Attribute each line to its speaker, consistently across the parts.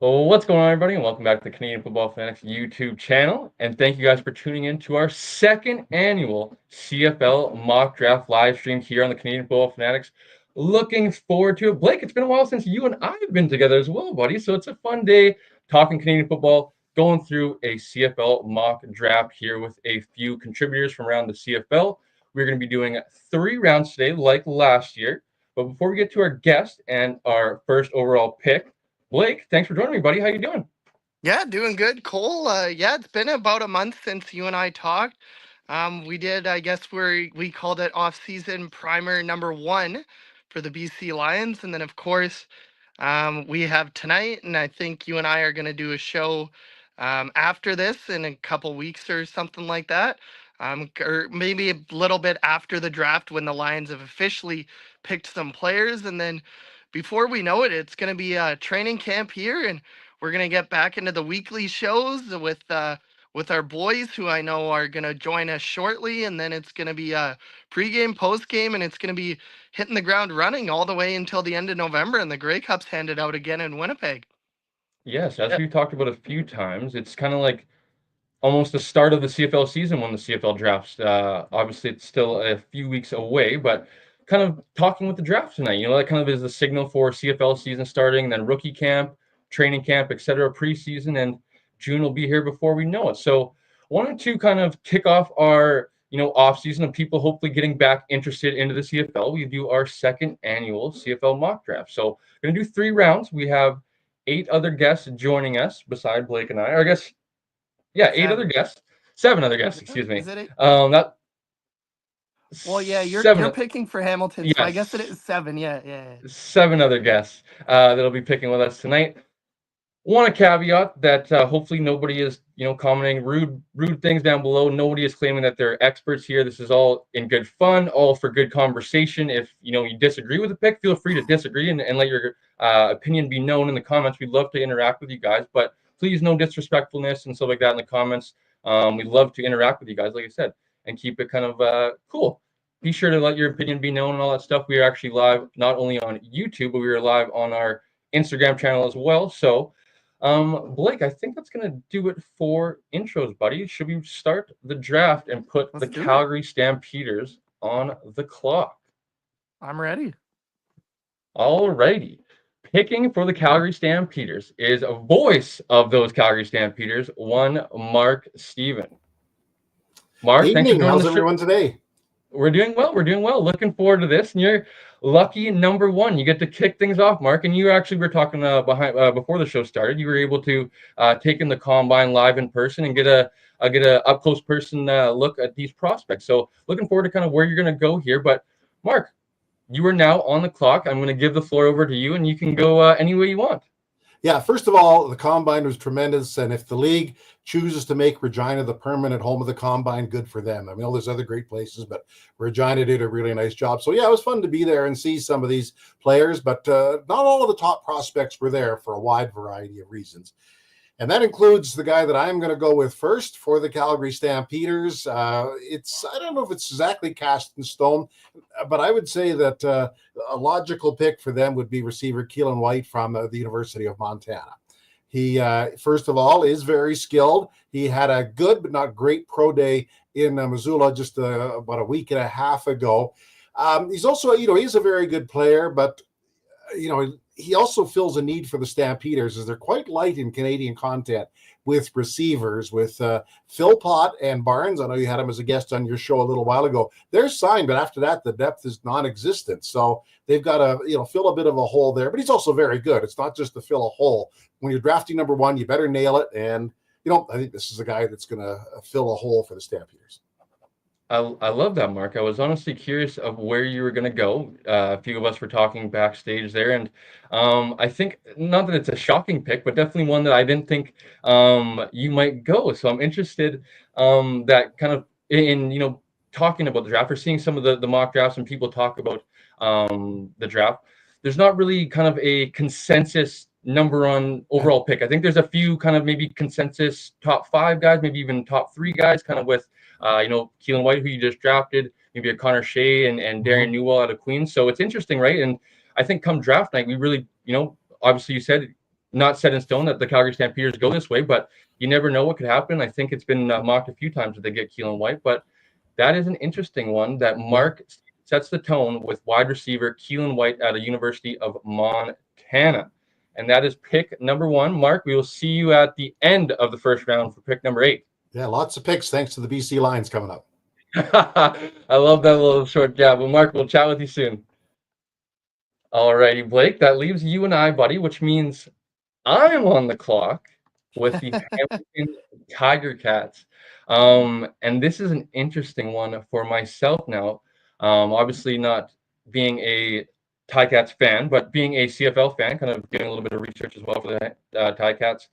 Speaker 1: Well, what's going on, everybody? And welcome back to the Canadian Football Fanatics YouTube channel. And thank you guys for tuning in to our second annual CFL mock draft live stream here on the Canadian Football Fanatics. Looking forward to it. Blake, it's been a while since you and I have been together as well, buddy. So it's a fun day talking Canadian football, going through a CFL mock draft here with a few contributors from around the CFL. We're going to be doing 3 rounds today, like last year. But before we get to our guest and our first overall pick, Blake, thanks for joining me, buddy. How you doing?
Speaker 2: Yeah, doing good, Cole. Yeah, it's been about a month since you and I talked. We did, I guess we called it off-season primer number 1 for the BC Lions, and then of course we have tonight, and I think you and I are going to do a show after this in a couple weeks or something like that, or maybe a little bit after the draft when the Lions have officially picked some players, and then before we know it, it's going to be a training camp here, and we're gonna get back into the weekly shows with our boys who I know are gonna join us shortly, and then it's gonna be a pregame, postgame, and it's gonna be hitting the ground running all the way until the end of November, and the Grey Cup's handed out again in Winnipeg.
Speaker 1: Yes, as we've talked about a few times, it's kind of like almost the start of the CFL season when the CFL drafts. Obviously, it's still a few weeks away, but kind of talking with the draft tonight, that kind of is the signal for CFL season starting, and then rookie camp, training camp, etc., preseason, and June will be here before we know it. So, wanted to kind of kick off our off season of people hopefully getting back interested into the CFL. We do our second annual CFL mock draft. So, we're gonna do 3 rounds. We have 8 other guests joining us beside Blake and I. Or I guess, yeah, 8 other guests, 7 other guests. Excuse me.
Speaker 2: Is it 8?
Speaker 1: That.
Speaker 2: Well, yeah, you're
Speaker 1: 7.
Speaker 2: picking for Hamilton,
Speaker 1: Yes.
Speaker 2: so I guess it is 7. Yeah.
Speaker 1: 7 other guests that'll be picking with us tonight. Want to caveat that hopefully nobody is commenting rude things down below. Nobody is claiming that they're experts here. This is all in good fun, all for good conversation. If you disagree with the pick, feel free to disagree and let your opinion be known in the comments. We'd love to interact with you guys, but please no disrespectfulness and stuff like that in the comments. We'd love to interact with you guys, like I said, and keep it kind of cool. Be sure to let your opinion be known and all that stuff. We are actually live not only on YouTube, but we are live on our Instagram channel as well. So Blake, I think that's gonna do it for intros, buddy. Should we start the draft and put the Calgary Stampeders on the clock?
Speaker 2: I'm ready.
Speaker 1: All righty. Picking for the Calgary Stampeders is a voice of those Calgary Stampeders, one Mark Steven. Mark,
Speaker 3: Evening.
Speaker 1: Thanks for joining
Speaker 3: How's everyone today?
Speaker 1: We're doing well. We're doing well. Looking forward to this. And you're lucky number 1. You get to kick things off, Mark. And you actually were talking before the show started. You were able to take in the combine live in person and get a up close person look at these prospects. So looking forward to kind of where you're going to go here. But Mark, you are now on the clock. I'm going to give the floor over to you, and you can go any way you want.
Speaker 3: Yeah, first of all, the combine was tremendous, and if the league chooses to make Regina the permanent home of the combine, good for them. I mean, there's other great places, but Regina did a really nice job. So, yeah, it was fun to be there and see some of these players, but not all of the top prospects were there for a wide variety of reasons. And that includes the guy that I'm going to go with first for the Calgary Stampeders. I don't know if it's exactly cast in stone, but I would say that a logical pick for them would be receiver Keelan White from the University of Montana. He, first of all, is very skilled. He had a good but not great pro day in Missoula just about a week and a half ago. He's also, he's a very good player, but, he also fills a need for the Stampeders as they're quite light in Canadian content with receivers, with Philpott and Barnes. I know you had him as a guest on your show a little while ago. They're signed, but after that, the depth is non-existent. So they've got to, fill a bit of a hole there. But he's also very good. It's not just to fill a hole. When you're drafting number 1, you better nail it. And, I think this is a guy that's going to fill a hole for the Stampeders.
Speaker 1: I love that, Mark. I was honestly curious of where you were going to go. A few of us were talking backstage there, and I think, not that it's a shocking pick, but definitely one that I didn't think you might go. So I'm interested that kind of in talking about the draft or seeing some of the mock drafts and people talk about the draft. There's not really kind of a consensus number on overall pick. I think there's a few kind of maybe consensus top 5 guys, maybe even top 3 guys, kind of with Keelan White, who you just drafted, maybe a Connor Shea and Darian Newell out of Queens. So it's interesting, right? And I think come draft night, we really, obviously you said not set in stone that the Calgary Stampeders go this way, but you never know what could happen. I think it's been mocked a few times that they get Keelan White, but that is an interesting one that Mark sets the tone with wide receiver Keelan White at a University of Montana. And that is pick number 1. Mark, we will see you at the end of the first round for pick number 8.
Speaker 3: Yeah, lots of picks thanks to the BC Lions coming up.
Speaker 1: I love that little short jab. Well, Mark, we'll chat with you soon. All righty, Blake, that leaves you and I, buddy, which means I'm on the clock with the Hamilton Tiger Cats. And this is an interesting one for myself now. Obviously not being a Ticats fan, but being a CFL fan, kind of doing a little bit of research as well for the Ticats.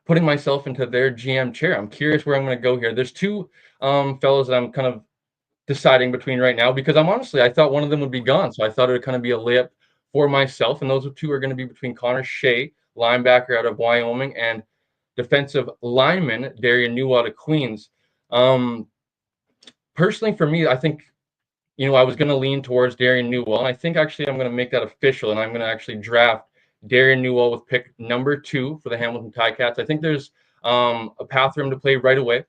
Speaker 1: Putting myself into their GM chair. I'm curious where I'm going to go here. There's two fellows that I'm kind of deciding between right now because I thought one of them would be gone. So I thought it would kind of be a layup for myself. And those two are going to be between Connor Shea, linebacker out of Wyoming, and defensive lineman Darian Newell out of Queens. Personally, for me, I think, I was going to lean towards Darian Newell. And I think actually I'm going to make that official. And I'm going to actually draft Darian Newell with pick number 2 for the Hamilton Ticats. I think there's a path for him to play right away.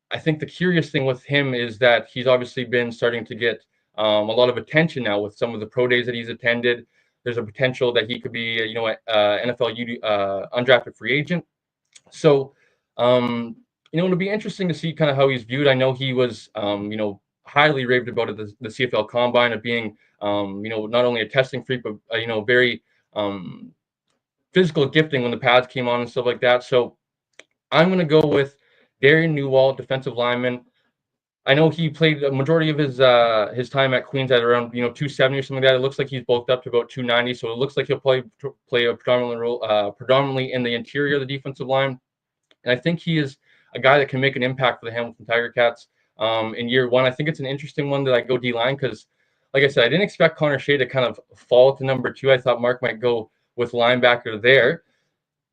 Speaker 1: I think the curious thing with him is that he's obviously been starting to get a lot of attention now with some of the pro days that he's attended. There's a potential that he could be, NFL undrafted free agent. So, it'll be interesting to see kind of how he's viewed. I know he was, highly raved about at the CFL Combine of being, not only a testing freak, but, very physical gifting when the pads came on and stuff like that. So I'm going to go with Darian Newell, defensive lineman. I know he played the majority of his time at Queens at around 270 or something like that. It looks like he's bulked up to about 290, so it looks like he'll play a predominant role, predominantly in the interior of the defensive line. And I think he is a guy that can make an impact for the Hamilton Tiger Cats in year 1. I think it's an interesting one that I go D-line because, like I said, I didn't expect Connor Shea to kind of fall to number 2. I thought Mark might go with linebacker there,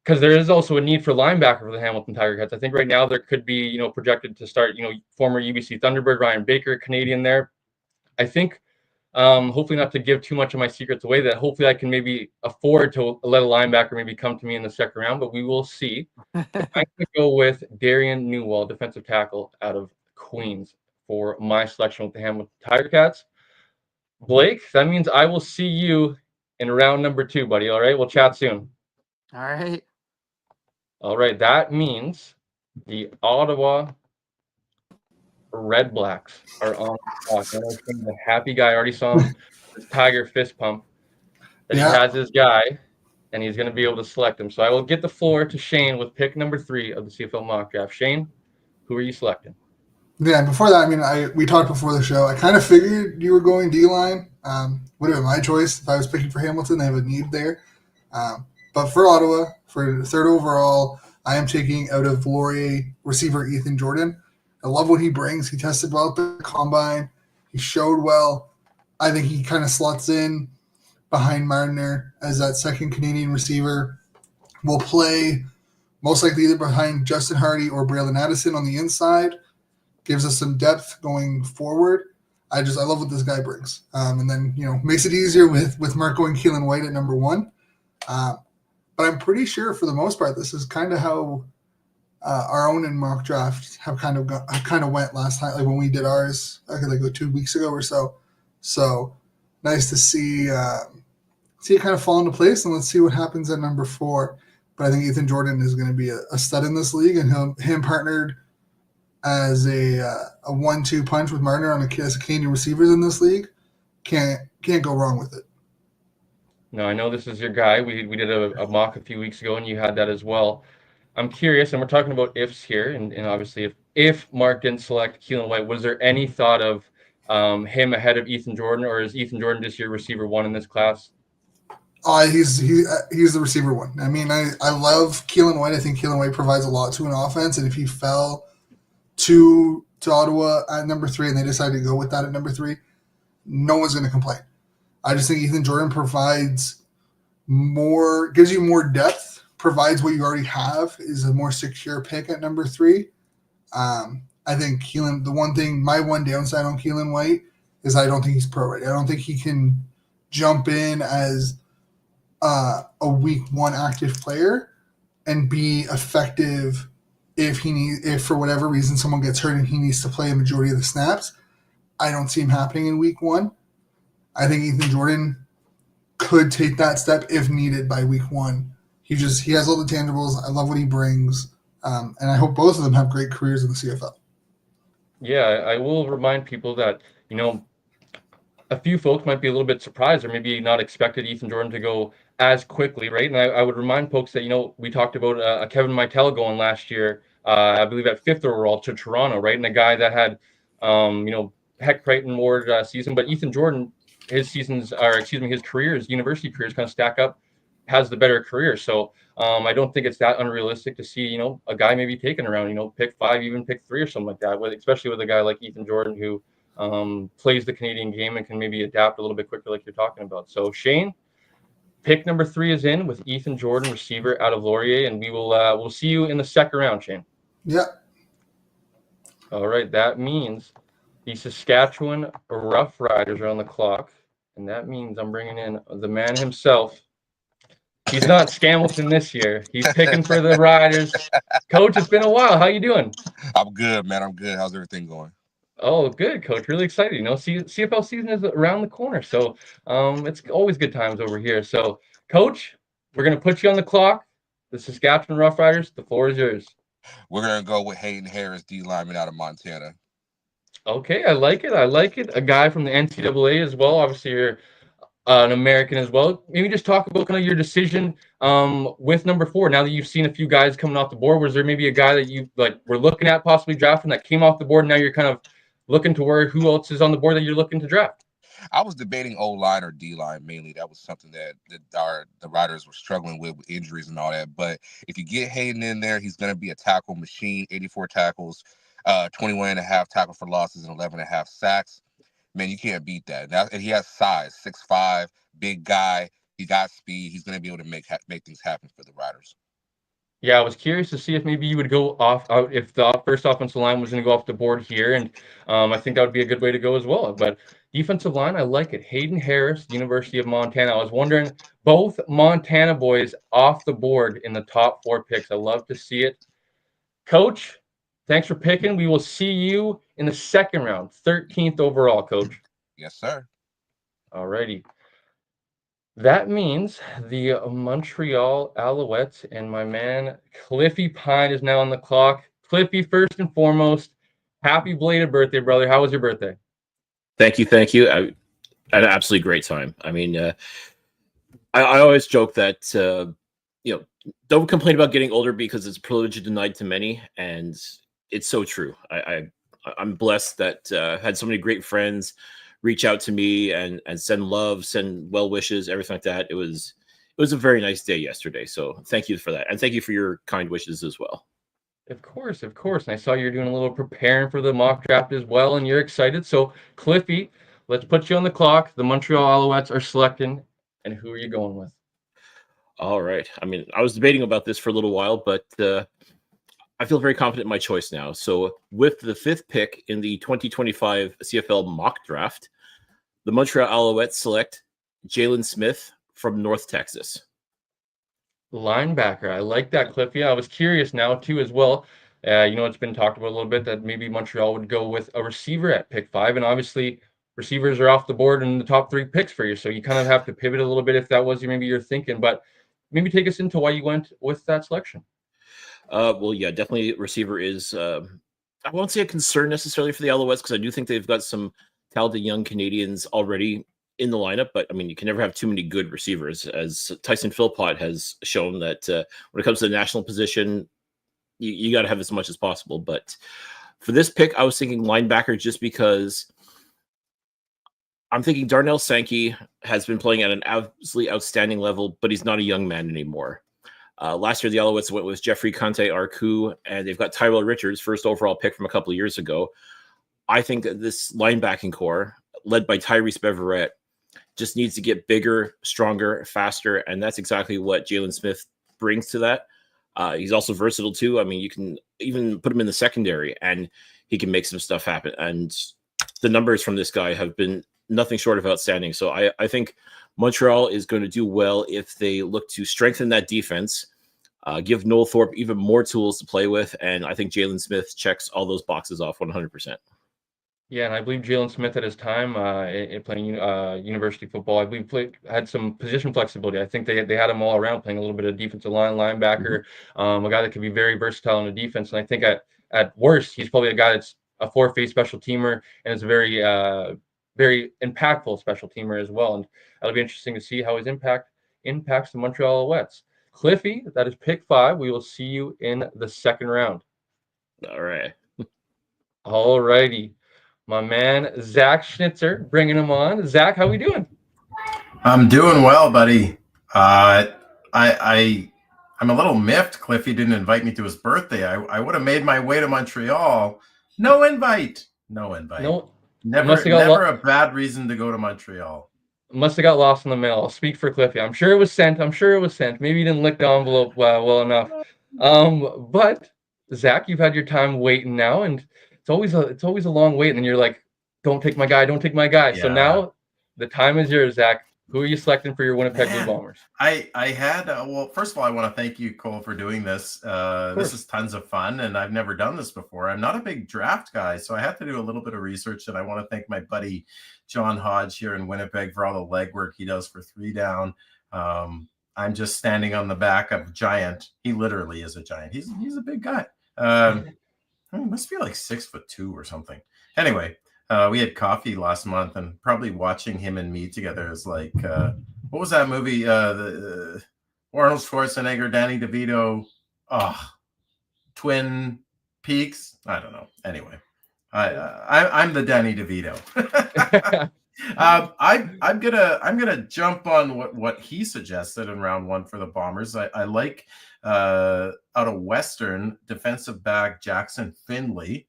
Speaker 1: because there is also a need for linebacker for the Hamilton Tiger Cats. I think right now there could be, projected to start, former UBC Thunderbird Ryan Baker, Canadian there. I think, hopefully not to give too much of my secrets away, that hopefully I can maybe afford to let a linebacker maybe come to me in the second round, but we will see. I'm going to go with Darian Newell, defensive tackle out of Queens, for my selection with the Hamilton Tiger Cats. Blake, that means I will see you in round number 2, buddy. All right, we'll chat soon.
Speaker 2: All right.
Speaker 1: All right, that means the Ottawa Red Blacks are on the clock. The happy guy, I already saw him, this Tiger fist pump, that he has his guy, and he's going to be able to select him. So I will get the floor to Shane with pick number 3 of the CFL mock draft. Shane, who are you selecting?
Speaker 4: Yeah, before that, we talked before the show. I kind of figured you were going D-line. Would have been my choice if I was picking for Hamilton. They have a need there. But for Ottawa, for the 3rd overall, I am taking out of Laurier receiver Ethan Jordan. I love what he brings. He tested well at the Combine. He showed well. I think he kind of slots in behind Martiner as that second Canadian receiver. Will play most likely either behind Justin Hardy or Braylon Addison on the inside. Gives us some depth going forward. I love what this guy brings. And then, makes it easier with Marco and Keelan White at number 1. But I'm pretty sure for the most part, this is kind of how our own in mock draft have kind of went last time, like when we did ours, like 2 weeks ago or so. So nice to see it kind of fall into place, and let's see what happens at number 4. But I think Ethan Jordan is going to be a stud in this league, and him partnered as a 1-2 punch with Martiner as Canadian receivers in this league. Can't go wrong with it.
Speaker 1: No, I know this is your guy. We did a mock a few weeks ago, and you had that as well. I'm curious, and we're talking about ifs here, and obviously if Mark didn't select Keelan White, was there any thought of him ahead of Ethan Jordan, or is Ethan Jordan just your receiver 1 in this class?
Speaker 4: He's the receiver 1. I mean, I love Keelan White. I think Keelan White provides a lot to an offense, and if he fell to Ottawa at number 3 and they decided to go with that at number 3, no one's going to complain. I just think Ethan Jordan gives you more depth, provides what you already have, is a more secure pick at number 3. I think my one downside on Keelan White is I don't think he's pro ready. I don't think he can jump in as a week 1 active player and be effective if for whatever reason someone gets hurt and he needs to play a majority of the snaps. I don't see him happening in week 1. I think Ethan Jordan could take that step if needed by week 1. He has all the tangibles. I love what he brings. And I hope both of them have great careers in the CFL.
Speaker 1: Yeah, I will remind people that, a few folks might be a little bit surprised or maybe not expected Ethan Jordan to go as quickly, right? And I would remind folks that, we talked about Kevin Mitel going last year, I believe at 5th overall to Toronto, right? And a guy that had, Heck Crichton Ward season, but Ethan Jordan, his careers, university careers kind of stack up, has the better career. So I don't think it's that unrealistic to see, a guy maybe taken around, pick 5, even pick 3 or something like that, especially with a guy like Ethan Jordan who plays the Canadian game and can maybe adapt a little bit quicker like you're talking about. So Shane, pick number 3 is in with Ethan Jordan, receiver out of Laurier, and we'll see you in the second round, Shane.
Speaker 4: Yeah.
Speaker 1: All right, that means the Saskatchewan Rough Riders are on the clock, and that means I'm bringing in the man himself. He's not Scamilton this year. He's picking for the Riders. Coach, it's been a while. How you doing?
Speaker 5: I'm good, man. I'm good. How's everything going?
Speaker 1: Oh, good, Coach. Really excited. CFL season is around the corner, so it's always good times over here. So, Coach, we're going to put you on the clock. The Saskatchewan Rough Riders, the floor is yours.
Speaker 5: We're going to go with Hayden Harris, D lineman out of Montana.
Speaker 1: Okay, I like it. A guy from the NCAA as well. Obviously, you're an American as well. Maybe just talk about kind of your decision with number 4. Now that you've seen a few guys coming off the board, was there maybe a guy that you were looking at possibly drafting that came off the board? And now you're kind of looking to where who else is on the board that you're looking to draft?
Speaker 5: I was debating O-line or D-line mainly. That was something that the Riders were struggling with injuries and all that. But if you get Hayden in there, he's going to be a tackle machine, 84 tackles, 21.5 tackle for losses, and 11.5 sacks. Man, you can't beat that. And he has size, 6'5", big guy. He got speed. He's going to be able to make things happen for the Riders.
Speaker 1: Yeah, I was curious to see if maybe you would go if the first offensive line was going to go off the board here, and I think that would be a good way to go as well. But defensive line, I like it. Hayden Harris, University of Montana. I was wondering, both Montana boys off the board in the top 4 picks. I love to see it. Coach, thanks for picking. We will see you in the second round, 13th overall, Coach.
Speaker 5: Yes, sir.
Speaker 1: All righty. That means the Montreal Alouettes and my man Cliffy Pine is now on the clock. Cliffy, first and foremost, happy belated birthday, brother. How was your birthday?
Speaker 6: Thank you. I had an absolutely great time. I mean, I always joke that don't complain about getting older because it's a privilege denied to many, and it's so true. I'm blessed that had so many great friends reach out to me and send love, send well wishes, everything like that. It was a very nice day yesterday. So thank you for that. And thank you for your kind wishes as well.
Speaker 1: Of course. And I saw you're doing a little preparing for the mock draft as well, and you're excited. So Cliffy, let's put you on the clock. The Montreal Alouettes are selecting, and who are you going with?
Speaker 6: All right. I mean, I was debating about this for a little while, but I feel very confident in my choice now. So with the 5th pick in the 2025 CFL mock draft, the Montreal Alouettes select Jalen Smith from North Texas.
Speaker 1: Linebacker. I like that, Cliffy. I was curious now, too, as well. It's been talked about a little bit that maybe Montreal would go with a receiver at pick 5. And obviously, receivers are off the board in the top 3 picks for you. So you kind of have to pivot a little bit if that was maybe your thinking. But maybe take us into why you went with that selection.
Speaker 6: Well, yeah, definitely receiver is, I won't say a concern necessarily for the Alouettes because I do think they've got some talented young Canadians already in the lineup, but I mean, you can never have too many good receivers, as Tyson Philpott has shown that when it comes to the national position, you got to have as much as possible. But for this pick, I was thinking linebacker just because I'm thinking Darnell Sankey has been playing at an absolutely outstanding level, but he's not a young man anymore. Last year, the Alouettes went with Jeffrey Conte-Arcu, and they've got Tyrell Richards, first overall pick from a couple of years ago. I think that this linebacking core, led by Tyrese Beverette, just needs to get bigger, stronger, faster, and that's exactly what Jalen Smith brings to that. He's also versatile, too. I mean, you can even put him in the secondary, and he can make some stuff happen. And the numbers from this guy have been nothing short of outstanding. So I think Montreal is going to do well if they look to strengthen that defense, give Noel Thorpe even more tools to play with, and I think Jalen Smith checks all those boxes off 100%.
Speaker 1: Yeah, and I believe Jalen Smith at his time in playing university football, I believe had some position flexibility. I think they had him all around, playing a little bit of defensive line, linebacker, a guy that could be very versatile in the defense. And I think at worst, he's probably a guy that's a four-phase special teamer and is a very very impactful special teamer as well. And it'll be interesting to see how his impacts the Montreal Alouettes. Cliffy, that is pick 5. We will see you in the second round.
Speaker 6: All right.
Speaker 1: All righty. My man, Zach Schnitzer, bringing him on. Zach, how we doing?
Speaker 7: I'm doing well, buddy. I'm a little miffed Cliffy didn't invite me to his birthday. I would have made my way to Montreal. No invite. No, never a bad reason to go to Montreal.
Speaker 1: Must have got lost in the mail. I'll speak for Cliffy. I'm sure it was sent. Maybe you didn't lick the envelope well enough. But Zach, you've had your time waiting now, and it's always a long wait, and then you're like, don't take my guy. Yeah. So now the time is yours, Zach. Who are you selecting for your Winnipeg Blue Bombers?
Speaker 7: I had well, first of all, I want to thank you, Cole, for doing this. This is tons of fun, and I've never done this before. I'm not a big draft guy, so I have to do a little bit of research, and I want to thank my buddy John Hodge here in Winnipeg for all the legwork he does for 3 Down. I'm just standing on the back of a giant. He literally is a giant. He's a big guy. He must be like 6'2" or something. Anyway, we had coffee last month, and probably watching him and me together is like, what was that movie? The Arnold Schwarzenegger, Danny DeVito, Twin Peaks. I don't know. Anyway, I'm the Danny DeVito. I'm gonna jump on what he suggested in round 1 for the Bombers. I like out of Western defensive back Jackson Finley.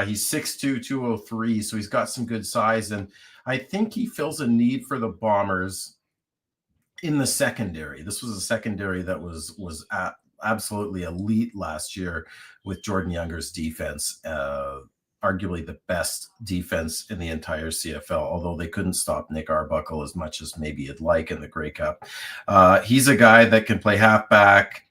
Speaker 7: He's 6'2", 203, so he's got some good size, and I think he fills a need for the Bombers in the secondary. This was a secondary that was absolutely elite last year with Jordan Younger's defense, arguably the best defense in the entire CFL, although they couldn't stop Nick Arbuckle as much as maybe you'd like in the Grey Cup. He's a guy that can play halfback,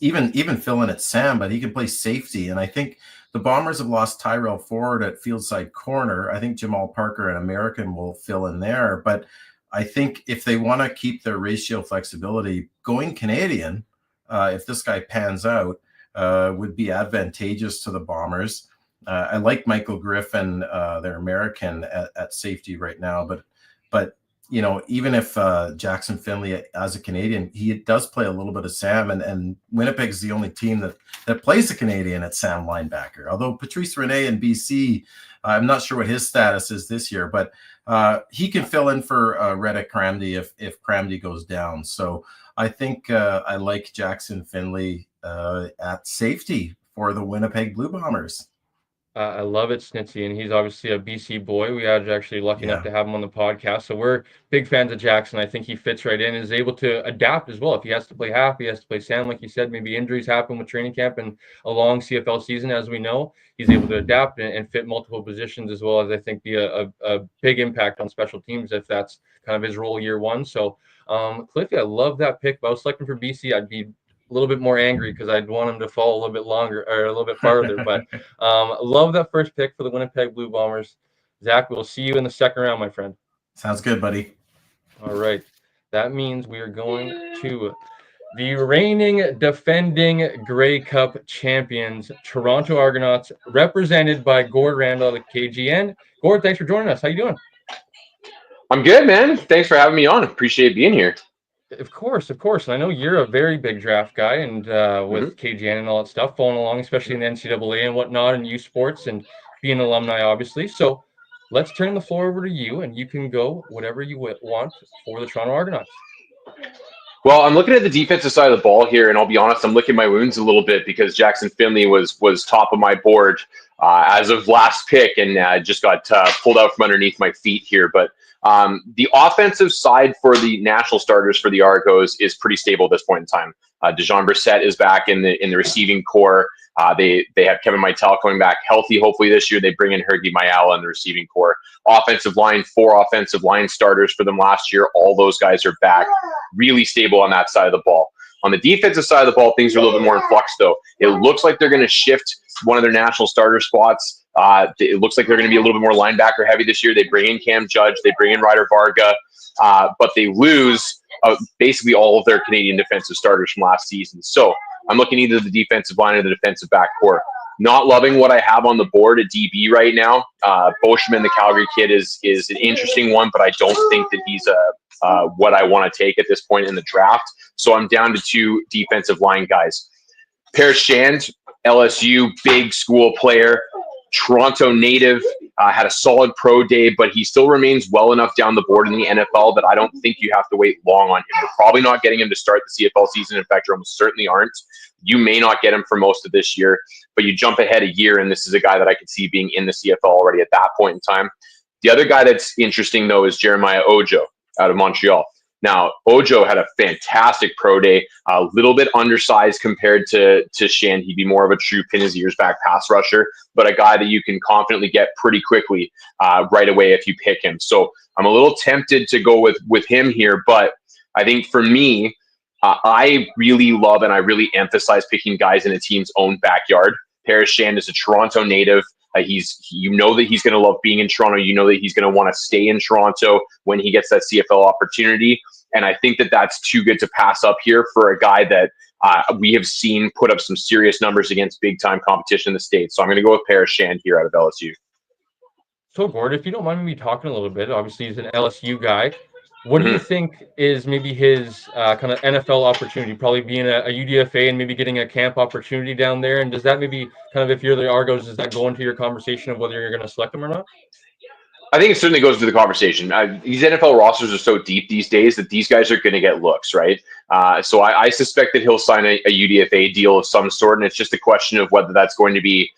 Speaker 7: even fill in at Sam, but he can play safety, and I think the Bombers have lost Tyrell Ford at fieldside corner. I think Jamal Parker and American will fill in there. But I think if they want to keep their ratio flexibility, going Canadian, if this guy pans out, would be advantageous to the Bombers. I like Michael Griffin, their American at safety right now. But you know, even if Jackson Finley as a Canadian, he does play a little bit of Sam, and Winnipeg's the only team that plays a Canadian at Sam linebacker. Although Patrice Rene in BC, I'm not sure what his status is this year, but he can fill in for Reddick Cramdy if Cramdy goes down. So I think I like Jackson Finley at safety for the Winnipeg Blue Bombers.
Speaker 1: I love it, Snitsy, and he's obviously a BC boy. We are actually lucky enough to have him on the podcast, so we're big fans of Jackson. I think he fits right in and is able to adapt as well. If he has to play half, he has to play Sam, like you said. Maybe injuries happen with training camp and a long CFL season, as we know. He's able to adapt and fit multiple positions, as well as I think be a big impact on special teams if that's kind of his role year 1. So, Cliffy, I love that pick. If I was selecting for BC, I'd be a little bit more angry because I'd want him to fall a little bit longer or a little bit farther. But love that first pick for the Winnipeg Blue Bombers. Zach, we'll see you in the second round, my friend.
Speaker 7: Sounds good, buddy.
Speaker 1: All right. That means we are going to the reigning, defending Grey Cup champions, Toronto Argonauts, represented by Gord Randall at KGN. Gord, thanks for joining us. How you doing?
Speaker 8: I'm good, man. Thanks for having me on. Appreciate being here.
Speaker 1: Of course. And I know you're a very big draft guy, and with KGN and all that stuff, following along, especially in the NCAA and whatnot, and youth sports, and being an alumni, obviously. So let's turn the floor over to you, and you can go whatever you want for the Toronto Argonauts.
Speaker 8: Well, I'm looking at the defensive side of the ball here, and I'll be honest, I'm licking my wounds a little bit because Jackson Finley was top of my board as of last pick, and just got pulled out from underneath my feet here. But the offensive side for the national starters for the Argos is pretty stable at this point in time. Dejon Brissett is back in the receiving core. They have Kevin Mytel coming back healthy, hopefully this year. They bring in Hergy Mayala in the receiving core. Offensive line, 4 offensive line starters for them last year. All those guys are back, really stable on that side of the ball. On the defensive side of the ball, things are a little bit more in flux, though. It looks like they're going to shift one of their national starter spots. It looks like they're going to be a little bit more linebacker heavy this year. They bring in Cam Judge, they bring in Ryder Varga, but they lose basically all of their Canadian defensive starters from last season. So I'm looking either the defensive line or the defensive back core. Not loving what I have on the board at DB right now. Boschman, the Calgary kid, is an interesting one, but I don't think that he's what I want to take at this point in the draft. So I'm down to 2 defensive line guys. Paris Shand, LSU, big school player, Toronto native, had a solid pro day, but he still remains well enough down the board in the NFL that I don't think you have to wait long on him. You're probably not getting him to start the CFL season. In fact, you almost certainly aren't. You may not get him for most of this year, but you jump ahead a year, and this is a guy that I could see being in the CFL already at that point in time. The other guy that's interesting, though, is Jeremiah Ojo out of Montreal. Now, Ojo had a fantastic pro day, a little bit undersized compared to Shand. He'd be more of a true pin his ears back pass rusher, but a guy that you can confidently get pretty quickly right away if you pick him. So I'm a little tempted to go with him here, but I think for me, I really love and I really emphasize picking guys in a team's own backyard. Paris Shand is a Toronto native. You know that he's going to love being in Toronto. You know that he's going to want to stay in Toronto when he gets that CFL opportunity. And I think that that's too good to pass up here for a guy that we have seen put up some serious numbers against big-time competition in the States. So I'm going to go with Paris Shand here out of LSU.
Speaker 1: So, Gord, if you don't mind me talking a little bit, obviously he's an LSU guy. What do you think is maybe his kind of NFL opportunity, probably being a UDFA and maybe getting a camp opportunity down there? And does that maybe kind of, if you're the Argos, does that go into your conversation of whether you're going to select him or not?
Speaker 8: I think it certainly goes to the conversation. These NFL rosters are so deep these days that these guys are going to get looks, right? So I suspect that he'll sign a UDFA deal of some sort, and it's just a question of whether that's going to be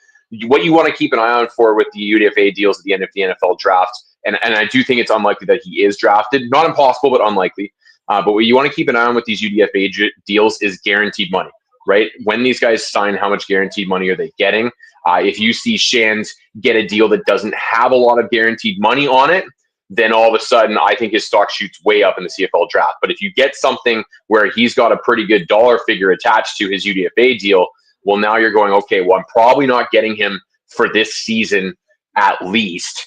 Speaker 8: what you want to keep an eye on for with the UDFA deals at the end of the NFL draft. And I do think it's unlikely that he is drafted. Not impossible, but unlikely. But what you want to keep an eye on with these UDFA deals is guaranteed money, right? When these guys sign, how much guaranteed money are they getting? If you see Shands get a deal that doesn't have a lot of guaranteed money on it, then all of a sudden I think his stock shoots way up in the CFL draft. But if you get something where he's got a pretty good dollar figure attached to his UDFA deal, well, now you're going, okay, well, I'm probably not getting him for this season at least,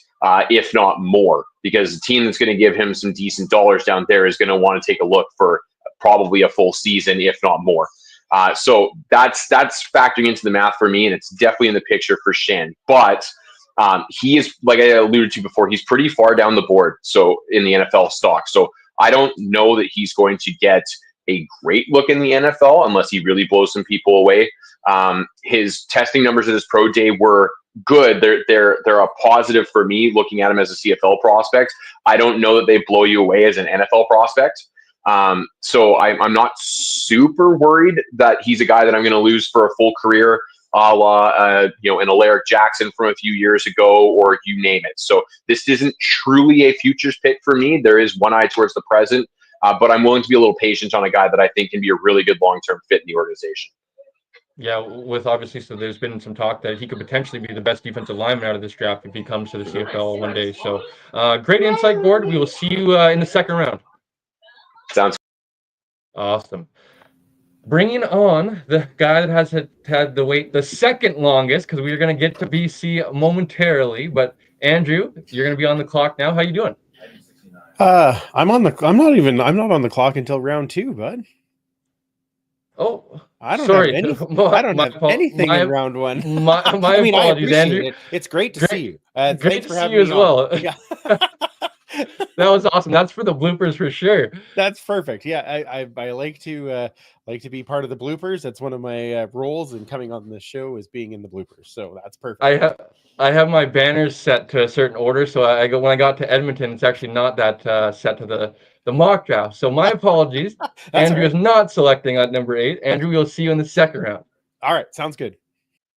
Speaker 8: if not more, because the team that's going to give him some decent dollars down there is going to want to take a look for probably a full season, if not more. So that's factoring into the math for me, and it's definitely in the picture for Shan. But he is, like I alluded to before, he's pretty far down the board. So in the NFL stock, so I don't know that he's going to get a great look in the NFL unless he really blows some people away. His testing numbers at his pro day were good. They're a positive for me looking at him as a CFL prospect. I don't know that they blow you away as an NFL prospect. So I'm not super worried that he's a guy that I'm going to lose for a full career, a la, an Alaric Jackson from a few years ago, or you name it. So this isn't truly a futures pick for me. There is one eye towards the present, but I'm willing to be a little patient on a guy that I think can be a really good long-term fit in the organization.
Speaker 1: Yeah, with obviously, so there's been some talk that he could potentially be the best defensive lineman out of this draft if he comes to the CFL one day. So great insight, Gord. We will see you in the second round.
Speaker 8: Sounds
Speaker 1: awesome. Bringing on the guy that has had the wait the second longest, because we're going to get to BC momentarily. But Andrew, you're going to be on the clock now. How you doing?
Speaker 9: I'm not on the clock until round 2, bud.
Speaker 1: Oh,
Speaker 9: I don't
Speaker 1: sorry.
Speaker 9: have anything in round 1.
Speaker 1: My apologies, Andrew.
Speaker 9: It. It's great to see you.
Speaker 1: Great to see you as well. Yeah. That was awesome. That's for the bloopers for sure.
Speaker 9: That's perfect. Yeah, I like to be part of the bloopers. That's one of my roles in coming on this show is being in the bloopers. So that's perfect.
Speaker 1: I have my banners set to a certain order. So when I got to Edmonton, it's actually not that set to the mock draft. So my apologies. Andrew is not selecting at number 8. Andrew, we'll see you in the second round.
Speaker 9: All right, sounds good.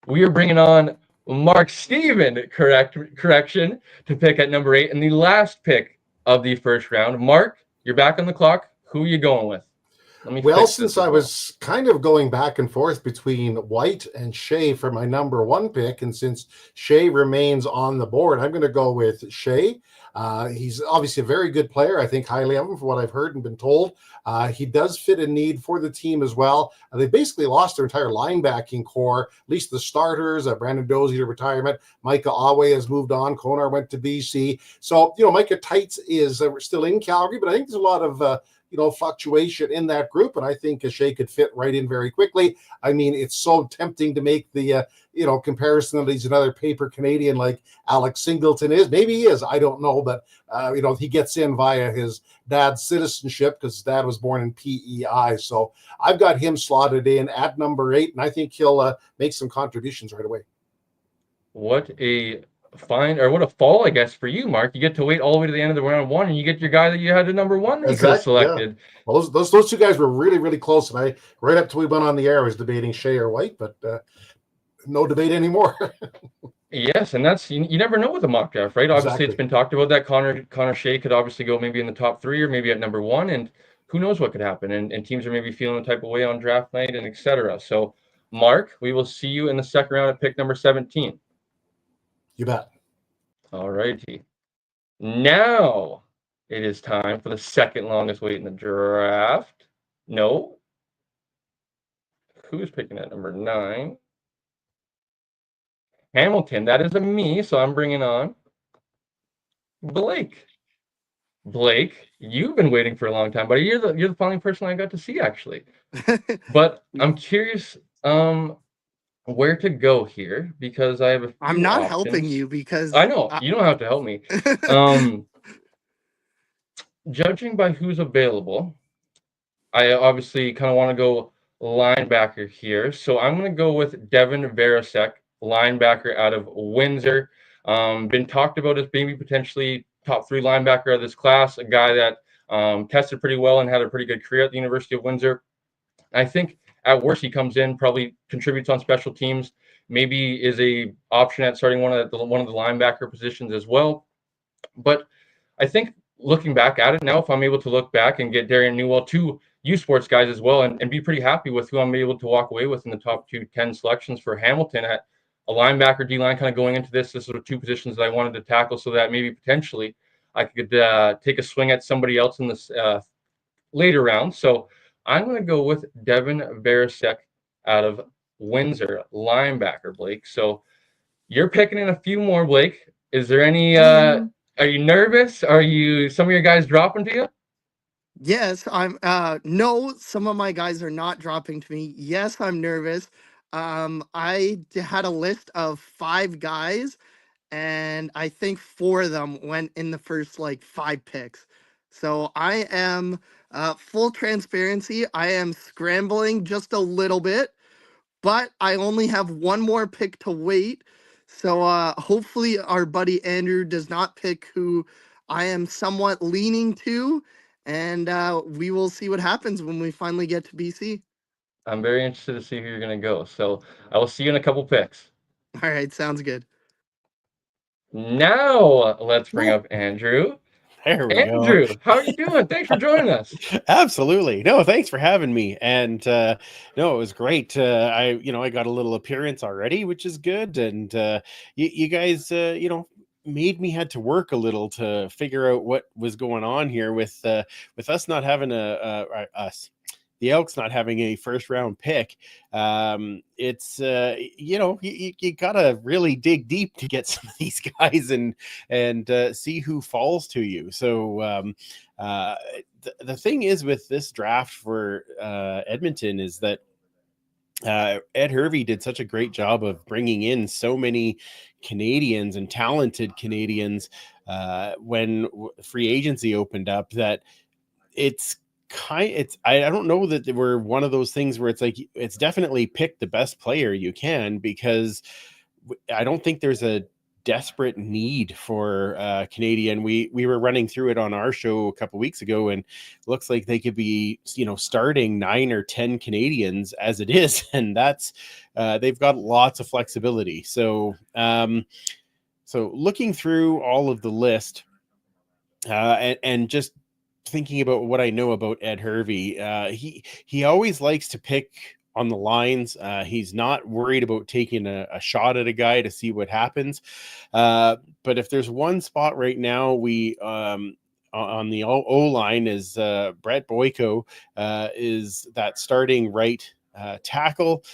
Speaker 1: We are bringing on Mark Steven, correction, to pick at number 8 and the last pick of the first round. Mark, you're back on the clock. Who are you going with? Let me
Speaker 3: Well,
Speaker 1: fix this
Speaker 3: since
Speaker 1: as
Speaker 3: I
Speaker 1: well.
Speaker 3: was kind of going back and forth between White and Shea for my number one pick, and since Shea remains on the board, I'm going to go with Shea. He's obviously a very good player. I think highly of him from what I've heard and been told. He does fit a need for the team as well. They basically lost their entire linebacking core, at least the starters. Brandon Dozy to retirement. Micah Awe has moved on. Konar went to BC. So, Micah Tights is still in Calgary, but I think there's a lot of fluctuation in that group, and I think Shea could fit right in very quickly. I mean, it's so tempting to make the comparison that he's another paper Canadian like Alex Singleton is. Maybe he is, I don't know, but he gets in via his dad's citizenship because his dad was born in PEI. So I've got him slotted in at number 8, and I think he'll make some contributions right away.
Speaker 1: What a fall, I guess, for you, Mark. You get to wait all the way to the end of the round 1, and you get your guy that you had at number 1 that you could have selected.
Speaker 3: Yeah. Well, those two guys were really, really close, and I right up till we went on the air, I was debating Shea or White, but no debate anymore.
Speaker 1: Yes, and that's you never know with a mock draft, right? Obviously,
Speaker 3: Exactly.
Speaker 1: it's been talked about that Connor Shea could obviously go maybe in the top 3 or maybe at number 1, and who knows what could happen. And teams are maybe feeling the type of way on draft night and etc. So, Mark, we will see you in the second round at pick number 17.
Speaker 3: You bet.
Speaker 1: All righty. Now it is time for the second longest wait in the draft. No. Who's picking at number 9? Hamilton. That is a me, so I'm bringing on Blake. Blake, you've been waiting for a long time, buddy. You're the finally person I got to see, actually. But I'm curious where to go here because I have a few
Speaker 2: I'm not
Speaker 1: options.
Speaker 2: helping you because
Speaker 1: I know you don't have to help me. Judging by who's available, I obviously kind of want to go linebacker here. So I'm going to go with Devin Verasek, linebacker out of Windsor. Been talked about as maybe potentially top 3 linebacker of this class, a guy that tested pretty well and had a pretty good career at the University of Windsor. I think at worst he comes in, probably contributes on special teams, maybe is a option at starting one of the linebacker positions as well. But I think looking back at it now, if I'm able to look back and get Darian Newell, 2 U Sports guys as well, and be pretty happy with who I'm able to walk away with in the top 10 selections for Hamilton at a linebacker, D-line kind of going into this. This were 2 positions that I wanted to tackle so that maybe potentially I could take a swing at somebody else in this later round. So I'm going to go with Devin Verasek out of Windsor, linebacker, Blake. So you're picking in a few more, Blake. Is there any are you nervous? Are you some of your guys dropping to you?
Speaker 2: yes, I'm no, some of my guys are not dropping to me. Yes, I'm nervous. Had a list of 5 guys, and I think 4 of them went in the first 5 picks. So I am full transparency. I am scrambling just a little bit, but I only have one more pick to wait. So hopefully our buddy Andrew does not pick who I am somewhat leaning to, and we will see what happens when we finally get to BC.
Speaker 1: I'm very interested to see who you're going to go. So I will see you in a couple picks.
Speaker 2: All right, sounds good.
Speaker 1: Now let's bring up Andrew.
Speaker 9: There we go.
Speaker 1: Andrew, how are you doing? Thanks for joining us.
Speaker 9: Absolutely. No, thanks for having me. And no, it was great. I got a little appearance already, which is good. And you guys, made me had to work a little to figure out what was going on here with us not having the Elks not having a first round pick. It's you gotta really dig deep to get some of these guys and see who falls to you. So the thing is with this draft for Edmonton is that Ed Hervey did such a great job of bringing in so many Canadians and talented Canadians when free agency opened up that I don't know that they were one of those things where it's like it's definitely pick the best player you can, because I don't think there's a desperate need for Canadian. We were running through it on our show a couple weeks ago, and it looks like they could be starting 9 or 10 Canadians as it is, and that's they've got lots of flexibility. So so looking through all of the list and just thinking about what I know about Ed Hervey, he always likes to pick on the lines. He's not worried about taking a shot at a guy to see what happens. But if there's one spot right now, we on the O line is Brett Boyko is that starting right tackle.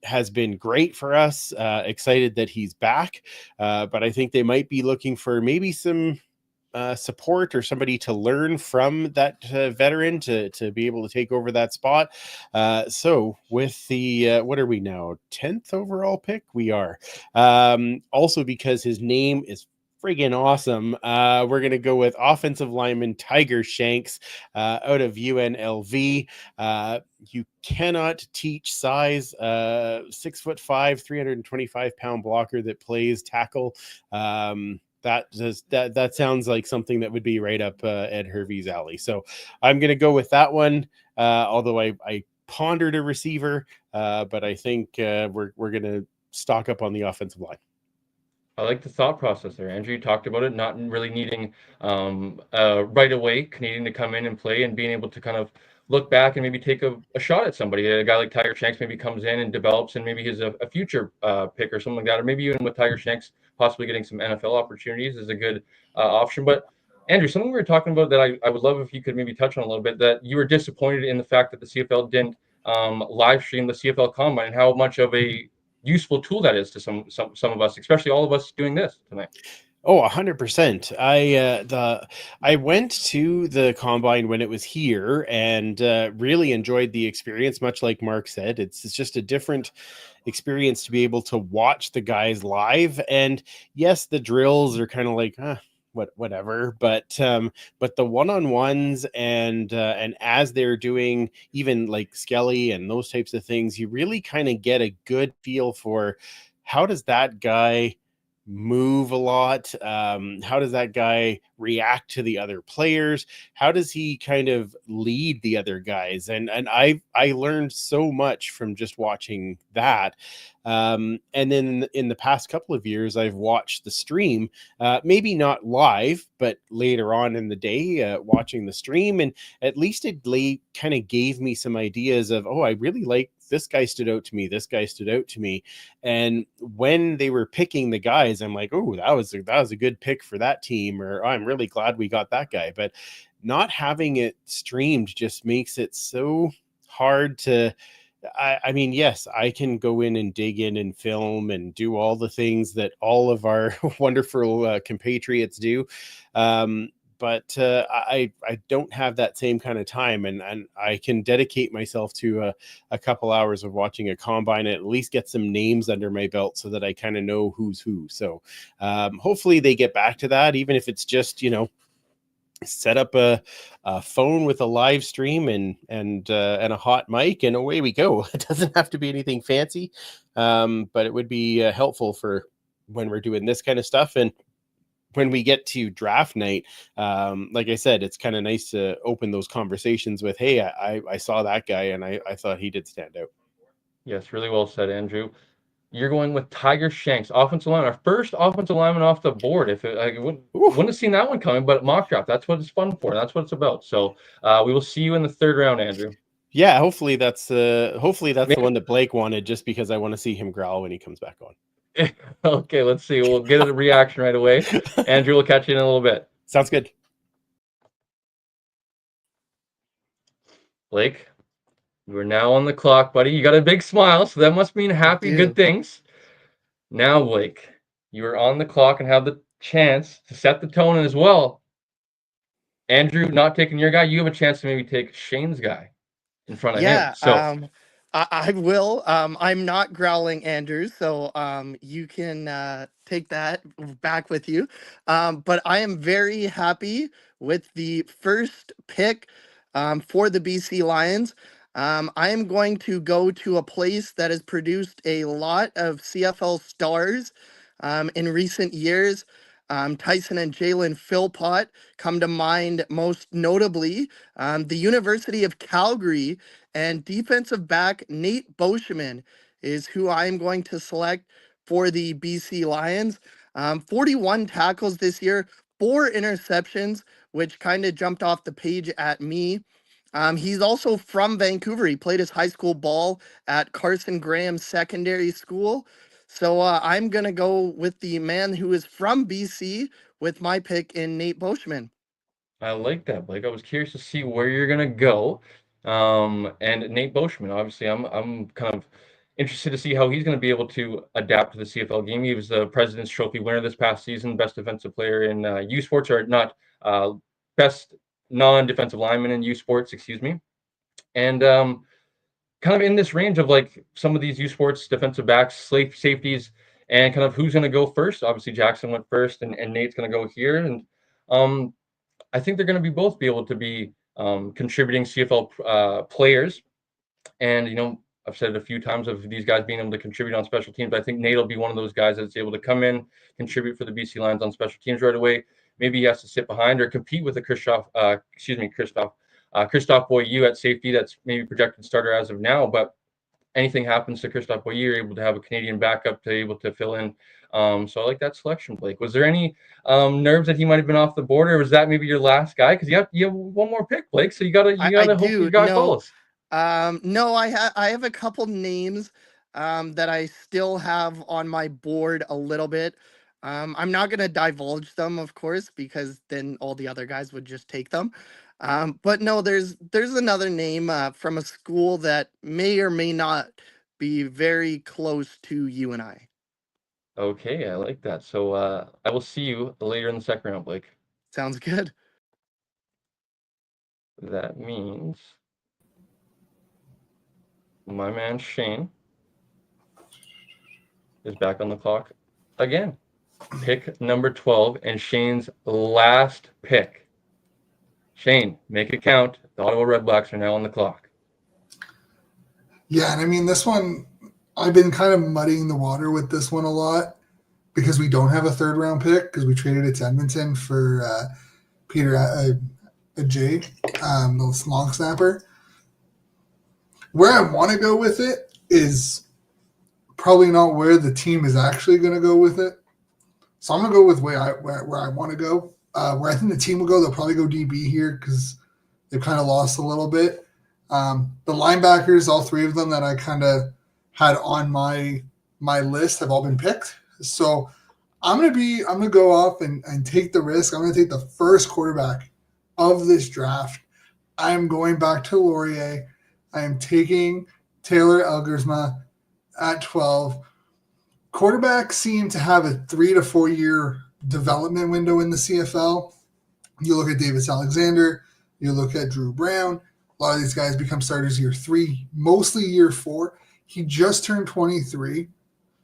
Speaker 9: Has been great for us. Excited that he's back, but I think they might be looking for maybe some support or somebody to learn from that veteran to be able to take over that spot. So with the what are we now, 10th overall pick? We are also, because his name is friggin' awesome, we're gonna go with offensive lineman Tiger Shanks out of UNLV. You cannot teach size. 6'5", 325-pound blocker that plays tackle. That sounds like something that would be right up Ed Hervey's alley. So I'm going to go with that one. Although I pondered a receiver, but I think we're going to stock up on the offensive line.
Speaker 1: I like the thought process there. Andrew, you talked about it, not really needing right away Canadian to come in and play, and being able to kind of look back and maybe take a shot at somebody. A guy like Tiger Shanks maybe comes in and develops, and maybe he's a future pick or something like that. Or maybe even with Tiger Shanks possibly getting some NFL opportunities is a good option. But Andrew, something we were talking about that I would love if you could maybe touch on a little bit, that you were disappointed in the fact that the CFL didn't live stream the CFL Combine, and how much of a useful tool that is to some of us, especially all of us doing this tonight.
Speaker 9: Oh, 100%. I went to the combine when it was here and really enjoyed the experience. Much like Mark said, it's just a different experience to be able to watch the guys live. And yes, the drills are kind of like, whatever, but the one-on-ones and as they're doing even like Skelly and those types of things, you really kind of get a good feel for how does that guy move a lot. How does that guy react to the other players? How does he kind of lead the other guys? And I learned so much from just watching that. And then in the past couple of years, I've watched the stream, maybe not live, but later on in the day, watching the stream, and at least it kind of gave me some ideas of, oh, I really like this guy stood out to me. This guy stood out to me. And when they were picking the guys, I'm like, oh, that was a good pick for that team, or oh, I'm really glad we got that guy. But not having it streamed just makes it so hard to. I mean, yes, I can go in and dig in and film and do all the things that all of our wonderful compatriots do. But I don't have that same kind of time, and I can dedicate myself to a couple hours of watching a combine and at least get some names under my belt so that I kind of know who's who. So hopefully they get back to that, even if it's just, set up a phone with a live stream and a hot mic, and away we go. It doesn't have to be anything fancy, but it would be helpful for when we're doing this kind of stuff. And when we get to draft night, like I said, it's kind of nice to open those conversations with, hey, I saw that guy and I thought he did stand out.
Speaker 1: Yes, really well said, Andrew. You're going with Tiger Shanks, offensive lineman, our first offensive lineman off the board. If I wouldn't have seen that one coming, but mock draft, that's what it's fun for. That's what it's about. So we will see you in the third round, Andrew.
Speaker 9: Yeah, hopefully that's the one that Blake wanted, just because I want to see him growl when he comes back on.
Speaker 1: Okay, let's see. We'll get a reaction right away. Andrew, we'll catch you in a little bit.
Speaker 9: Sounds good.
Speaker 1: Blake, we're now on the clock, buddy. You got a big smile, so that must mean happy, good things. Now, Blake, you are on the clock and have the chance to set the tone as well. Andrew, not taking your guy, you have a chance to maybe take Shane's guy in front of him. So
Speaker 2: I will. I'm not growling, Andrew, so you can take that back with you. But I am very happy with the first pick for the BC Lions. I am going to go to a place that has produced a lot of CFL stars in recent years. Tyson and Jalen Philpott come to mind most notably. The University of Calgary and defensive back Nate Boschman is who I'm going to select for the BC Lions. 41 tackles this year, 4 interceptions, which kind of jumped off the page at me. He's also from Vancouver. He played his high school ball at Carson Graham Secondary School. So I'm going to go with the man who is from BC with my pick in Nate Boschman.
Speaker 1: I like that, Blake. I was curious to see where you're gonna go. And Nate Boschman, obviously, I'm kind of interested to see how he's going to be able to adapt to the CFL game. He was the President's Trophy winner this past season, best defensive player in U Sports, or not, best non-defensive lineman in U Sports, excuse me. And kind of in this range of like some of these U Sports defensive backs, safeties, and kind of who's going to go first. Obviously, Jackson went first, and Nate's going to go here. And I think they're going to be both be able to be contributing CFL players. And, you know, I've said it a few times of these guys being able to contribute on special teams. I think Nate will be one of those guys that's able to come in, contribute for the BC Lions on special teams right away. Maybe he has to sit behind or compete with a Christophe Boyu at safety that's maybe projected starter as of now. But anything happens to Christophe Boyu, you're able to have a Canadian backup to able to fill in. So I like that selection, Blake. Was there any nerves that he might have been off the board, or was that maybe your last guy? Because you have one more pick, Blake. So you gotta hope you got close.
Speaker 2: No, I have a couple names that I still have on my board a little bit. I'm not going to divulge them, of course, because then all the other guys would just take them. But no, there's another name from a school that may or may not be very close to you and I.
Speaker 1: Okay, I like that. So I will see you later in the second round, Blake.
Speaker 2: Sounds good.
Speaker 1: That means my man Shane is back on the clock again. Pick number 12 and Shane's last pick. Shane, make it count. The Ottawa Redblacks are now on the clock.
Speaker 4: Yeah, and I mean, this one, I've been kind of muddying the water with this one a lot because we don't have a third round pick because we traded it to Edmonton for Peter Ajay, the long snapper. Where I want to go with it is probably not where the team is actually going to go with it. So I'm going to go with where I want to go. Where I think the team will go, they'll probably go DB here because they've kind of lost a little bit. The linebackers, all three of them that I kind of had on my list have all been picked. So I'm gonna go off and take the risk. I'm gonna take the first quarterback of this draft. I am going back to Laurier. I am taking Taylor Elgersma at 12. Quarterbacks seem to have a 3 to 4 year development window in the CFL. You look at Davis Alexander, you look at Drew Brown. A lot of these guys become starters year 3, mostly year 4. He just turned 23.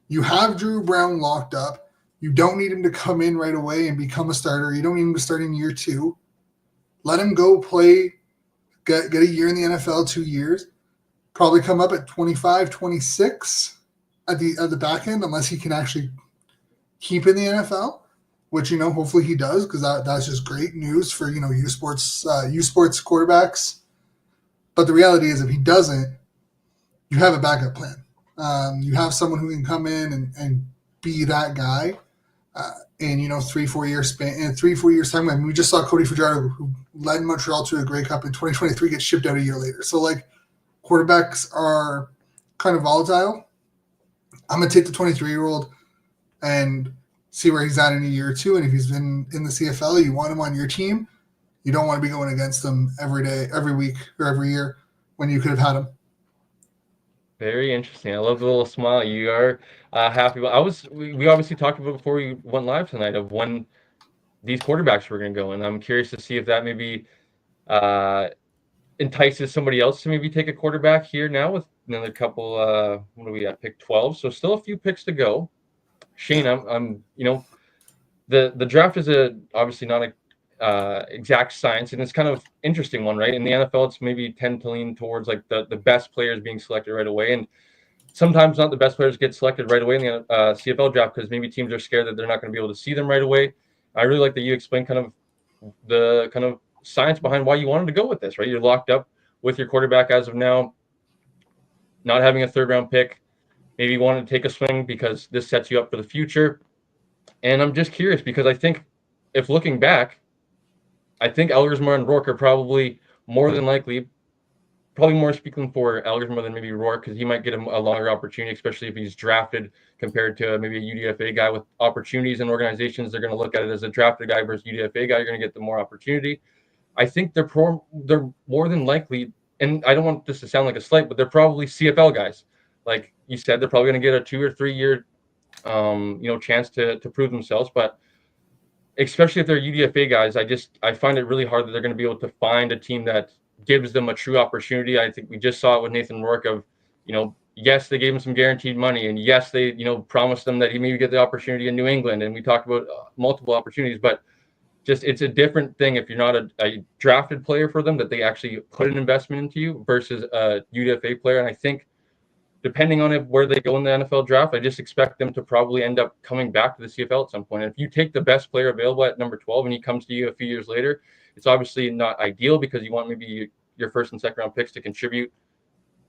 Speaker 4: You have Drew Brown locked up. You don't need him to come in right away and become a starter. You don't need him to start in year 2. Let him go play, get a year in the NFL, 2 years. Probably come up at 25, 26 at the back end, unless he can actually keep in the NFL, which, you know, hopefully he does, because that's just great news for, you know, U Sports quarterbacks. But the reality is, if he doesn't, you have a backup plan. You have someone who can come in and be that guy in, you know, 3-4 year span. In 3-4 years time, I mean, we just saw Cody Fajardo, who led Montreal to a Grey Cup in 2023, get shipped out a year later. So, like, quarterbacks are kind of volatile. I'm going to take the 23-year-old and see where he's at in a year or two. And if he's been in the CFL, you want him on your team. You don't want to be going against him every day, every week, or every year when you could have had him.
Speaker 1: Very interesting. I love the little smile. You are happy. We obviously talked about before we went live tonight of when these quarterbacks were going to go. And I'm curious to see if that maybe entices somebody else to maybe take a quarterback here now with another couple. What do we at? Pick 12. So still a few picks to go. Shane, I'm you know, the draft is obviously not a exact science, and it's kind of interesting one, right? In the NFL, it's maybe tend to lean towards like the best players being selected right away, and sometimes not the best players get selected right away in the CFL draft because maybe teams are scared that they're not going to be able to see them right away. I really like that you explained kind of the kind of science behind why you wanted to go with this, right? You're locked up with your quarterback as of now, not having a third round pick. Maybe you wanted to take a swing because this sets you up for the future. And I'm just curious because I think if looking back, I think Elgersma and Rourke are probably more than likely, probably more speaking for Elgersma than maybe Rourke, because he might get a longer opportunity, especially if he's drafted compared to maybe a UDFA guy with opportunities and organizations. They're going to look at it as a drafted guy versus UDFA guy. You're going to get the more opportunity. I think they're more than likely, and I don't want this to sound like a slight, but they're probably CFL guys. Like you said, they're probably going to get a 2 or 3 year, chance to prove themselves. But especially if they're UDFA guys, I find it really hard that they're going to be able to find a team that gives them a true opportunity. I think we just saw it with Nathan Rourke of, yes, they gave him some guaranteed money, and yes, they, promised them that he maybe get the opportunity in New England, and we talked about multiple opportunities, but just it's a different thing if you're not a drafted player for them, that they actually put an investment into you versus a UDFA player. And I think depending on where they go in the NFL draft, I just expect them to probably end up coming back to the CFL at some point. And if you take the best player available at number 12 and he comes to you a few years later, it's obviously not ideal because you want maybe your first and second round picks to contribute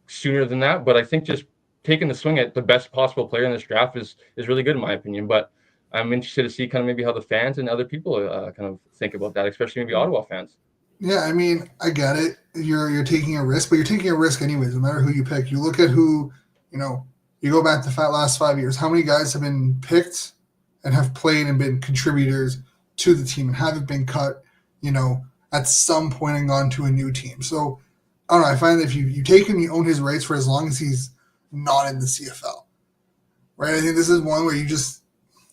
Speaker 1: sooner than that. But I think just taking the swing at the best possible player in this draft is really good in my opinion. But I'm interested to see kind of maybe how the fans and other people kind of think about that, especially maybe Ottawa fans.
Speaker 4: Yeah, I mean, I get it. You're taking a risk, but you're taking a risk anyways, no matter who you pick. You look at who, you go back to the last 5 years. How many guys have been picked and have played and been contributors to the team and haven't been cut, at some point and gone to a new team? So, I don't know. I find that if you take him, you own his rights for as long as he's not in the CFL, right? I think this is one where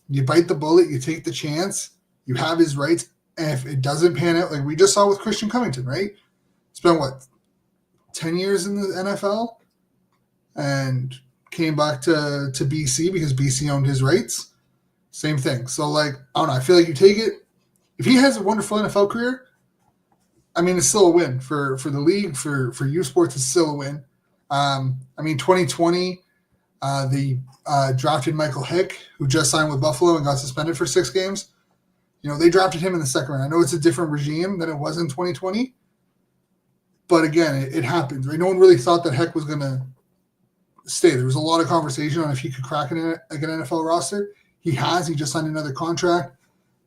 Speaker 4: you bite the bullet, you take the chance, you have his rights, and if it doesn't pan out, like we just saw with Christian Covington, right? Spent 10 years in the NFL and came back to BC because BC owned his rights. Same thing. So, I don't know. I feel like you take it. If he has a wonderful NFL career, I mean, it's still a win for the league, for U Sports. It's still a win. 2020, they drafted Michael Hick, who just signed with Buffalo and got suspended for 6 games. They drafted him in the second round. I know it's a different regime than it was in 2020, but again, it happens, right? No one really thought that Hick was going to stay. There was a lot of conversation on if he could crack an NFL roster. He has. He just signed another contract.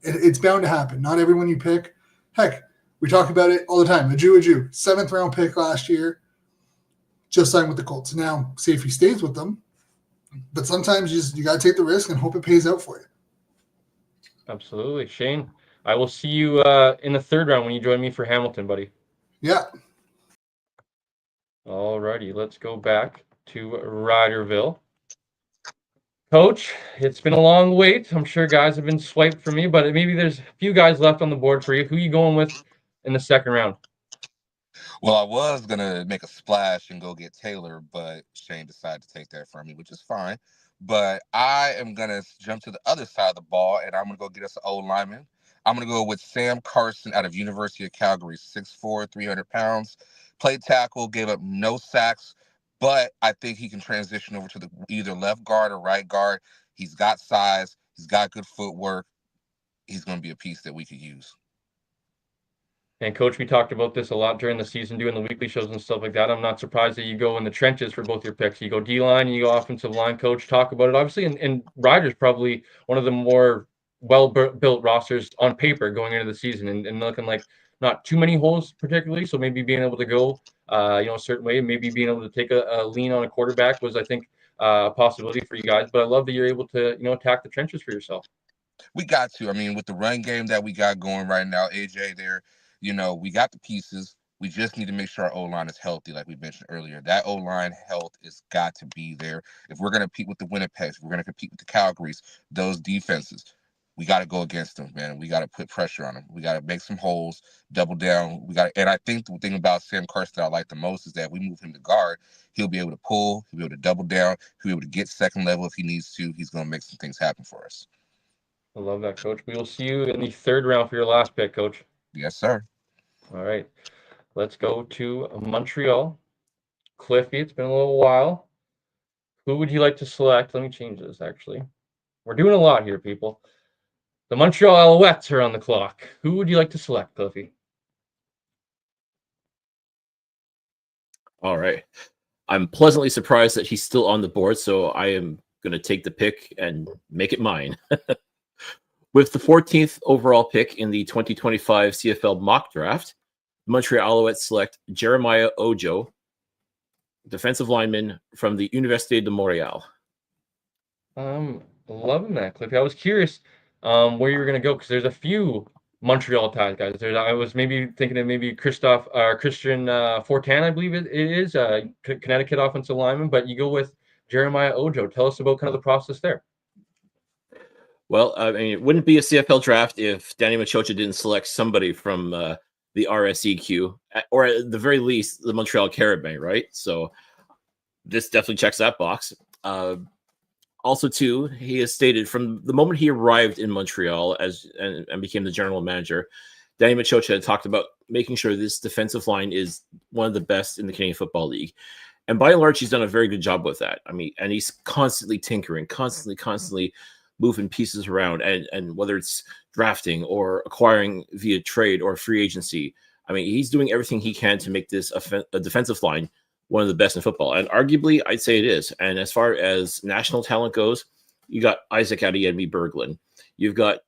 Speaker 4: It's bound to happen. Not everyone you pick. Heck, we talk about it all the time. Aju, 7th round pick last year, just signed with the Colts. Now, see if he stays with them, but sometimes you got to take the risk and hope it pays out for you.
Speaker 1: Absolutely. Shane, I will see you in the 3rd round when you join me for Hamilton, buddy.
Speaker 4: Yeah.
Speaker 1: All righty. Let's go back to Riderville. Coach, it's been a long wait. I'm sure guys have been swiped for me, but maybe there's a few guys left on the board for you. Who are you going with in the 2nd round?
Speaker 5: Well, I was going to make a splash and go get Taylor, but Shane decided to take that from me, which is fine. But I am going to jump to the other side of the ball, and I'm going to go get us an old lineman. I'm going to go with Sam Carson out of University of Calgary, 6'4", 300 pounds. Played tackle, gave up no sacks, but I think he can transition over to the either left guard or right guard. He's got size. He's got good footwork. He's going to be a piece that we could use.
Speaker 1: And Coach, we talked about this a lot during the season, doing the weekly shows and stuff like that. I'm not surprised that you go in the trenches for both your picks. You go D-line, you go offensive line. Coach, talk about it. Obviously, and Ryder's probably one of the more well-built rosters on paper going into the season, and looking like not too many holes particularly. So maybe being able to go, a certain way, maybe being able to take a lean on a quarterback was, I think, a possibility for you guys. But I love that you're able to, attack the trenches for yourself.
Speaker 5: We got to. I mean, with the run game that we got going right now, AJ there, we got the pieces. We just need to make sure our O-line is healthy, like we mentioned earlier. That O-line health has got to be there. If we're going to compete with the Winnipegs, if we're going to compete with the Calgarys, those defenses, we got to go against them, man. We got to put pressure on them. We got to make some holes, double down. And I think the thing about Sam Carson that I like the most is that we move him to guard. He'll be able to pull. He'll be able to double down. He'll be able to get second level if he needs to. He's going to make some things happen for us.
Speaker 1: I love that, Coach. We will see you in the 3rd round for your last pick, Coach.
Speaker 5: Yes, sir.
Speaker 1: All right. Let's go to Montreal. Cliffy, it's been a little while. Who would you like to select? Let me change this, actually. We're doing a lot here, people. The Montreal Alouettes are on the clock. Who would you like to select, Cliffy?
Speaker 6: All right. I'm pleasantly surprised that he's still on the board, so I am going to take the pick and make it mine. With the 14th overall pick in the 2025 CFL mock draft, the Montreal Alouettes select Jeremiah Ojo, defensive lineman from the Université de Montréal.
Speaker 1: Loving that, Cliffy. I was curious where you were going to go because there's a few Montreal ties guys. I was maybe thinking of maybe Christian Fortin, I believe it is, Connecticut offensive lineman, but you go with Jeremiah Ojo. Tell us about kind of the process there.
Speaker 6: Well, I mean, it wouldn't be a CFL draft if Danny Machocha didn't select somebody from the RSEQ, or at the very least, the Montreal Carabin, right? So this definitely checks that box. Also, too, he has stated from the moment he arrived in Montreal and became the general manager, Danny Machocha had talked about making sure this defensive line is one of the best in the Canadian Football League. And by and large, he's done a very good job with that. I mean, and he's constantly tinkering, constantly moving pieces around, and whether it's drafting or acquiring via trade or free agency, I mean, he's doing everything he can to make this a defensive line one of the best in football. And arguably, I'd say it is. And as far as national talent goes, you got Isaac Adeyemi Berglund. You've got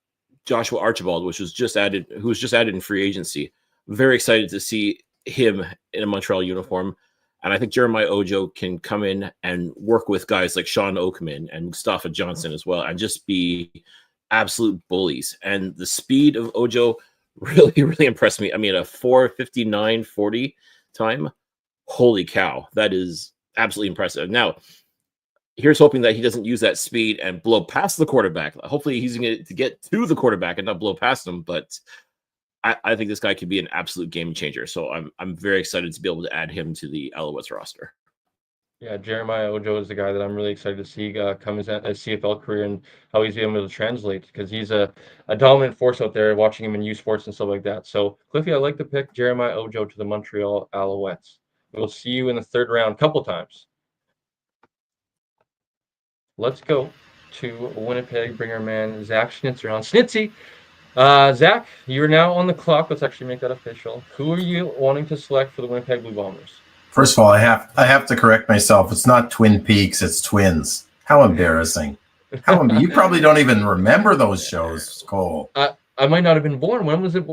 Speaker 6: Joshua Archibald, who was just added in free agency. Very excited to see him in a Montreal uniform. And I think Jeremiah Ojo can come in and work with guys like Sean Oakman and Mustafa Johnson as well, and just be absolute bullies. And the speed of Ojo really impressed me. I mean, a 4:59.40 time. Holy cow, that is absolutely impressive. Now, here's hoping that he doesn't use that speed and blow past the quarterback. Hopefully he's going to get to the quarterback and not blow past him, but I think this guy could be an absolute game changer. So I'm very excited to be able to add him to the Alouettes roster.
Speaker 1: Yeah, Jeremiah Ojo is the guy that I'm really excited to see come his CFL career and how he's able to translate, because he's a dominant force out there, watching him in U Sports and stuff like that. So, Cliffy, I like to pick Jeremiah Ojo to the Montreal Alouettes. We'll see you in the third round a couple times. Let's go to Winnipeg. Bring our man Zach Schnitzer on. Schnitzy, Zach, you're now on the clock. Let's actually make that official. Who are you wanting to select for the Winnipeg Blue Bombers?
Speaker 7: First of all, I have to correct myself. It's not Twin Peaks, it's Twins. How embarrassing. You probably don't even remember those shows, Cole.
Speaker 1: I might not have been born. When was it?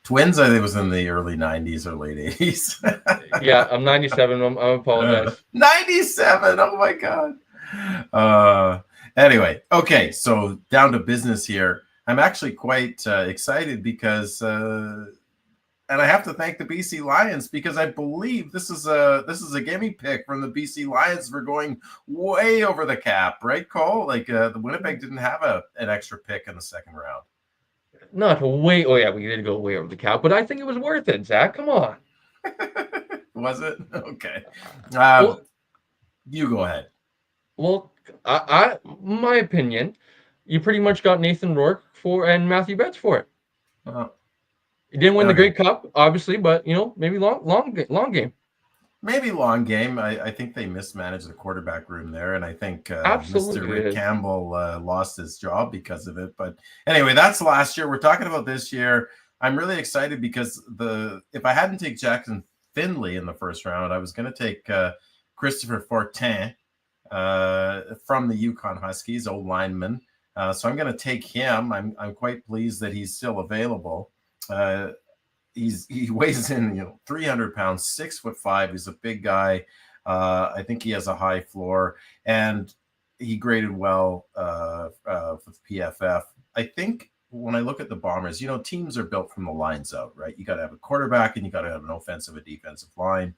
Speaker 7: Twins, I think, was in the early 90s or late 80s.
Speaker 1: Yeah, I'm 97. I apologize.
Speaker 7: 97. Oh, my God. Anyway, okay, so down to business here. I'm actually quite excited because, and I have to thank the BC Lions, because I believe this is a gimme pick from the BC Lions for going way over the cap, right, Cole? Like the Winnipeg didn't have an extra pick in the second round.
Speaker 1: Not way. Oh yeah, we did go way over the cap, but I think it was worth it, Zach. Come on.
Speaker 7: Was it? Okay. You go ahead.
Speaker 1: Well, my opinion, you pretty much got Nathan Rourke and Matthew Betts for it. He didn't win the Grey Cup, obviously, but maybe long game.
Speaker 7: Maybe long game. I think they mismanaged the quarterback room there, and I think
Speaker 1: Absolutely
Speaker 7: Mr. Rick Campbell lost his job because of it. But anyway, that's last year. We're talking about this year. I'm really excited because if I hadn't taken Jackson Finley in the first round, I was going to take Christopher Fortin from the Yukon Huskies, old lineman. So I'm going to take him. I'm quite pleased that he's still available. He weighs in 300 pounds, 6'5". He's a big guy. I think he has a high floor, and he graded well with PFF. I think when I look at the Bombers, teams are built from the lines out, right? You got to have a quarterback and you got to have an offensive and defensive line.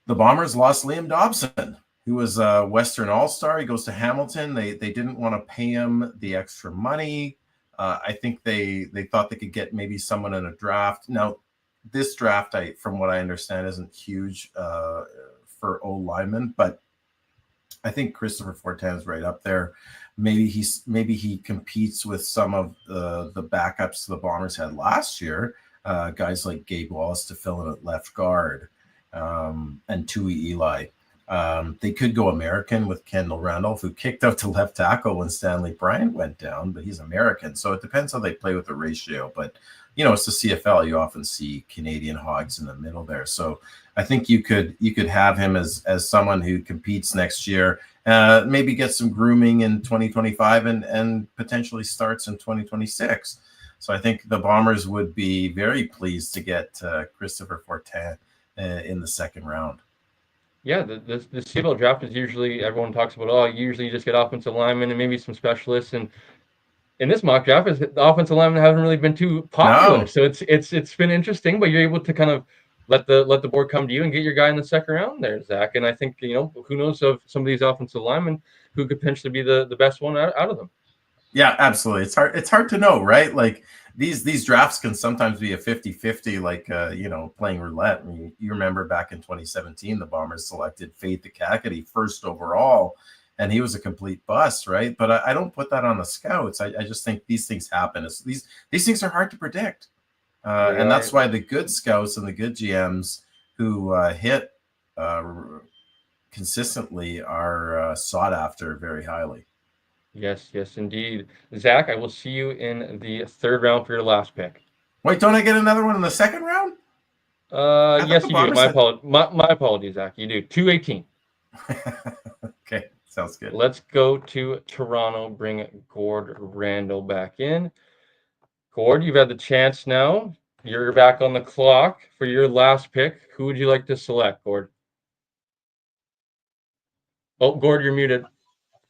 Speaker 7: The Bombers lost Liam Dobson, who was a Western All-Star. He goes to Hamilton. They didn't want to pay him the extra money. I think they thought they could get maybe someone in a draft. Now, this draft, from what I understand, isn't huge for old linemen, but I think Christopher Fortin is right up there. Maybe he competes with some of the backups the Bombers had last year, guys like Gabe Wallace to fill in at left guard, and Tui Eli. They could go American with Kendall Randolph, who kicked out to left tackle when Stanley Bryant went down, but he's American. So it depends how they play with the ratio. But, it's the CFL. You often see Canadian hogs in the middle there. So I think you could have him as someone who competes next year. maybe get some grooming in 2025 and potentially starts in 2026. So I think the Bombers would be very pleased to get Christopher Fortin in the second round.
Speaker 1: Yeah, the CFL draft is usually, everyone talks about, oh, usually you just get offensive linemen and maybe some specialists. And in this mock draft, the offensive linemen haven't really been too popular.
Speaker 7: No.
Speaker 1: So it's been interesting, but you're able to kind of let the board come to you and get your guy in the second round there, Zach. And I think, who knows of some of these offensive linemen who could potentially be the best one out of them.
Speaker 7: Yeah, absolutely. It's hard to know, right? Like these drafts can sometimes be a 50-50, like playing roulette. I mean, you remember back in 2017, the Bombers selected Faith Kakady first overall, and he was a complete bust, right? But I don't put that on the scouts. I just think these things happen. These things are hard to predict, and that's why the good scouts and the good GMs who hit consistently are sought after very highly.
Speaker 1: Yes, indeed. Zach, I will see you in the third round for your last pick.
Speaker 7: Wait, don't I get another one in the second round?
Speaker 1: Yes, you do. My apologies, Zach. You do. 218.
Speaker 7: Okay, sounds good.
Speaker 1: Let's go to Toronto. Bring Gord Randall back in. Gord, you've had the chance now. You're back on the clock for your last pick. Who would you like to select, Gord? Oh, Gord, you're muted.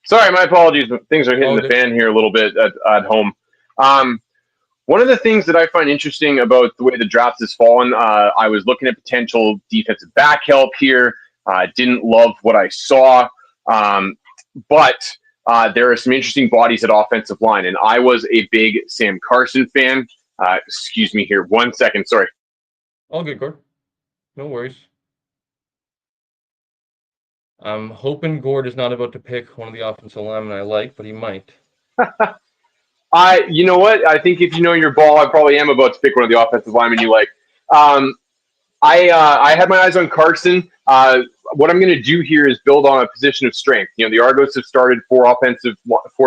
Speaker 8: Sorry, my apologies. Things are hitting the fan here a little bit at home. One of the things that I find interesting about the way the draft has fallen, I was looking at potential defensive back help here. Didn't love what I saw, but there are some interesting bodies at offensive line, and I was a big Sam Carson fan. Excuse me here. 1 second. Sorry.
Speaker 1: All good, Gord. No worries. I'm hoping Gord is not about to pick one of the offensive linemen I like, but he might.
Speaker 8: You know what? I think if you know your ball, I probably am about to pick one of the offensive linemen you like. I had my eyes on Carson. What I'm going to do here is build on a position of strength. The Argos have started four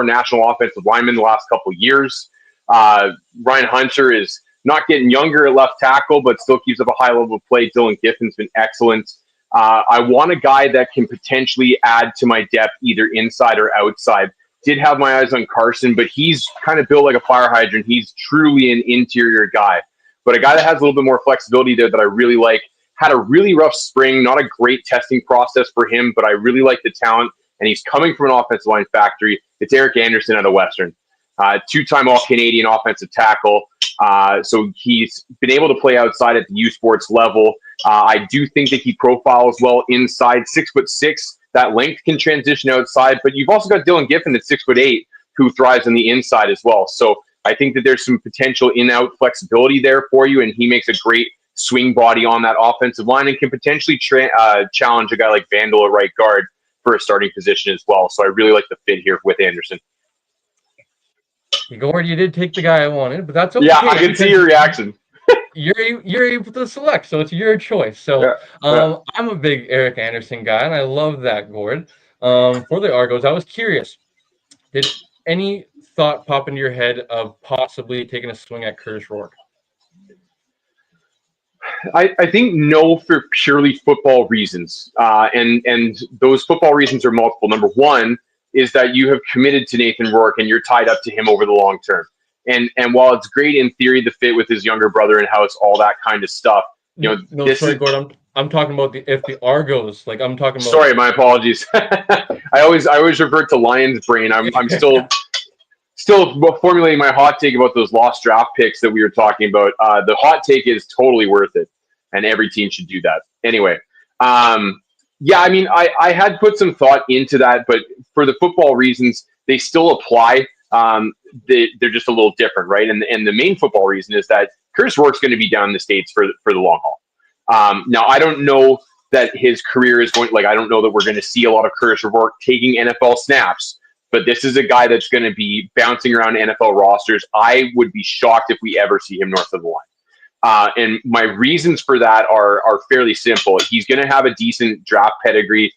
Speaker 8: national offensive linemen the last couple of years. Ryan Hunter is not getting younger at left tackle, but still keeps up a high level of play. Dylan Giffen's been excellent. I want a guy that can potentially add to my depth either inside or outside. Did have my eyes on Carson, but he's kind of built like a fire hydrant. He's truly an interior guy. But a guy that has a little bit more flexibility there that I really like. Had a really rough spring, not a great testing process for him, but I really like the talent, and he's coming from an offensive line factory. It's Eric Anderson out of Western. Two-time All-Canadian offensive tackle. So he's been able to play outside at the U Sports level. I do think that he profiles well inside. 6'6". That length can transition outside, but you've also got Dylan Giffen at 6'8", who thrives on the inside as well. So I think that there's some potential in-out flexibility there for you, and he makes a great swing body on that offensive line and can potentially challenge a guy like Vandal at right guard for a starting position as well. So I really like the fit here with Anderson.
Speaker 1: Gord, you did take the guy I wanted, but that's okay.
Speaker 8: Yeah, I can see your reaction.
Speaker 1: You're able to select, so it's your choice. So I'm a big Eric Anderson guy, and I love that, Gord. For the Argos, I was curious. Did any thought pop into your head of possibly taking a swing at Curtis Rourke?
Speaker 8: I think no, for purely football reasons. And those football reasons are multiple. Number one is that you have committed to Nathan Rourke and you're tied up to him over the long term. And while it's great in theory, the fit with his younger brother in house, all that kind of stuff.
Speaker 1: Sorry, Gord. I'm talking about if the Argos, like I'm talking about.
Speaker 8: Sorry, my apologies. I always revert to Lions brain. I'm still formulating my hot take about those lost draft picks that we were talking about. The hot take is totally worth it, and every team should do that. Anyway, yeah, I mean, I had put some thought into that, but for the football reasons, they still apply. They're just a little different, right? And the main football reason is that Curtis Rourke's going to be down in the States for the long haul. Now, I don't know that his career is going, I don't know that we're going to see a lot of Curtis Rourke taking NFL snaps, but this is a guy that's going to be bouncing around NFL rosters. I would be shocked if we ever see him north of the line. And my reasons for that are fairly simple. He's going to have a decent draft pedigree,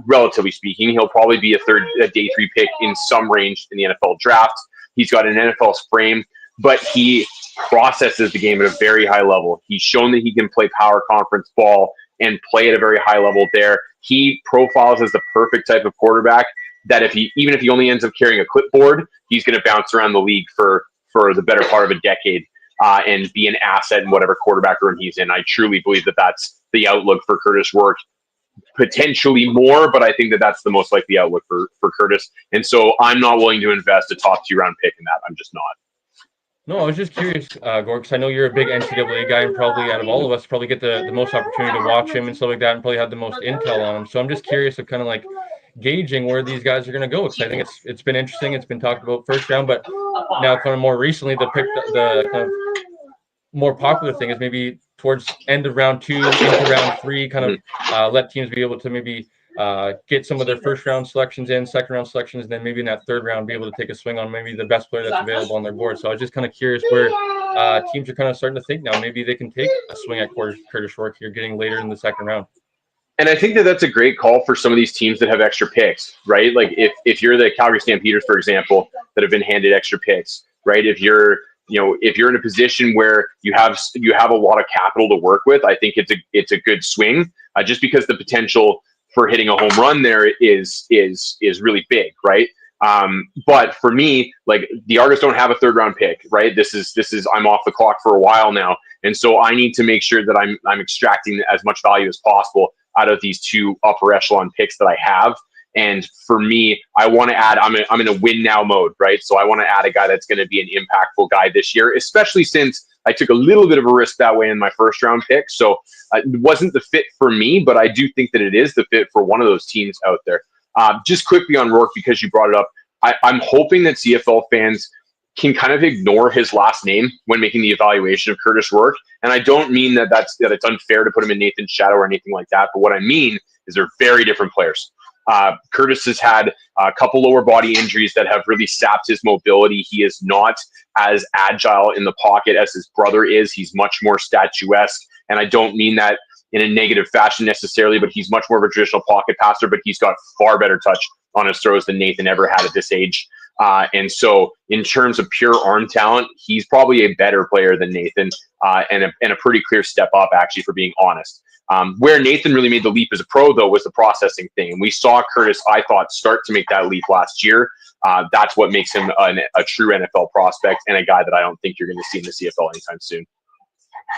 Speaker 8: relatively speaking. He'll probably be a day 3 pick in some range in the NFL draft. He's got an NFL frame, but he processes the game at a very high level. He's shown that he can play power conference ball, and play at a very high level there. He profiles as the perfect type of quarterback that even if he only ends up carrying a clipboard, he's going to bounce around the league for the better part of a decade and be an asset in whatever quarterback room he's in. I truly believe that that's the outlook for Curtis Rourke. Potentially more, but I think that that's the most likely outlook for Curtis. And so I'm not willing to invest a top 2 round pick in that. I'm just not.
Speaker 1: No, I was just curious, Gord, because I know you're a big NCAA guy, and probably out of all of us, probably get the most opportunity to watch him and stuff like that, and probably have the most intel on him. So I'm just curious of kind of like gauging where these guys are going to go, because I think it's been interesting. It's been talked about first round, but now kind of more recently, the kind of more popular thing is maybe towards end of round 2 into round 3, kind of let teams be able to maybe get some of their first round selections in, second round selections, and then maybe in that third round be able to take a swing on maybe the best player that's available on their board. So I was just kind of curious where teams are kind of starting to think now. Maybe they can take a swing at Curtis Rourke here, getting later in the second round.
Speaker 8: And I think that that's a great call for some of these teams that have extra picks, right? Like if you're the Calgary Stampeders, for example, that have been handed extra picks, right? If you're in a position where you have a lot of capital to work with, I think it's a good swing, just because the potential for hitting a home run there is really big, right? But for me, like, the Argos don't have a third round pick, right? This is I'm off the clock for a while now, and so I need to make sure that I'm extracting as much value as possible out of these 2 upper echelon picks that I have. And for me, I want to add, I'm in a win now mode, right? So I want to add a guy that's going to be an impactful guy this year, especially since I took a little bit of a risk that way in my first round pick. So it wasn't the fit for me, but I do think that it is the fit for one of those teams out there. Just quickly on Rourke, because you brought it up, I'm hoping that CFL fans can kind of ignore his last name when making the evaluation of Curtis Rourke. And I don't mean that it's unfair to put him in Nathan's shadow or anything like that. But what I mean is they're very different players. Curtis has had a couple lower body injuries that have really sapped his mobility. He is not as agile in the pocket as his brother is. He's much more statuesque. And I don't mean that in a negative fashion necessarily, but he's much more of a traditional pocket passer, but he's got far better touch on his throws than Nathan ever had at this age. And so in terms of pure arm talent, he's probably a better player than Nathan, and a pretty clear step up, actually, for being honest. Where Nathan really made the leap as a pro, though, was the processing thing. And we saw Curtis, I thought, start to make that leap last year. That's what makes him a true NFL prospect, and a guy that I don't think you're going to see in the CFL anytime soon.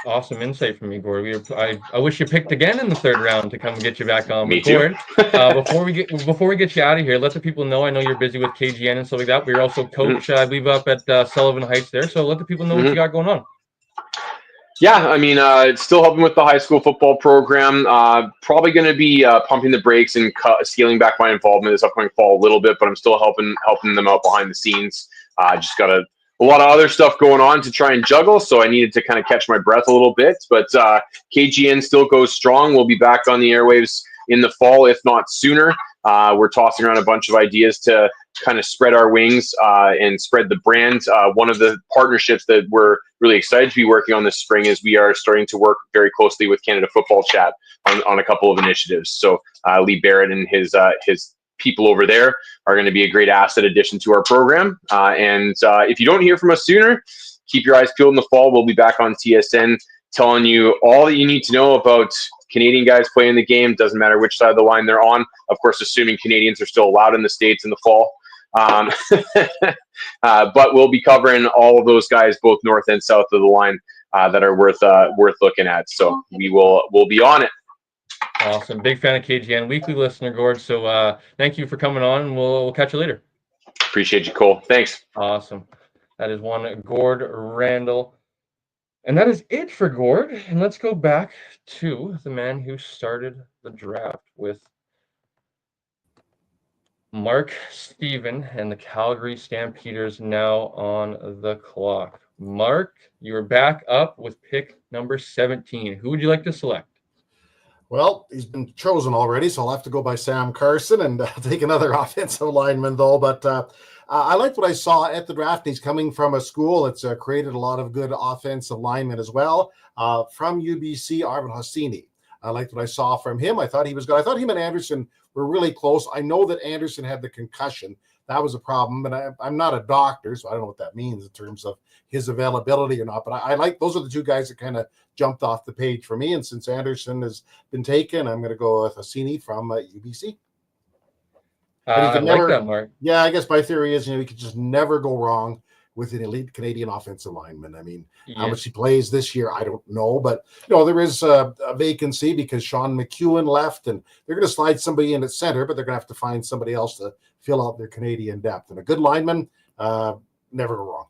Speaker 1: Awesome insight from me, Gord. I wish you picked again in the third round to come get you back on.
Speaker 8: Me too.
Speaker 1: Gord, before we get you out of here, let the people know. I know you're busy with KGN and stuff like that, but you're also coach, I believe, up at Sullivan Heights there. So let the people know what you got going on.
Speaker 8: Yeah, I mean, still helping with the high school football program. Probably going to be pumping the brakes and scaling back my involvement this upcoming fall a little bit, but I'm still helping them out behind the scenes. Just got a lot of other stuff going on to try and juggle, so I needed to kind of catch my breath a little bit. But KGN still goes strong. We'll be back on the airwaves in the fall, if not sooner. We're tossing around a bunch of ideas to kind of spread our wings and spread the brand. One of the partnerships that we're really excited to be working on this spring is we are starting to work very closely with Canada Football Chat on a couple of initiatives. So Lee Barrett and his people over there are going to be a great asset addition to our program. And if you don't hear from us sooner, keep your eyes peeled in the fall. We'll be back on TSN telling you all that you need to know about Canadian guys playing the game. Doesn't matter which side of the line they're on. Of course, assuming Canadians are still allowed in the States in the fall. But we'll be covering all of those guys, both north and south of the line, that are worth looking at. So we'll be on it.
Speaker 1: Awesome. Big fan of KGN, weekly listener, Gord. So thank you for coming on, and we'll catch you later.
Speaker 8: Appreciate you, Cole. Thanks.
Speaker 1: Awesome. That is one Gord Randall. And that is it for Gord. And let's go back to the man who started the draft with Mark Steven and the Calgary Stampeders now on the clock. Mark, you are back up with pick number 17. Who would you like to select?
Speaker 3: Well, he's been chosen already, so I'll have to go by Sam Carson and take another offensive lineman, though. But I liked what I saw at the draft. He's coming from a school that's created a lot of good offensive linemen as well. From UBC, Arvin Hassini. I liked what I saw from him. I thought he was good. I thought him and Anderson were really close. I know that Anderson had the concussion, that was a problem. And I'm not a doctor, so I don't know what that means in terms of his availability or not. But I like those are the two guys that kind of jumped off the page for me. And since Anderson has been taken, I'm going to go with Assini from UBC. But he
Speaker 1: I
Speaker 3: could
Speaker 1: like
Speaker 3: never.
Speaker 1: that, Mark.
Speaker 3: Yeah, I guess my theory is, he could just never go wrong with an elite Canadian offensive lineman. I mean, how much he plays this year, I don't know, but there is a vacancy because Sean McEwen left, and they're going to slide somebody in at center, but they're going to have to find somebody else to fill out their Canadian depth. And a good lineman, never go wrong.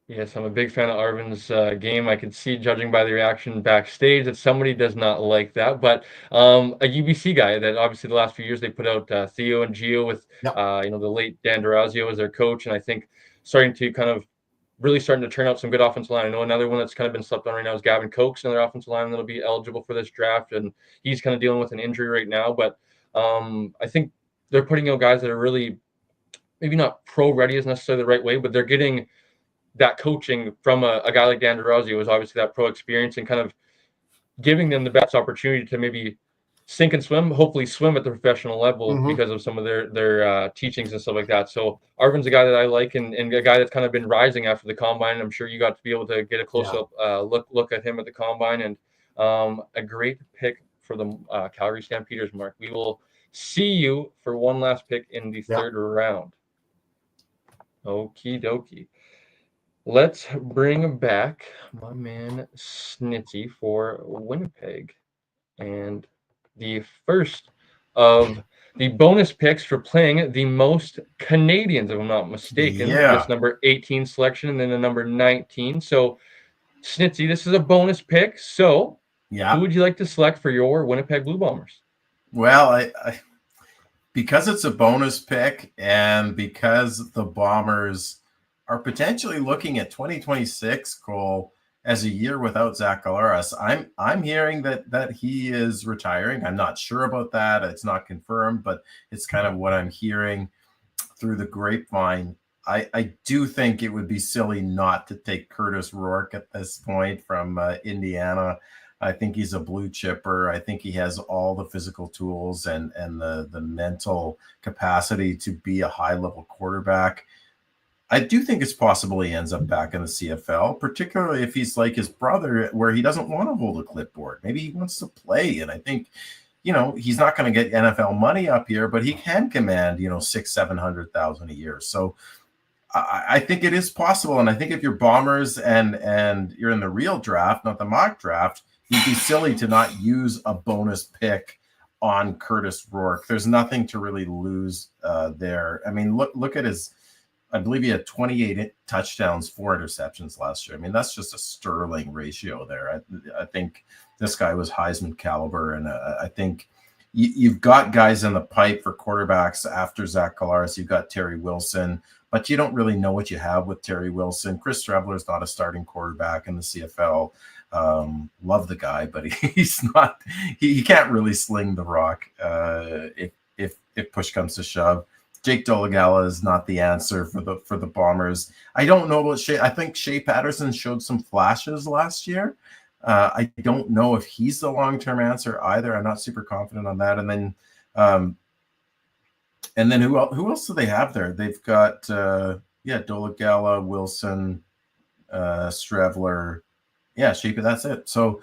Speaker 1: Yes, I'm a big fan of Arvin's game. I could see, judging by the reaction backstage, that somebody does not like that. But a UBC guy that obviously the last few years they put out Theo and Gio with the late Dan Durazio as their coach, and I think starting to turn out some good offensive line. I know another one that's kind of been slept on right now is Gavin Cokes, another offensive lineman that'll be eligible for this draft, and he's kind of dealing with an injury right now. But I think they're putting out guys that are really maybe not pro ready is necessarily the right way, but they're getting that coaching from a guy like Dan Durazio, who's obviously that pro experience, and kind of giving them the best opportunity to maybe sink and swim, hopefully swim at the professional level because of some of their teachings and stuff like that. So Arvin's a guy that I like, and a guy that's kind of been rising after the combine. I'm sure you got to be able to get a close-up look at him at the combine, and a great pick for the Calgary Stampeders, Mark. We will see you for one last pick in the third round. Okie dokie. Let's bring back my man Snitzy for Winnipeg. And the first of the bonus picks for playing the most Canadians, if I'm not mistaken. This number 18 selection and then the number 19. So, Snitzy, this is a bonus pick. So, who would you like to select for your Winnipeg Blue Bombers?
Speaker 7: Well, I because it's a bonus pick and because the Bombers are potentially looking at 2026, Cole, as a year without Zach Collaros. I'm hearing that he is retiring. I'm not sure about that. It's not confirmed, but it's kind of what I'm hearing through the grapevine. I do think it would be silly not to take Curtis Rourke at this point from Indiana. I think he's a blue chipper. I think he has all the physical tools and the mental capacity to be a high-level quarterback. I do think it's possible he ends up back in the CFL, particularly if he's like his brother, where he doesn't want to hold a clipboard. Maybe he wants to play. And I think, he's not going to get NFL money up here, but he can command, $600,000-$700,000 a year. So I think it is possible. And I think if you're Bombers and you're in the real draft, not the mock draft, you'd be silly to not use a bonus pick on Curtis Rourke. There's nothing to really lose there. I mean, look at his. I believe he had 28 touchdowns, 4 interceptions last year. I mean, that's just a sterling ratio there. I think this guy was Heisman caliber, and I think you've got guys in the pipe for quarterbacks after Zach Collaros. You've got Terry Wilson, but you don't really know what you have with Terry Wilson. Chris Streveler is not a starting quarterback in the CFL. Love the guy, but he's not. He can't really sling the rock if push comes to shove. Jake Dolegala is not the answer for the Bombers. I don't know about Shea. I think Shea Patterson showed some flashes last year. I don't know if he's the long-term answer either. I'm not super confident on that. And then who else do they have there? They've got Dolegala, Wilson, Streveler. Yeah, Shea. That's it. So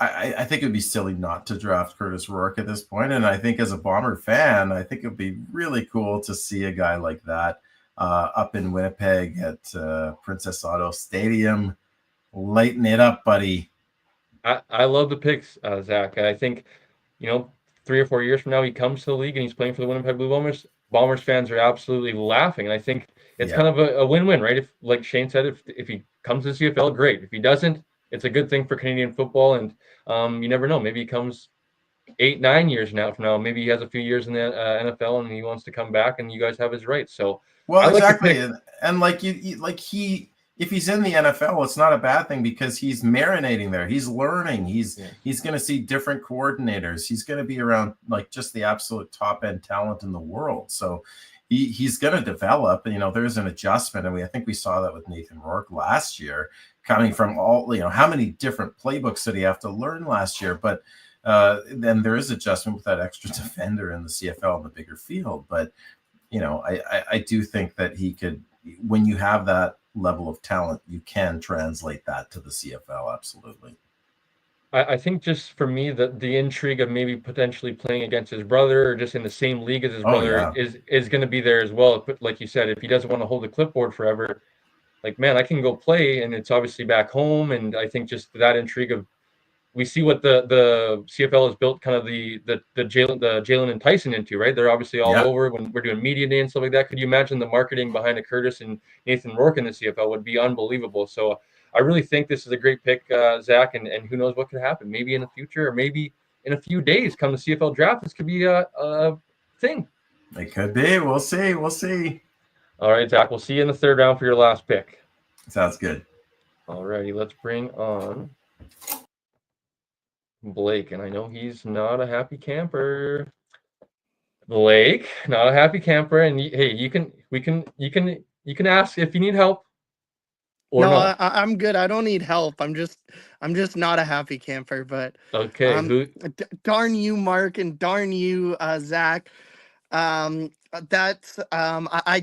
Speaker 7: I think it would be silly not to draft Curtis Rourke at this point. And I think as a Bomber fan, I think it would be really cool to see a guy like that up in Winnipeg at Princess Auto Stadium. Lighten it up, buddy.
Speaker 1: I love the picks, Zach. I think, 3 or 4 years from now, he comes to the league and he's playing for the Winnipeg Blue Bombers. Bombers fans are absolutely laughing. And I think it's kind of a win-win, right? If, like Shane said, if he comes to the CFL, great. If he doesn't, it's a good thing for Canadian football, and you never know. Maybe he comes 8-9 years from now. Maybe he has a few years in the NFL, and he wants to come back, and you guys have his rights. So,
Speaker 7: exactly. And if he's in the NFL, it's not a bad thing because he's marinating there. He's learning. He's going to see different coordinators. He's going to be around just the absolute top end talent in the world. So he's going to develop. There's an adjustment, and I think we saw that with Nathan Rourke last year. Coming from how many different playbooks did he have to learn last year? But then there is adjustment with that extra defender in the CFL in the bigger field. But I do think that he could, when you have that level of talent, you can translate that to the CFL. Absolutely.
Speaker 1: I think just for me, the intrigue of maybe potentially playing against his brother or just in the same league as his
Speaker 7: Oh,
Speaker 1: brother
Speaker 7: yeah.
Speaker 1: is going to be there as well. But like you said, if he doesn't want to hold the clipboard forever, like, man, I can go play, and it's obviously back home. And I think just that intrigue of, we see what the CFL has built kind of the Jalen and Tyson into, right? They're obviously all
Speaker 7: Yeah.
Speaker 1: over when we're doing media day and stuff like that. Could you imagine the marketing behind a Curtis and Nathan Rourke in the CFL would be unbelievable. So I really think this is a great pick, Zach, and who knows what could happen. Maybe in the future, or maybe in a few days, come the CFL draft, this could be a thing.
Speaker 7: It could be. We'll see. We'll see.
Speaker 1: All right, Zach, we'll see you in the third round for your last pick.
Speaker 7: Sounds good.
Speaker 1: All righty, let's bring on Blake, and I know he's not a happy camper. Blake, not a happy camper, and hey, you can ask if you need help or
Speaker 2: No,
Speaker 1: not.
Speaker 2: I'm good. I don't need help. I'm just not a happy camper. But
Speaker 1: Okay, who?
Speaker 2: darn you, Mark, and darn you, Zach. I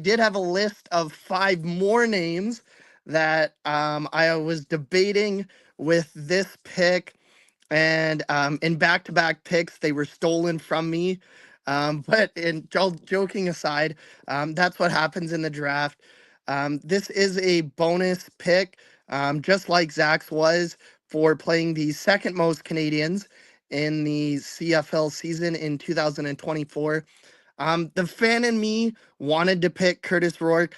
Speaker 2: did have a list of 5 more names that I was debating with this pick, and in back-to-back picks they were stolen from me. But joking aside, that's what happens in the draft. This is a bonus pick, just like Zach's was for playing the second most Canadians in the CFL season in 2024. The fan in me wanted to pick Curtis Rourke.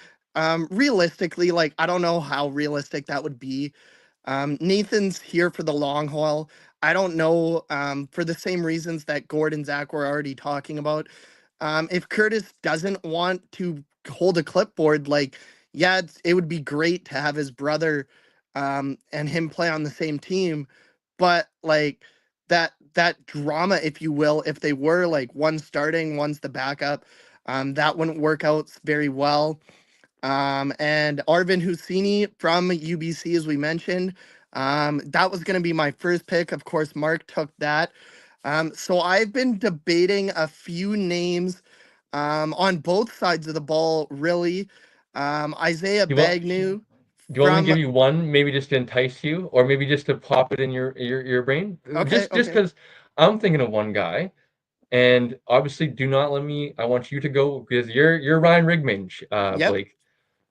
Speaker 2: Realistically, like, I don't know how realistic that would be. Nathan's here for the long haul. I don't know, for the same reasons that Gord and Zach were already talking about. If Curtis doesn't want to hold a clipboard, like, yeah, it would be great to have his brother and him play on the same team, but like that drama, if you will, if they were like one starting, one's the backup, that wouldn't work out very well. And Arvin Husseini from UBC, as we mentioned, that was going to be my first pick. Of course, Mark took that. So I've been debating a few names on both sides of the ball, really. Isaiah
Speaker 1: Do you want?
Speaker 2: Bagnew
Speaker 1: Do you want me to
Speaker 2: from.
Speaker 1: give you one, maybe just to entice you, or maybe just to pop it in your brain?
Speaker 2: Okay,
Speaker 1: Just
Speaker 2: okay.
Speaker 1: because I'm thinking of one guy, and obviously, do not let me. I want you to go because you're Ryan Rigmage,
Speaker 2: Yep.
Speaker 1: Blake.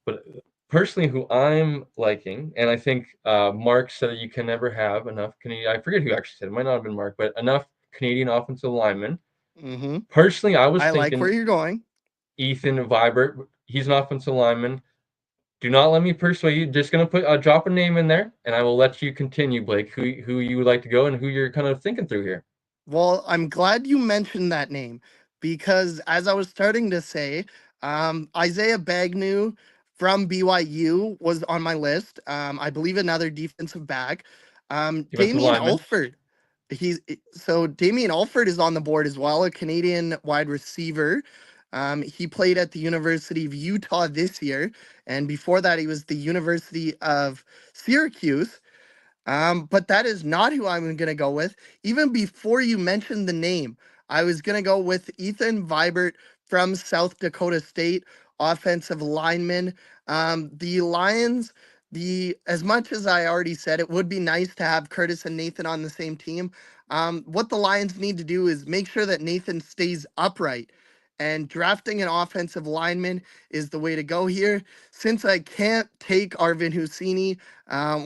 Speaker 1: But personally, who I'm liking, and I think Mark said that you can never have enough Canadian. I forget who actually said it. It might not have been Mark, but enough Canadian offensive linemen.
Speaker 2: Mm-hmm.
Speaker 1: Personally, I was
Speaker 2: I like where
Speaker 1: thinking
Speaker 2: you're going.
Speaker 1: Ethan Vibert. He's an offensive lineman. Do not let me persuade you. Just gonna drop a name in there, and I will let you continue, Blake. Who you would like to go and who you're kind of thinking through here.
Speaker 2: Well, I'm glad you mentioned that name because, as I was starting to say, Isaiah Bagnew from BYU was on my list. I believe another defensive back.
Speaker 1: Defensive
Speaker 2: Damien
Speaker 1: lineman.
Speaker 2: Alford. Damien Alford is on the board as well, a Canadian wide receiver. He played at the University of Utah this year, and before that, he was the University of Syracuse. But that is not who I'm going to go with. Even before you mentioned the name, I was going to go with Ethan Vibert from South Dakota State, offensive lineman. The Lions, as much as I already said, it would be nice to have Curtis and Nathan on the same team. What the Lions need to do is make sure that Nathan stays upright. And drafting an offensive lineman is the way to go here. Since I can't take Arvin Husseini,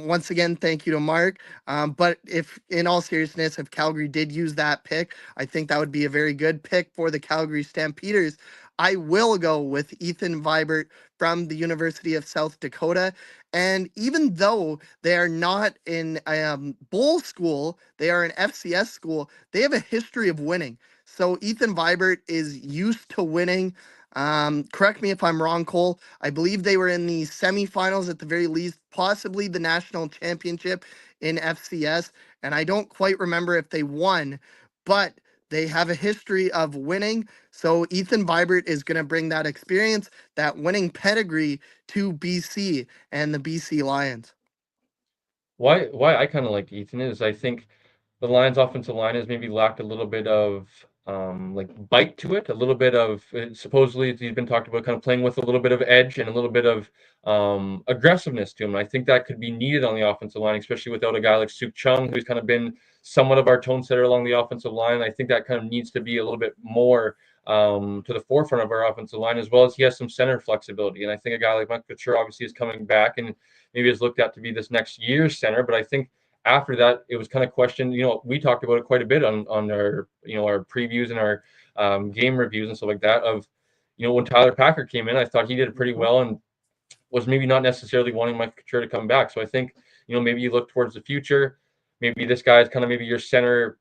Speaker 2: once again, thank you to Mark. But if, in all seriousness, if Calgary did use that pick, I think that would be a very good pick for the Calgary Stampeders. I will go with Ethan Vibert from the University of South Dakota. And even though they are not in bowl school, they are an FCS school, they have a history of winning. So Ethan Vibert is used to winning. Correct me if I'm wrong, Cole. I believe they were in the semifinals at the very least, possibly the national championship in FCS. And I don't quite remember if they won, but they have a history of winning. So Ethan Vibert is going to bring that experience, that winning pedigree to BC and the BC Lions.
Speaker 1: Why I kind of like Ethan is I think the Lions' offensive line has maybe lacked a little bit of like bite to it, a little bit of supposedly he's been talked about kind of playing with a little bit of edge and a little bit of aggressiveness to him. And I think that could be needed on the offensive line, especially without a guy like Suk Chung, who's kind of been somewhat of our tone setter along the offensive line. I think that kind of needs to be a little bit more to the forefront of our offensive line, as well as he has some center flexibility. And I think a guy like Mike Couture obviously is coming back and maybe is looked at to be this next year's center. But I think after that, it was kind of questioned. We talked about it quite a bit on our our previews and our game reviews and stuff like that. Of when Tyler Packer came in, I thought he did it pretty well and was maybe not necessarily wanting Mike Couture to come back. So I think maybe you look towards the future. Maybe this guy is kind of maybe your center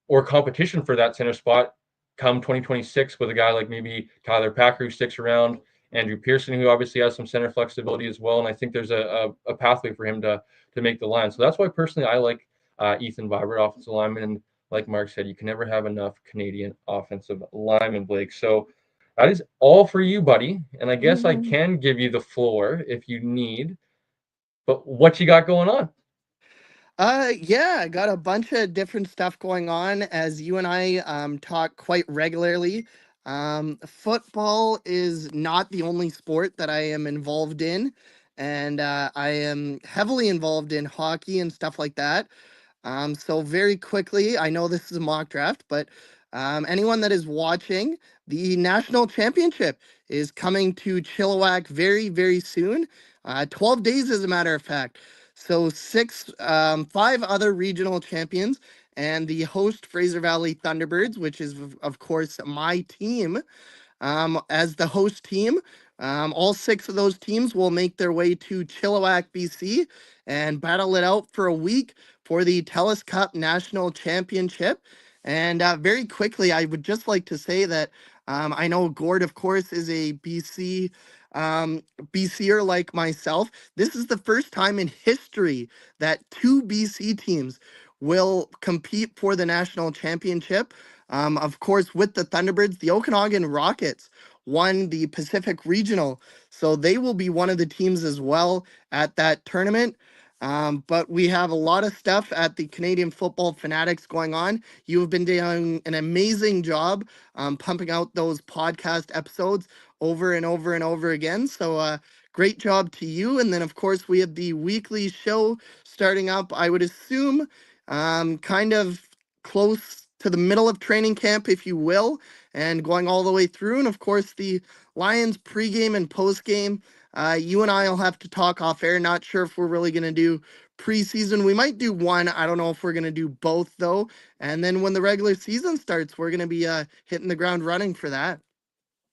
Speaker 1: or competition for that center spot come 2026 with a guy like maybe Tyler Packer who sticks around, Andrew Pearson who obviously has some center flexibility as well, and I think there's a pathway for him to make the line. So that's why personally I like Ethan Vibert, offensive lineman, and like Mark said, you can never have enough Canadian offensive linemen, Blake. So that is all for you, buddy. And I guess I can give you the floor if you need. But what you got going on?
Speaker 2: Yeah, I got a bunch of different stuff going on as you and I talk quite regularly. Football is not the only sport that I am involved in, and I am heavily involved in hockey and stuff like that. So very quickly, I know this is a mock draft, but anyone that is watching, the national championship is coming to Chilliwack very, very soon. 12 days, as a matter of fact. So five other regional champions and the host Fraser Valley Thunderbirds, which is of course my team, as the host team. All six of those teams will make their way to Chilliwack, BC, and battle it out for a week for the TELUS Cup National Championship. And very quickly, I would just like to say that I know Gord, of course, is a BCer like myself. This is the first time in history that two BC teams will compete for the national championship. Of course, with the Thunderbirds, the Okanagan Rockets won the Pacific Regional, so they will be one of the teams as well at that tournament. But we have a lot of stuff at the Canadian Football Fanatics going on. You have been doing an amazing job pumping out those podcast episodes over and over and over again. So great job to you. And then, of course, we have the weekly show starting up, I would assume, kind of close to the middle of training camp, if you will, and going all the way through. And of course, the Lions pregame and postgame. You and I will have to talk off air. Not sure if we're really going to do preseason. We might do one. I don't know if we're going to do both, though. And then when the regular season starts, we're going to be hitting the ground running for that.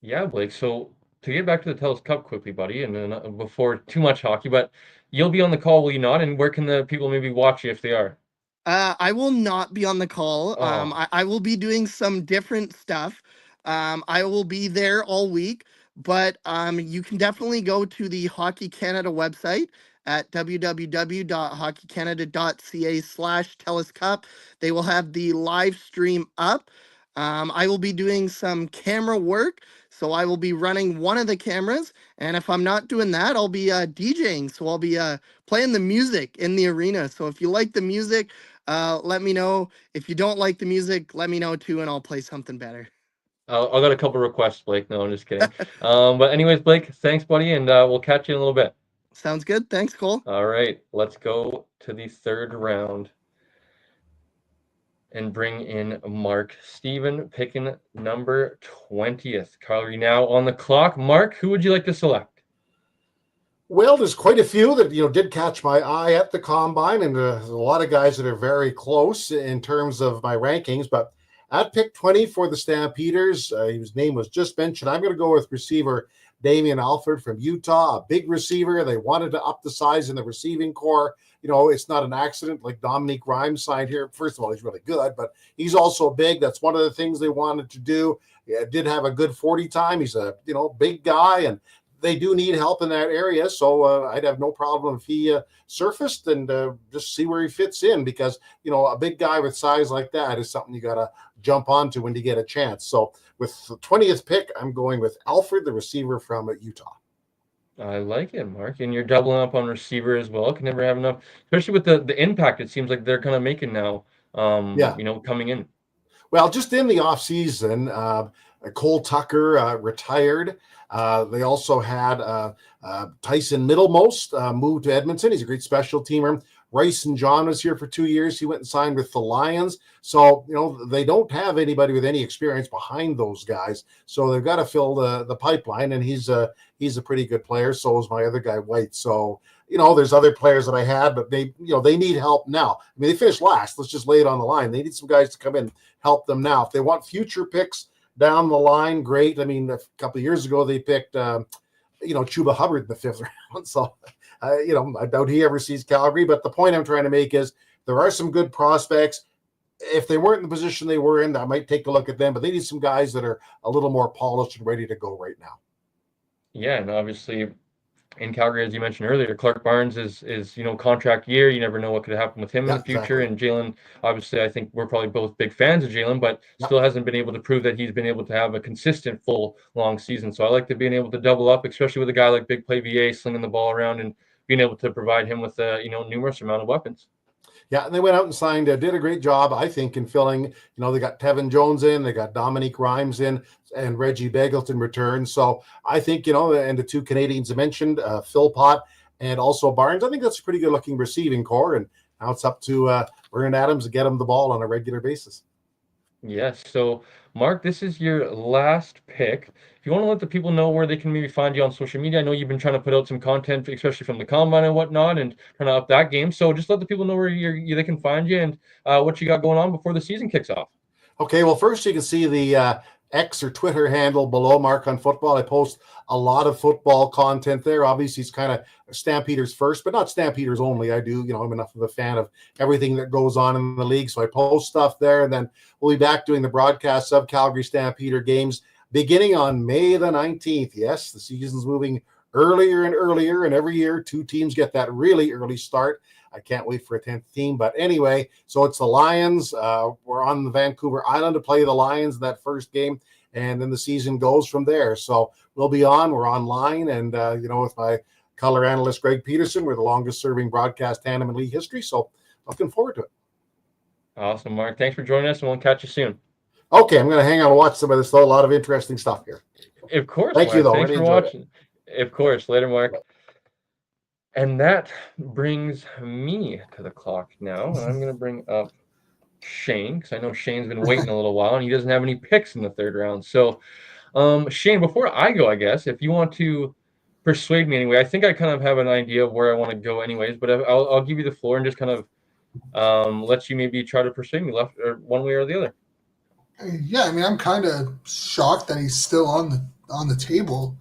Speaker 1: Yeah, Blake. So to get back to the TELUS Cup quickly, buddy, and then before too much hockey, but you'll be on the call, will you not? And where can the people maybe watch you if they are?
Speaker 2: I will not be on the call.
Speaker 1: Oh.
Speaker 2: I will be doing some different stuff. I will be there all week, but you can definitely go to the Hockey Canada website at www.hockeycanada.ca/TELUS Cup. They will have the live stream up. I will be doing some camera work, so I will be running one of the cameras. And if I'm not doing that, I'll be DJing. So I'll be playing the music in the arena. So if you like the music, let me know. If you don't like the music, let me know too, and I'll play something better.
Speaker 1: I got a couple requests, Blake. No, I'm just kidding. But anyways, Blake, thanks, buddy, and we'll catch you in a little bit.
Speaker 2: Sounds good. Thanks, Cole.
Speaker 1: All right, let's go to the third round and bring in Mark Steven, picking number 20th. Carly, now on the clock. Mark, who would you like to select?
Speaker 3: Well, there's quite a few that did catch my eye at the combine, and there's a lot of guys that are very close in terms of my rankings. But at pick 20 for the Stampeders, his name was just mentioned. I'm going to go with receiver Damian Alford from Utah, a big receiver. They wanted to up the size in the receiving core. It's not an accident like Dominique Grimes signed here. First of all, he's really good, but he's also big. That's one of the things they wanted to do. Yeah, did have a good 40 time. He's a big guy, and they do need help in that area. So I'd have no problem if he surfaced and just see where he fits in, because, a big guy with size like that is something you got to jump onto when you get a chance. So with the 20th pick, I'm going with Alfred, the receiver from Utah.
Speaker 1: I like it, Mark. And you're doubling up on receiver as well. Can never have enough, especially with the impact it seems like they're kind of making now,
Speaker 3: Yeah.
Speaker 1: coming in.
Speaker 3: Well, just in the offseason, Cole Tucker retired. They also had Tyson Middlemost moved to Edmonton. He's a great special teamer. Rice and John was here for 2 years. He went and signed with the Lions. So, they don't have anybody with any experience behind those guys. So they've got to fill the pipeline, and he's a pretty good player. So is my other guy, White. So, there's other players that I had, but they need help now. I mean, they finished last. Let's just lay it on the line. They need some guys to come in, help them now. If they want future picks down the line, great. I mean, a couple of years ago, they picked, Chuba Hubbard in the 5th round. So, I doubt he ever sees Calgary. But the point I'm trying to make is there are some good prospects. If they weren't in the position they were in, I might take a look at them. But they need some guys that are a little more polished and ready to go right now.
Speaker 1: Yeah, and obviously in Calgary, as you mentioned earlier, Clark Barnes is contract year. You never know what could happen with him in the future.
Speaker 3: Exactly.
Speaker 1: And Jalen, obviously, I think we're probably both big fans of Jalen, but still hasn't been able to prove that he's been able to have a consistent full long season. So I like to being able to double up, especially with a guy like Big Play VA slinging the ball around and being able to provide him with numerous amount of weapons.
Speaker 3: Yeah, and they went out and signed, did a great job, I think, in filling. They got Tevin Jones in, they got Dominique Rhymes in, and Reggie Begelton returned. So I think, and the 2 Canadians I mentioned, Philpott and also Barnes, I think that's a pretty good looking receiving core. And now it's up to Vernon Adams to get him the ball on a regular basis.
Speaker 1: Yes. So, Mark, this is your last pick. If you want to let the people know where they can maybe find you on social media, I know you've been trying to put out some content, especially from the combine and whatnot, and trying to up that game. So just let the people know where they can find you and what you got going on before the season kicks off.
Speaker 3: Okay, well, first you can see the X or Twitter handle below, Mark on Football. I post a lot of football content there. Obviously, it's kind of Stampeders first, but not Stampeders only. I do, I'm enough of a fan of everything that goes on in the league. So I post stuff there, and then we'll be back doing the broadcasts of Calgary Stampeder games beginning on May the 19th. Yes, the season's moving earlier and earlier, and every year 2 teams get that really early start. I can't wait for a 10th team. But anyway, so it's the Lions. We're on the Vancouver Island to play the Lions in that first game, and then the season goes from there. So we'll be on. We're online, and, with my color analyst, Greg Peterson, we're the longest-serving broadcast tandem in league history. So looking forward to it.
Speaker 1: Awesome, Mark. Thanks for joining us, and we'll catch you soon.
Speaker 3: Okay, I'm going to hang out and watch some of this, though. A lot of interesting stuff here.
Speaker 1: Of course.
Speaker 3: Thank
Speaker 1: Mark.
Speaker 3: you, though.
Speaker 1: Thanks
Speaker 3: Really
Speaker 1: for watching. Of course. Later, Mark. And that brings me to the clock now. And I'm going to bring up Shane, because I know Shane's been waiting a little while, and he doesn't have any picks in the 3rd round. So, Shane, before I go, I guess, if you want to persuade me anyway, I think I kind of have an idea of where I want to go anyways, but I'll give you the floor and just kind of let you maybe try to persuade me left or one way or the other.
Speaker 4: Yeah, I mean, I'm kind of shocked that he's still on the table,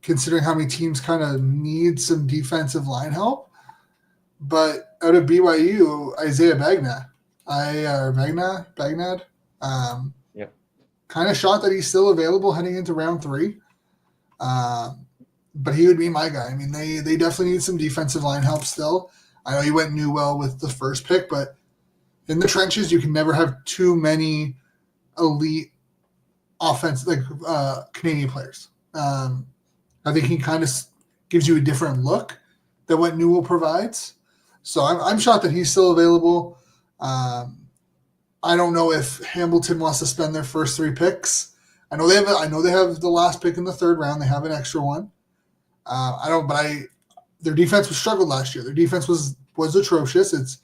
Speaker 4: considering how many teams kind of need some defensive line help. But out of BYU, Isaiah Bagnad, kind of shocked that he's still available heading into round 3. But he would be my guy. I mean, they definitely need some defensive line help still. I know he went Newell with the first pick, but in the trenches, you can never have too many elite Canadian players. I think he kind of gives you a different look than what Newell provides. So I'm shocked that he's still available. I don't know if Hamilton wants to spend their first 3 picks. I know they have the last pick in the 3rd round. They have an extra one. Their defense was struggled last year. Their defense was atrocious. It's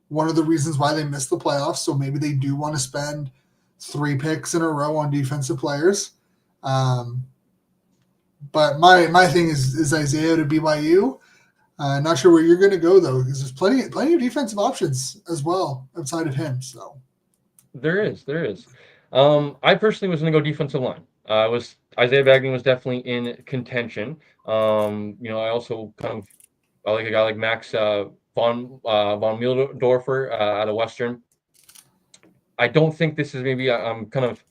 Speaker 4: one of the reasons why they missed the playoffs. So maybe they do want to spend 3 picks in a row on defensive players. But my thing is Isaiah to BYU. Not sure where you're going to go though, because there's plenty of defensive options as well outside of him. So
Speaker 1: there is. I personally was going to go defensive line. Isaiah Bagney was definitely in contention. I also I like a guy like Max von Mildorfer out of Western. I don't think this is maybe kind of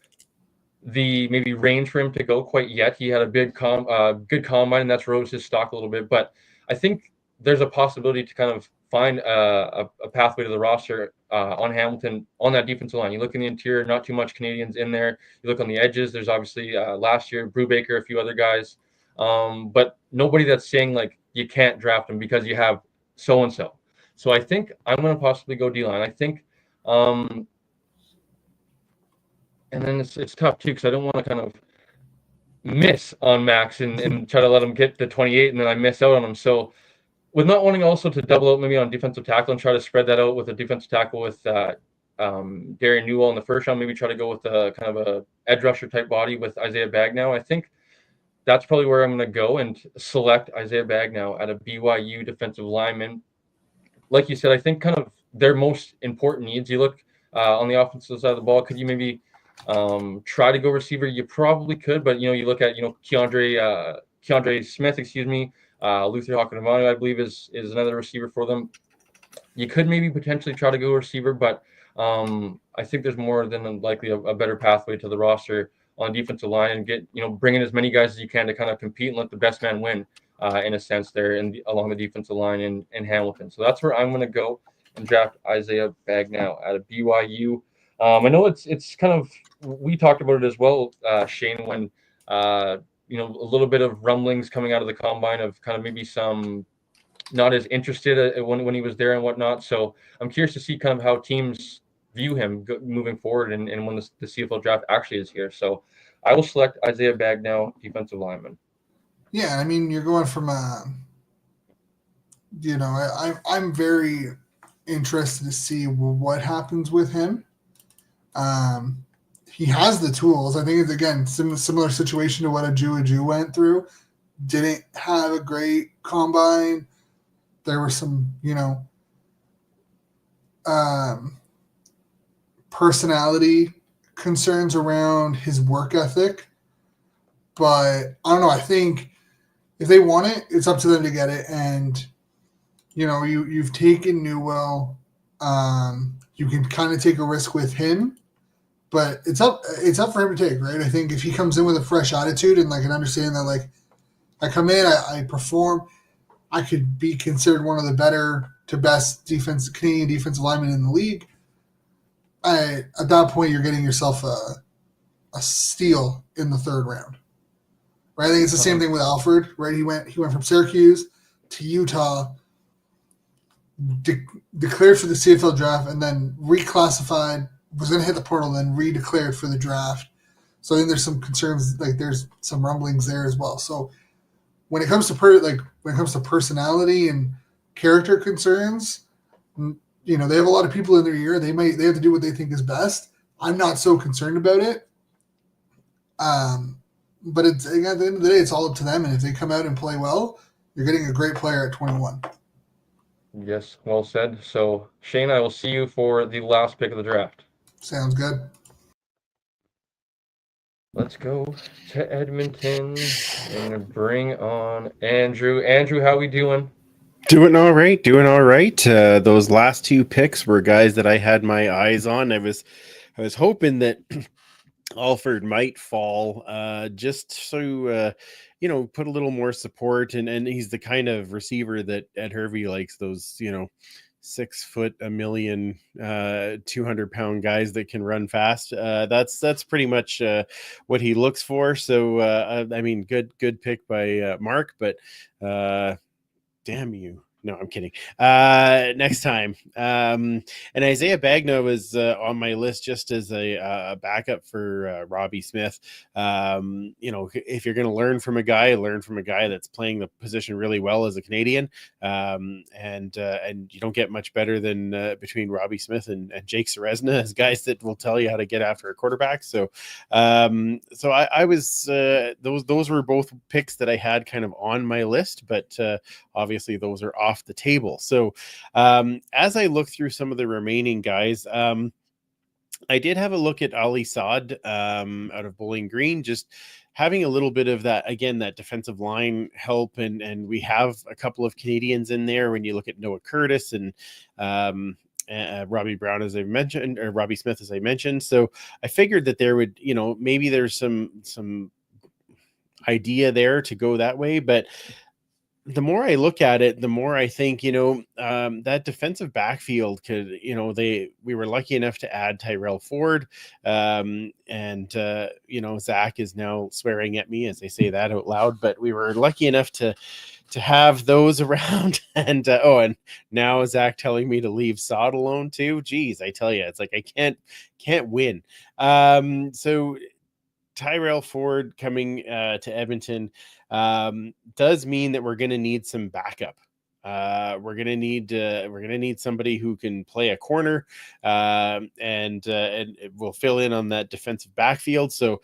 Speaker 1: the maybe range for him to go quite yet. He had a good combine, and that's rose his stock a little bit. But I think there's a possibility to kind of find a pathway to the roster on Hamilton on that defensive line. You look in the interior, not too much Canadians in there. You look on the edges, there's obviously last year, Brubaker, a few other guys. But nobody that's saying like you can't draft him because you have so-and-so. So I think I'm going to possibly go D-line. I think And then it's tough too because I don't want to kind of miss on Max and try to let him get to 28 and then I miss out on him. So with not wanting also to double out maybe on defensive tackle and try to spread that out with a defensive tackle with Darian Newell in the first round, maybe try to go with a kind of a edge rusher type body with Isaiah Bagnall. I think that's probably where I'm going to go and select Isaiah Bagnall at a BYU defensive lineman. Like you said, I think kind of their most important needs. You look on the offensive side of the ball, could you maybe try to go receiver? You probably could, but you look at Keandre Smith, excuse me, Luther Hakanavanu, I believe is another receiver for them. You could maybe potentially try to go receiver, but I think there's more than likely a better pathway to the roster on defensive line and get bring in as many guys as you can to kind of compete and let the best man win in a sense there along the defensive line in Hamilton. So that's where I'm going to go and draft Isaiah Bagnall out of BYU. I know it's kind of we talked about it as well, Shane, when a little bit of rumblings coming out of the combine of kind of maybe some not as interested when he was there and whatnot. So I'm curious to see kind of how teams view him moving forward and when the CFL draft actually is here. So I will select Isaiah Bagnall, defensive lineman.
Speaker 4: Yeah, I mean, you're going from I'm very interested to see what happens with him. He has the tools. I think it's, again, similar situation to what Aju went through. Didn't have a great combine. There were some, personality concerns around his work ethic. But I don't know. I think if they want it, it's up to them to get it. And, you've taken Newell. You can kind of take a risk with him. But it's up for him to take, right? I think if he comes in with a fresh attitude and like an understanding that like I come in, I perform, I could be considered one of the better to best Canadian defensive linemen in the league. At that point, you're getting yourself a steal in the third round, right? I think it's the same thing with Alfred, right? He went from Syracuse to Utah, declared for the CFL draft, and then reclassified. Was going to hit the portal, then redeclared for the draft. So I think there's some concerns, like there's some rumblings there as well. So when it comes to personality and character concerns, they have a lot of people in their ear. They have to do what they think is best. I'm not so concerned about it. But at the end of the day, it's all up to them. And if they come out and play well, you're getting a great player at 21.
Speaker 1: Yes, well said. So Shane, I will see you for the last pick of the draft.
Speaker 4: Sounds good.
Speaker 1: Let's go to Edmonton and bring on Andrew. Andrew, how we doing?
Speaker 9: Doing all right. Those last two picks were guys that I had my eyes on. I was hoping that Alford might fall, just so put a little more support, and he's the kind of receiver that Ed Hervey likes. Those 6 foot, 200-pound guys that can run fast. That's pretty much what he looks for. So I mean, good pick by Mark, but damn you. No, I'm kidding. Next time. And Isaiah Bagnall was on my list just as a backup for Robbie Smith. If you're going to learn from a guy that's playing the position really well as a Canadian. And you don't get much better than between Robbie Smith and Jake Seresna as guys that will tell you how to get after a quarterback. So I was those were both picks that I had kind of on my list, but obviously those are off the table. So as I look through some of the remaining guys, I did have a look at Ali Saad out of Bowling Green, just having a little bit of that, again, that defensive line help. And we have a couple of Canadians in there when you look at Noah Curtis and Robbie Brown, as I mentioned, or Robbie Smith, as I mentioned. So I figured that there would, maybe there's some idea there to go that way. But the more I look at it, the more I think, that defensive backfield could, we were lucky enough to add Tyrell Ford. Zach is now swearing at me as I say that out loud, but we were lucky enough to to have those around. And and now Zach telling me to leave Sod alone too. Geez, I tell you, it's like I can't win. So Tyrell Ford coming to Edmonton does mean that we're going to need some backup. We're gonna need somebody who can play a corner, and it will fill in on that defensive backfield. So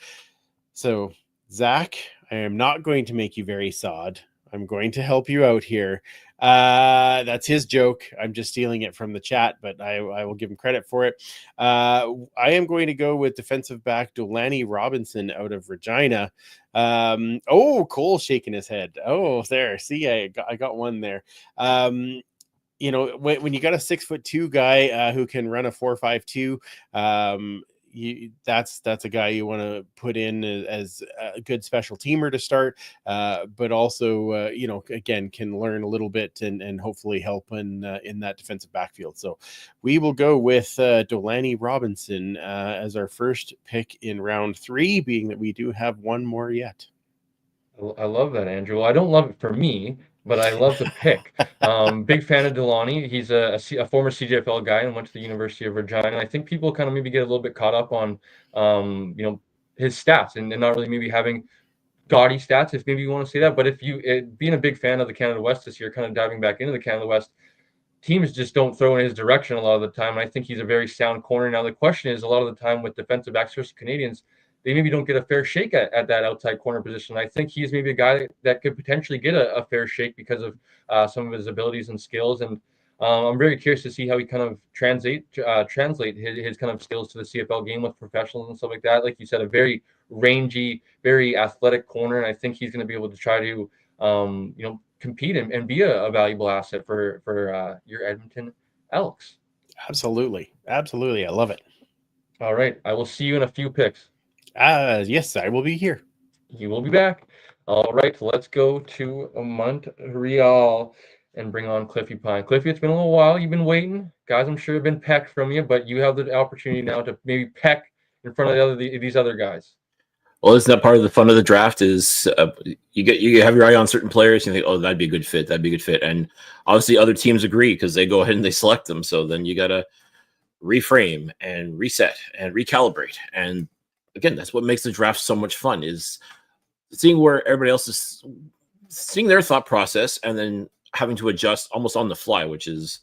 Speaker 9: Zach, I am not going to make you very sod. I'm going to help you out here. That's his joke. I'm just stealing it from the chat, but I will give him credit for it. I am going to go with defensive back Delaney Robinson out of Regina. Cole shaking his head. Oh, there. See, I got one there. When you got a 6'2" guy who can run a 4.52, that's a guy you want to put in as a good special teamer to start, but also again can learn a little bit and hopefully help in that defensive backfield. So we will go with Delaney Robinson as our first pick in round 3, being that we do have one more yet.
Speaker 1: I love that, Andrew. Well, I don't love it for me, but I love the pick. Big fan of Delaney. He's a former CJFL guy and went to the University of Regina. I think people kind of maybe get a little bit caught up on, his stats and not really maybe having gaudy stats, if maybe you want to say that. But if being a big fan of the Canada West this year, kind of diving back into the Canada West, teams just don't throw in his direction a lot of the time. And I think he's a very sound corner. Now, the question is, a lot of the time with defensive backs, especially Canadians, they maybe don't get a fair shake at that outside corner position. I think he's maybe a guy that could potentially get a fair shake because of some of his abilities and skills. And I'm very curious to see how he kind of translate his kind of skills to the CFL game with professionals and stuff like that. Like you said, a very rangy, very athletic corner. And I think he's going to be able to try to, compete and be a valuable asset for your Edmonton Elks.
Speaker 9: Absolutely. I love it.
Speaker 1: All right. I will see you in a few picks.
Speaker 9: Yes, I will be here.
Speaker 1: You will be back. All right. Let's go to Montreal and bring on Cliffy Pine. Cliffy, it's been a little while. You've been waiting. Guys, I'm sure have been pecked from you, but you have the opportunity now to maybe peck in front of these other guys.
Speaker 6: Well, isn't that part of the fun of the draft? Is you have your eye on certain players, and you think, oh, that'd be a good fit, and obviously other teams agree because they go ahead and they select them. So then you got to reframe and reset and recalibrate. And again, that's what makes the draft so much fun, is seeing where everybody else is, seeing their thought process, and then having to adjust almost on the fly, which is,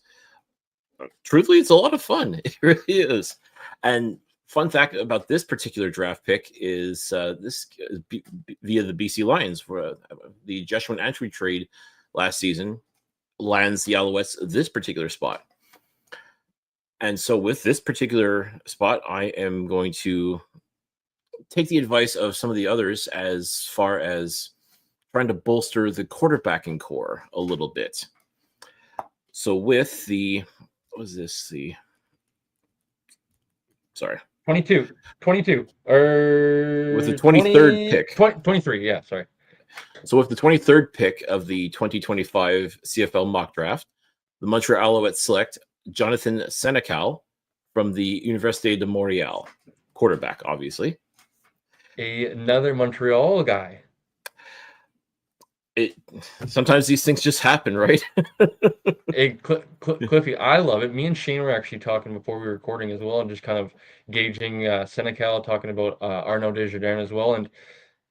Speaker 6: truthfully, it's a lot of fun. It really is. And fun fact about this particular draft pick is this is via the BC Lions, for the Joshua Antwi trade last season lands the Alouettes this particular spot. And so with this particular spot, I am going to take the advice of some of the others as far as trying to bolster the quarterbacking core a little bit. So with the, what was this? Sorry.
Speaker 1: 22.
Speaker 6: With the 23rd pick.
Speaker 1: 23, yeah, sorry.
Speaker 6: So with the 23rd pick of the 2025 CFL mock draft, the Montreal Alouettes select Jonathan Senecal from the Université de Montréal, quarterback, obviously.
Speaker 1: Another Montreal guy.
Speaker 6: Sometimes these things just happen, right?
Speaker 1: Hey, Cliffy, I love it. Me and Shane were actually talking before we were recording as well, and just kind of gauging Senecal, talking about Arnaud Desjardins as well. And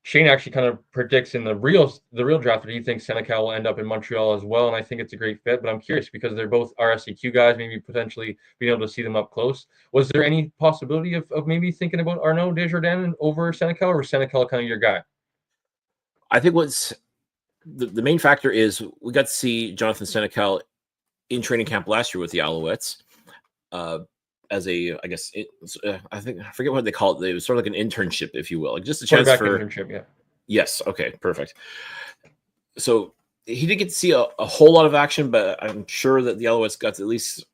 Speaker 1: Shane actually kind of predicts in the real draft that he thinks Senecal will end up in Montreal as well. And I think it's a great fit. But I'm curious because they're both RSEQ guys, maybe potentially being able to see them up close. Was there any possibility of maybe thinking about Arnaud Desjardins over Senecal, or was Senecal kind of your guy?
Speaker 6: I think what's the main factor is we got to see Jonathan Senecal in training camp last year with the Alouettes as a, I guess, I forget what they call it. It was sort of like an internship, if you will, like just a chance for
Speaker 1: internship. Yeah.
Speaker 6: Yes. Okay. Perfect. So he didn't get to see a whole lot of action, but I'm sure that the Alouettes got to at least,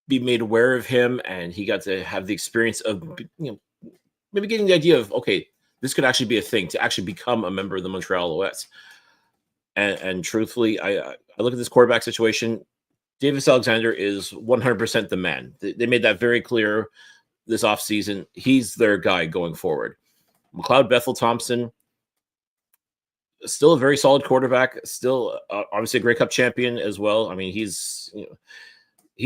Speaker 6: be made aware of him, and he got to have the experience of, maybe getting the idea of, okay, this could actually be a thing to actually become a member of the Montreal Alouettes. And truthfully, I look at this quarterback situation. Davis Alexander is 100% the man. They made that very clear this offseason. He's their guy going forward. McLeod Bethel Thompson, still a very solid quarterback. Still, obviously a Grey Cup champion as well. I mean, he's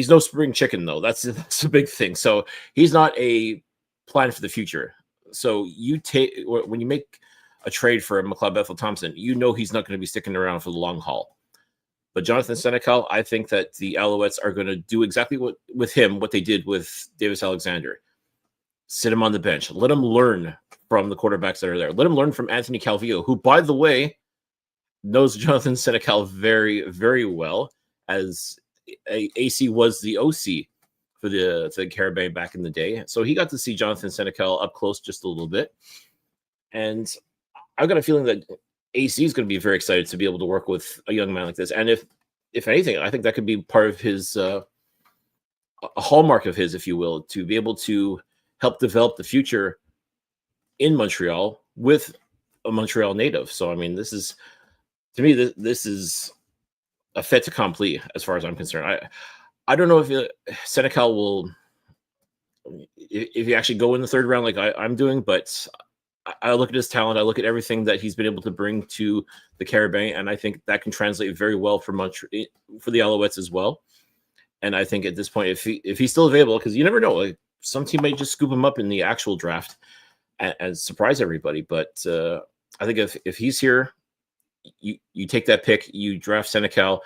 Speaker 6: no spring chicken though. That's a big thing. So he's not a plan for the future. So you take when you make a trade for McLeod Bethel Thompson, you know he's not going to be sticking around for the long haul. But Jonathan Senecal, I think that the Alouettes are going to do exactly what they did with Davis Alexander. Sit him on the bench. Let him learn from the quarterbacks that are there. Let him learn from Anthony Calvillo, who, by the way, knows Jonathan Senecal very, very well, as AC was the OC for the Carabao back in the day. So he got to see Jonathan Senecal up close just a little bit. And I've got a feeling that AC is going to be very excited to be able to work with a young man like this. And if anything, I think that could be part of his a hallmark of his, if you will, to be able to help develop the future in Montreal with a Montreal native. So, I mean, this is, to me, this is a fait accompli as far as I'm concerned. I don't know if Senecal will, if you actually go in the third round like I'm doing, but I look at his talent. I look at everything that he's been able to bring to the Carabao, and I think that can translate very well for the Alouettes as well. And I think at this point, if he's still available, because you never know, like some team might just scoop him up in the actual draft and surprise everybody. But I think if he's here, you take that pick, you draft Senecal,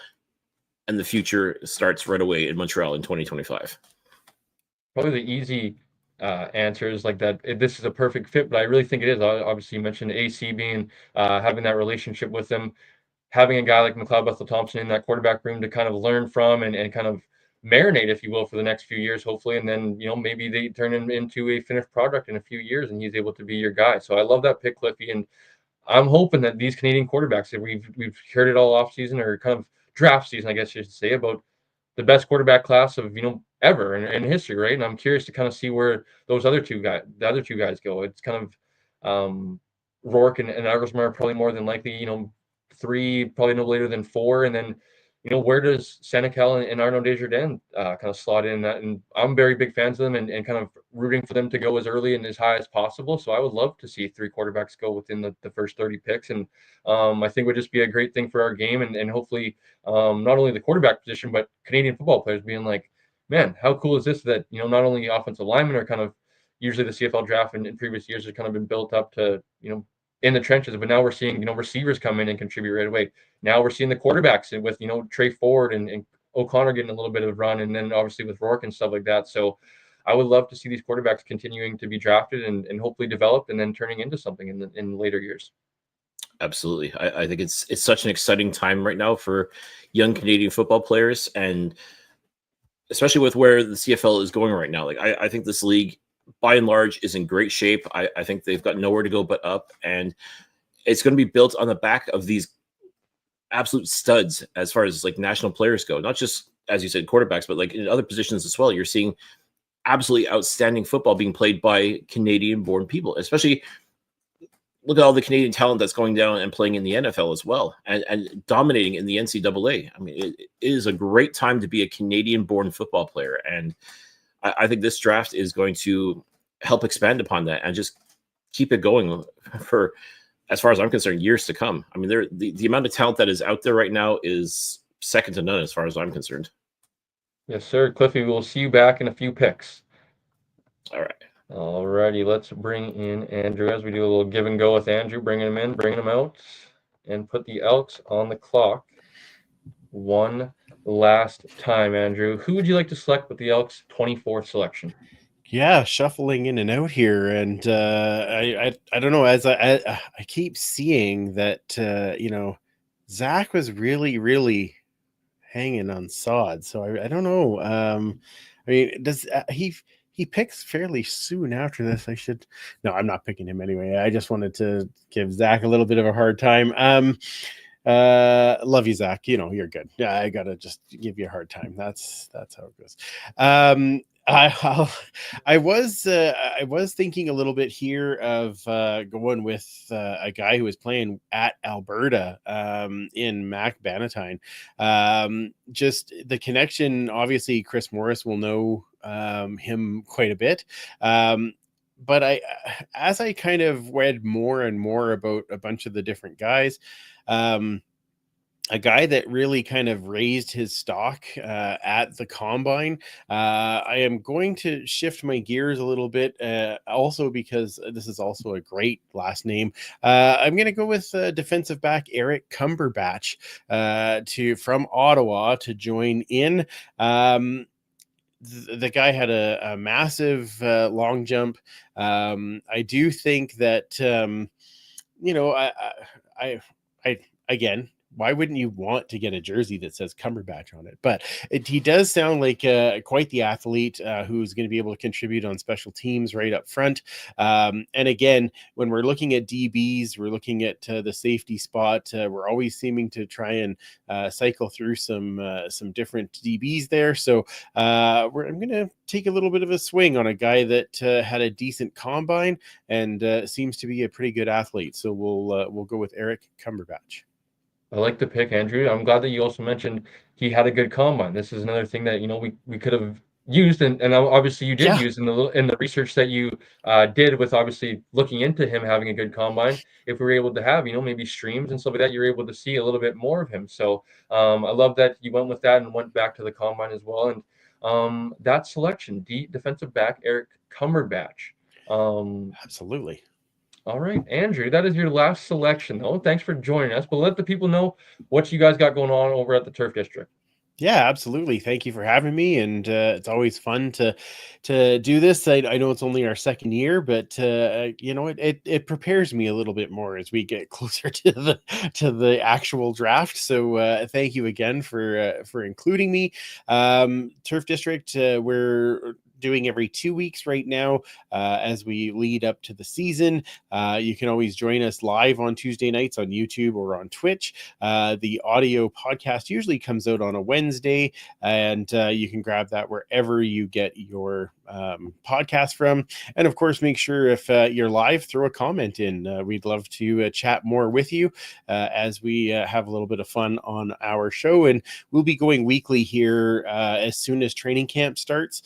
Speaker 6: and the future starts right away in Montreal in 2025.
Speaker 1: Probably the easy answer is like that. This is a perfect fit, but I really think it is. Obviously, you mentioned AC being having that relationship with him, having a guy like McLeod Bethel Thompson in that quarterback room to kind of learn from and kind of marinate, if you will, for the next few years, hopefully. And then, maybe they turn him into a finished product in a few years and he's able to be your guy. So I love that pick, Cliffy. And I'm hoping that these Canadian quarterbacks, that we've heard it all off season, or kind of draft season, I guess you should say, about the best quarterback class of ever in history, right? And I'm curious to kind of see where the other two guys go. It's kind of Rourke and Argusmar probably more than likely, 3, probably no later than 4, and then where does Senecal and Arnaud Desjardins kind of slot in that? And I'm very big fans of them and kind of rooting for them to go as early and as high as possible. So I would love to see 3 quarterbacks go within the first 30 picks. And I think would just be a great thing for our game and hopefully not only the quarterback position, but Canadian football players being like, man, how cool is this that, not only offensive linemen are kind of usually the CFL draft in previous years has kind of been built up to, in the trenches, but now we're seeing, receivers come in and contribute right away. Now we're seeing the quarterbacks with, Trey Ford and O'Connor getting a little bit of run, and then obviously with Rourke and stuff like that. So I would love to see these quarterbacks continuing to be drafted and hopefully developed and then turning into something in later years.
Speaker 6: Absolutely. I think it's such an exciting time right now for young Canadian football players, and especially with where the CFL is going right now. Like I think this league, by and large, is in great shape. I think they've got nowhere to go but up, and it's going to be built on the back of these absolute studs as far as like national players go. Not just, as you said, quarterbacks, but like in other positions as well. You're seeing absolutely outstanding football being played by Canadian-born people, especially. Look at all the Canadian talent that's going down and playing in the NFL as well, and dominating in the NCAA. I mean, it is a great time to be a Canadian-born football player, and I think this draft is going to help expand upon that and just keep it going for, as far as I'm concerned, years to come. I mean, the amount of talent that is out there right now is second to none as far as I'm concerned.
Speaker 1: Yes, sir. Cliffy, we'll see you back in a few picks.
Speaker 6: All right.
Speaker 1: Alrighty, let's bring in Andrew as we do a little give and go with Andrew, bringing him in, bringing him out, and put the Elks on the clock one last time. Andrew, who would you like to select with the Elks 24th selection?
Speaker 9: Yeah, shuffling in and out here, and I don't know. As I keep seeing that Zach was really hanging on sod, so I don't know. I mean, does he picks fairly soon after this? No, I'm not picking him anyway. I just wanted to give Zach a little bit of a hard time. Love you, Zach. You're good. Yeah, I gotta just give you a hard time. That's how it goes. I was thinking a little bit here of going with a guy who was playing at Alberta in Mac Bannatyne. Just the connection. Obviously, Chris Morris will know him quite a bit. but as I kind of read more and more about a bunch of the different guys, a guy that really kind of raised his stock at the combine. I am going to shift my gears a little bit, also because this is also a great last name. I'm going to go with defensive back Eric Cumberbatch from Ottawa to join in. The guy had a massive long jump. I do think that I again, why wouldn't you want to get a jersey that says Cumberbatch on it? But he does sound like quite the athlete who's going to be able to contribute on special teams right up front. And again, when we're looking at DBs, we're looking at the safety spot. We're always seeming to try and cycle through some different DBs there. So I'm going to take a little bit of a swing on a guy that had a decent combine and seems to be a pretty good athlete. So we'll go with Eric Cumberbatch.
Speaker 1: I like the pick, Andrew. I'm glad that you also mentioned he had a good combine. This is another thing that we could have used, and obviously you did use in the research that you did with obviously looking into him having a good combine. If we were able to have maybe streams and stuff like that, you're able to see a little bit more of him. So I love that you went with that and went back to the combine as well. And that selection, defensive back Eric Cumberbatch.
Speaker 9: Absolutely.
Speaker 1: All right, Andrew, that is your last selection, though. Thanks for joining us. But let the people know what you guys got going on over at the Turf District.
Speaker 9: Yeah, absolutely. Thank you for having me, and it's always fun to do this. I know it's only our second year, but it prepares me a little bit more as we get closer to the actual draft. So thank you again for including me. Turf District, we're doing every 2 weeks right now as we lead up to the season. You can always join us live on Tuesday nights on YouTube or on Twitch. The audio podcast usually comes out on a Wednesday, and you can grab that wherever you get your podcast from. And of course, make sure if you're live, throw a comment in. We'd love to chat more with you as we have a little bit of fun on our show. And we'll be going weekly here as soon as training camp starts,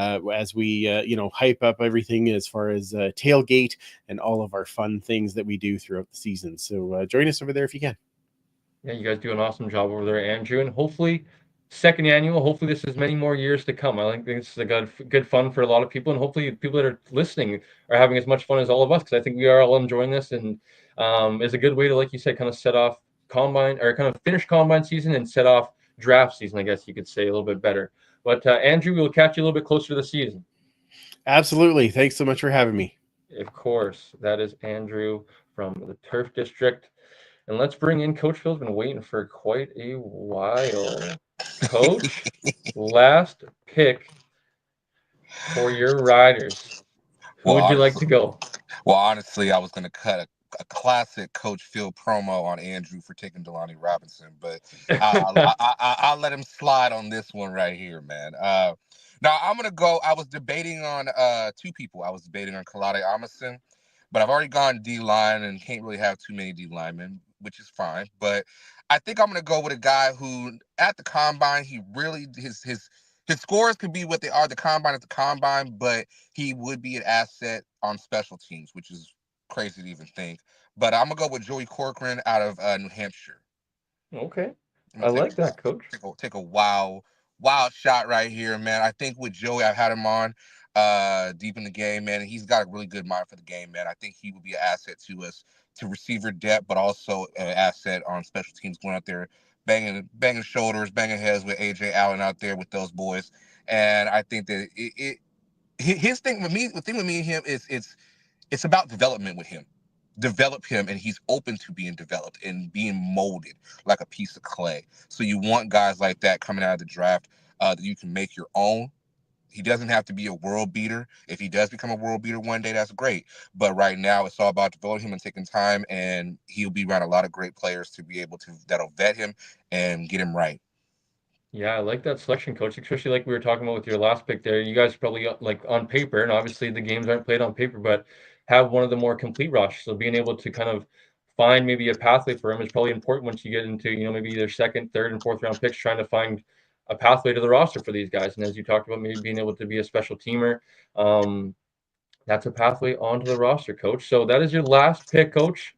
Speaker 9: as we hype up everything as far as tailgate and all of our fun things that we do throughout the season. So join us over there if you can.
Speaker 1: Yeah, you guys do an awesome job over there, Andrew, and hopefully second annual. Hopefully this is many more years to come. I think this is a good fun for a lot of people, and hopefully people that are listening are having as much fun as all of us, because I think we are all enjoying this, and is a good way to, like you said, kind of set off combine, or kind of finish combine season and set off draft season, I guess you could say, a little bit better. But Andrew, we'll catch you a little bit closer to the season.
Speaker 9: Absolutely. Thanks so much for having me.
Speaker 1: Of course. That is Andrew from the Turf District. And let's bring in Coach Phil's been waiting for quite a while. Coach, last pick for your Riders. Who would you like to go?
Speaker 5: Well, honestly, I was going to cut a classic Coach Phil promo on Andrew for taking Delaney Robinson, but I'll let him slide on this one right here, man. Now, I'm going to go. I was debating on two people. I was debating on Kalade Amundsen, but I've already gone D-line and can't really have too many D-linemen, which is fine. But I think I'm going to go with a guy who, at the combine, he really his scores could be what they are at the combine, but he would be an asset on special teams, which is crazy to even think. But I'm going to go with Joey Corcoran out of New Hampshire.
Speaker 1: Okay. I like that, Coach.
Speaker 5: Take a wild shot right here, man. I think with Joey, I've had him on deep in the game, man, and he's got a really good mind for the game, man. I think he would be an asset to us, to receiver depth, but also an asset on special teams, going out there banging shoulders, banging heads with AJ Allen out there with those boys. And I think that his thing with me, the thing with me and him is it's about development with him. Develop him, and he's open to being developed and being molded like a piece of clay. So you want guys like that coming out of the draft that you can make your own. He doesn't have to be a world beater. If he does become a world beater one day, that's great. But right now, it's all about developing him and taking time, and he'll be around a lot of great players to be able to that'll vet him and get him right.
Speaker 1: Yeah, I like that selection, Coach, especially like we were talking about with your last pick there. You guys probably, like, on paper, and obviously the games aren't played on paper, but have one of the more complete rosters. So being able to kind of find maybe a pathway for him is probably important once you get into, maybe their second, third, and fourth round picks, trying to find a pathway to the roster for these guys. And as you talked about, maybe being able to be a special teamer. That's a pathway onto the roster, Coach. So that is your last pick, Coach.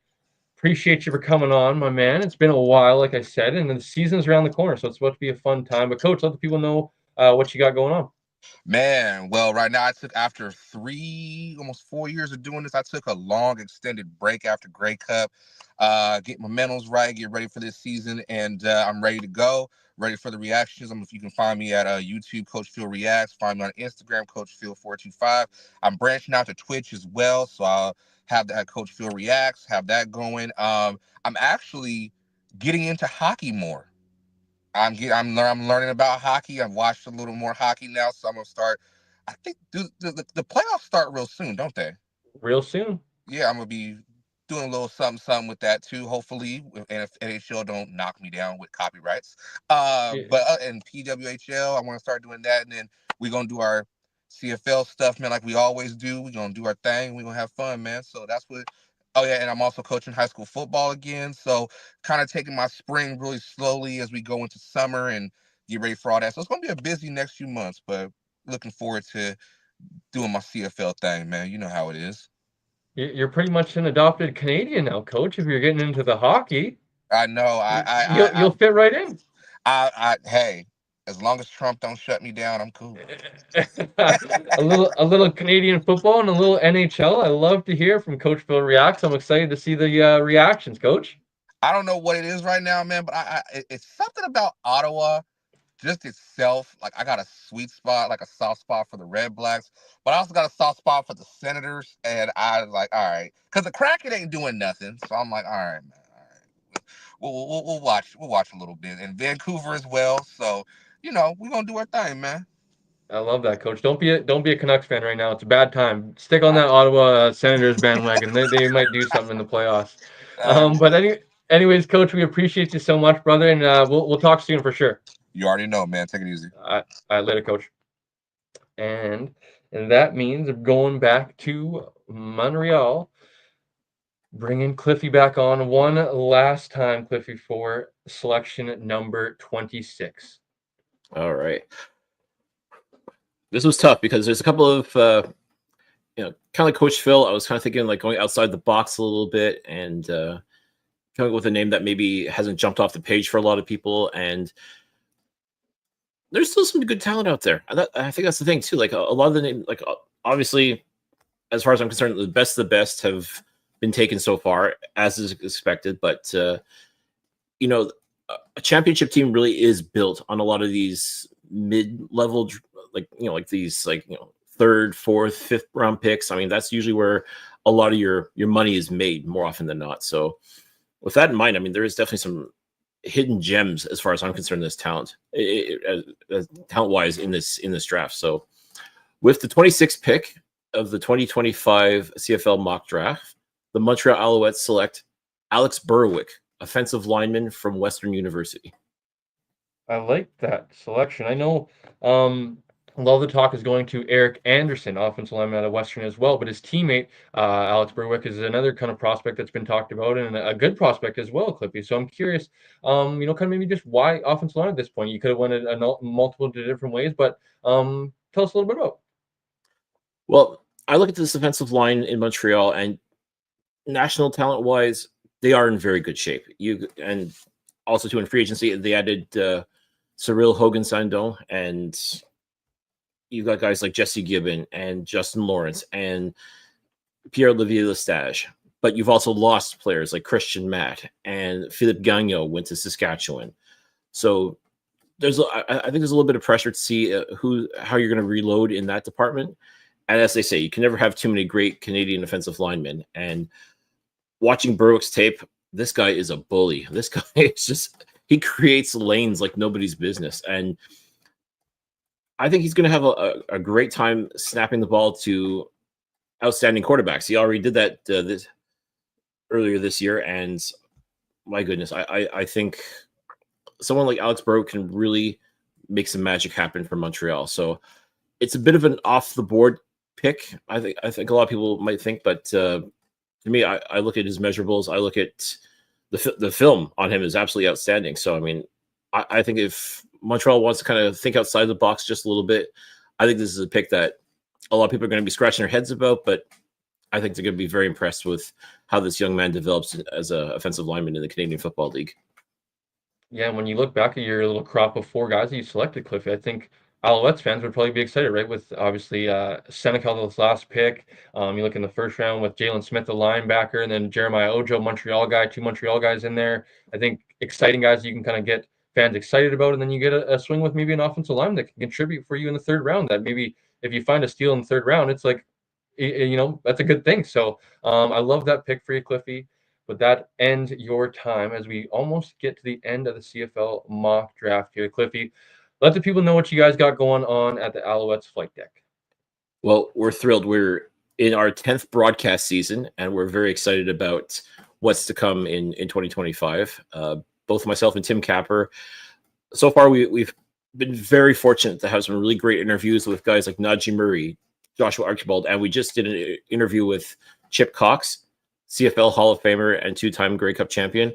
Speaker 1: Appreciate you for coming on, my man. It's been a while, like I said, and the season's around the corner, so it's about to be a fun time. But Coach, let the people know what you got going on.
Speaker 5: Man, well, right now I took after almost 4 years of doing this, I took a long extended break after Grey Cup, get my mentals right, get ready for this season, and I'm ready to go, ready for the reactions. If you can find me at YouTube, Coach Phil Reacts, find me on Instagram, Coach Phil 425. I'm branching out to Twitch as well, so I'll have that Coach Phil Reacts, have that going. I'm actually getting into hockey more. I'm learning about hockey. I've watched a little more hockey now, so I'm gonna start. I think the playoffs start real soon, don't they?
Speaker 1: Real soon.
Speaker 5: Yeah, I'm gonna be doing a little something with that too. Hopefully, and if NHL don't knock me down with copyrights.
Speaker 1: Yeah.
Speaker 5: But in PWHL, I want to start doing that, and then we're gonna do our CFL stuff, man, like we always do. We're gonna do our thing. We're gonna have fun, man. So that's what. Oh yeah, and I'm also coaching high school football again. So kind of taking my spring really slowly as we go into summer and get ready for all that. So it's gonna be a busy next few months, but looking forward to doing my CFL thing, man. You know how it is.
Speaker 1: You're pretty much an adopted Canadian now, Coach. If you're getting into the hockey,
Speaker 5: I know.
Speaker 1: you'll fit right in.
Speaker 5: Hey, as long as Trump don't shut me down, I'm cool.
Speaker 1: a little Canadian football and a little NHL. I love to hear from Coach Phil Reacts. I'm excited to see the reactions, Coach.
Speaker 5: I don't know what it is right now, man, but it's something about Ottawa just itself. Like I got a sweet spot, like a soft spot for the Red Blacks, but I also got a soft spot for the Senators. And I was like, all right, because the Kraken ain't doing nothing, so I'm like, all right, man, all right, we'll watch a little bit, and Vancouver as well. So we're gonna do our thing, man.
Speaker 1: I love that, Coach. Don't be a Canucks fan right now. It's a bad time. Stick on that Ottawa Senators bandwagon. They might do something in the playoffs. But anyways, Coach, we appreciate you so much, brother, and we'll talk soon for sure.
Speaker 5: You already know, man. Take it easy.
Speaker 1: All right, later, Coach. And that means going back to Montreal, bringing Cliffy back on one last time, Cliffy, for selection number 26.
Speaker 6: All right. This was tough because there's a couple of, kind of like Coach Phil, I was kind of thinking like going outside the box a little bit and coming up with a name that maybe hasn't jumped off the page for a lot of people. And there's still some good talent out there. I think that's the thing too. Like a lot of the names, like obviously, as far as I'm concerned, the best of the best have been taken so far, as is expected. But a championship team really is built on a lot of these mid-level, like these third, fourth, fifth round picks. I mean, that's usually where a lot of your money is made more often than not. So with that in mind, I mean, there is definitely some hidden gems as far as I'm concerned. This talent, talent-wise, in this draft. So with the 26th pick of the 2025 CFL mock draft, the Montreal Alouettes select Alex Berwick, offensive lineman from Western University.
Speaker 1: I like that selection. I know a lot of the talk is going to Eric Anderson, offensive lineman out of Western as well, but his teammate, Alex Berwick, is another kind of prospect that's been talked about and a good prospect as well, Clippy. So I'm curious, kind of maybe just why offensive line at this point? You could have went it multiple different ways, but tell us a little bit about.
Speaker 6: Well, I look at this offensive line in Montreal, and national talent-wise, they are in very good shape. And also too in free agency, they added Cyril Hogan-Sandon, and you've got guys like Jesse Gibbon and Justin Lawrence and Pierre-Olivier Lestage. But you've also lost players like Christian Matt and Philippe Gagnon went to Saskatchewan. So I think there's a little bit of pressure to see how you're going to reload in that department. And as they say, you can never have too many great Canadian offensive linemen. And watching Berwick's tape, this guy is a bully. This guy is he creates lanes like nobody's business. And I think he's going to have a great time snapping the ball to outstanding quarterbacks. He already did that earlier this year. And my goodness, I think someone like Alex Berwick can really make some magic happen for Montreal. So it's a bit of an off the board pick. I think a lot of people might think, but to me, I look at his measurables. I look at the film on him is absolutely outstanding. So, I mean, I think if Montreal wants to kind of think outside the box just a little bit, I think this is a pick that a lot of people are going to be scratching their heads about, but I think they're going to be very impressed with how this young man develops as an offensive lineman in the Canadian Football League.
Speaker 1: Yeah, and when you look back at your little crop of 4 guys that you selected, Cliffy, I think Alouettes fans would probably be excited, right? With obviously Senegal's last pick. You look in the first round with Jalen Smith, the linebacker, and then Jeremiah Ojo, Montreal guy, 2 Montreal guys in there. I think exciting guys you can kind of get fans excited about, and then you get a swing with maybe an offensive lineman that can contribute for you in the 3rd round. That maybe if you find a steal in the 3rd round, it's like, that's a good thing. So I love that pick for you, Cliffy. But that ends your time as we almost get to the end of the CFL mock draft here. Cliffy, let the people know what you guys got going on at the Alouettes flight deck.
Speaker 6: Well, we're thrilled. We're in our 10th broadcast season, and we're very excited about what's to come in 2025. Both myself and Tim Capper, so far we've been very fortunate to have some really great interviews with guys like Najee Murray, Joshua Archibald, and we just did an interview with Chip Cox, CFL Hall of Famer and 2-time Grey Cup champion.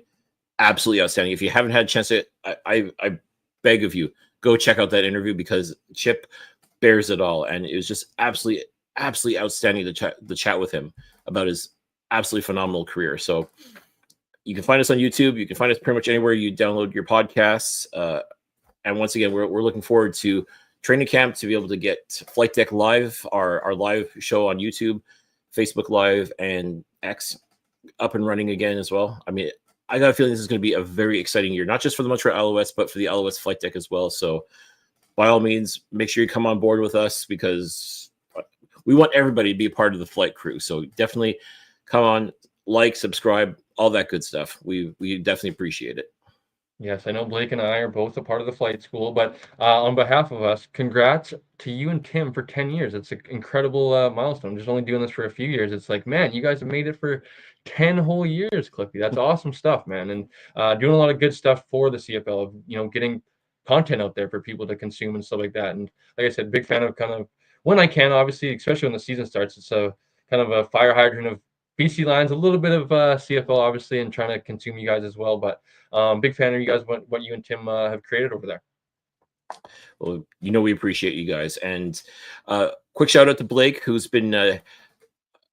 Speaker 6: Absolutely outstanding. If you haven't had a chance to, I beg of you, go check out that interview because Chip bears it all. And it was just absolutely outstanding to chat with him about his absolutely phenomenal career. So you can find us on YouTube. You can find us pretty much anywhere you download your podcasts. And once again, we're looking forward to training camp to be able to get Flight Deck Live, our live show on YouTube, Facebook Live, and X up and running again as well. I mean, I got a feeling this is going to be a very exciting year, not just for the Montreal Alouettes, but for the Alouettes Flight Deck as well. So by all means, make sure you come on board with us because we want everybody to be a part of the flight crew. So definitely come on, like, subscribe, all that good stuff. We definitely appreciate it.
Speaker 1: Yes, I know Blake and I are both a part of the flight school, but on behalf of us, congrats to you and Tim for 10 years. It's an incredible milestone. I'm just only doing this for a few years. It's like, man, you guys have made it for 10 whole years, Cliffy. That's awesome stuff, man. And doing a lot of good stuff for the CFL, getting content out there for people to consume and stuff like that. And like I said, big fan of kind of when I can, obviously, especially when the season starts, it's a kind of a fire hydrant of BC Lions, a little bit of CFL, obviously, and trying to consume you guys as well. But big fan of you guys, what you and Tim have created over there.
Speaker 6: Well, we appreciate you guys. And quick shout out to Blake, who's been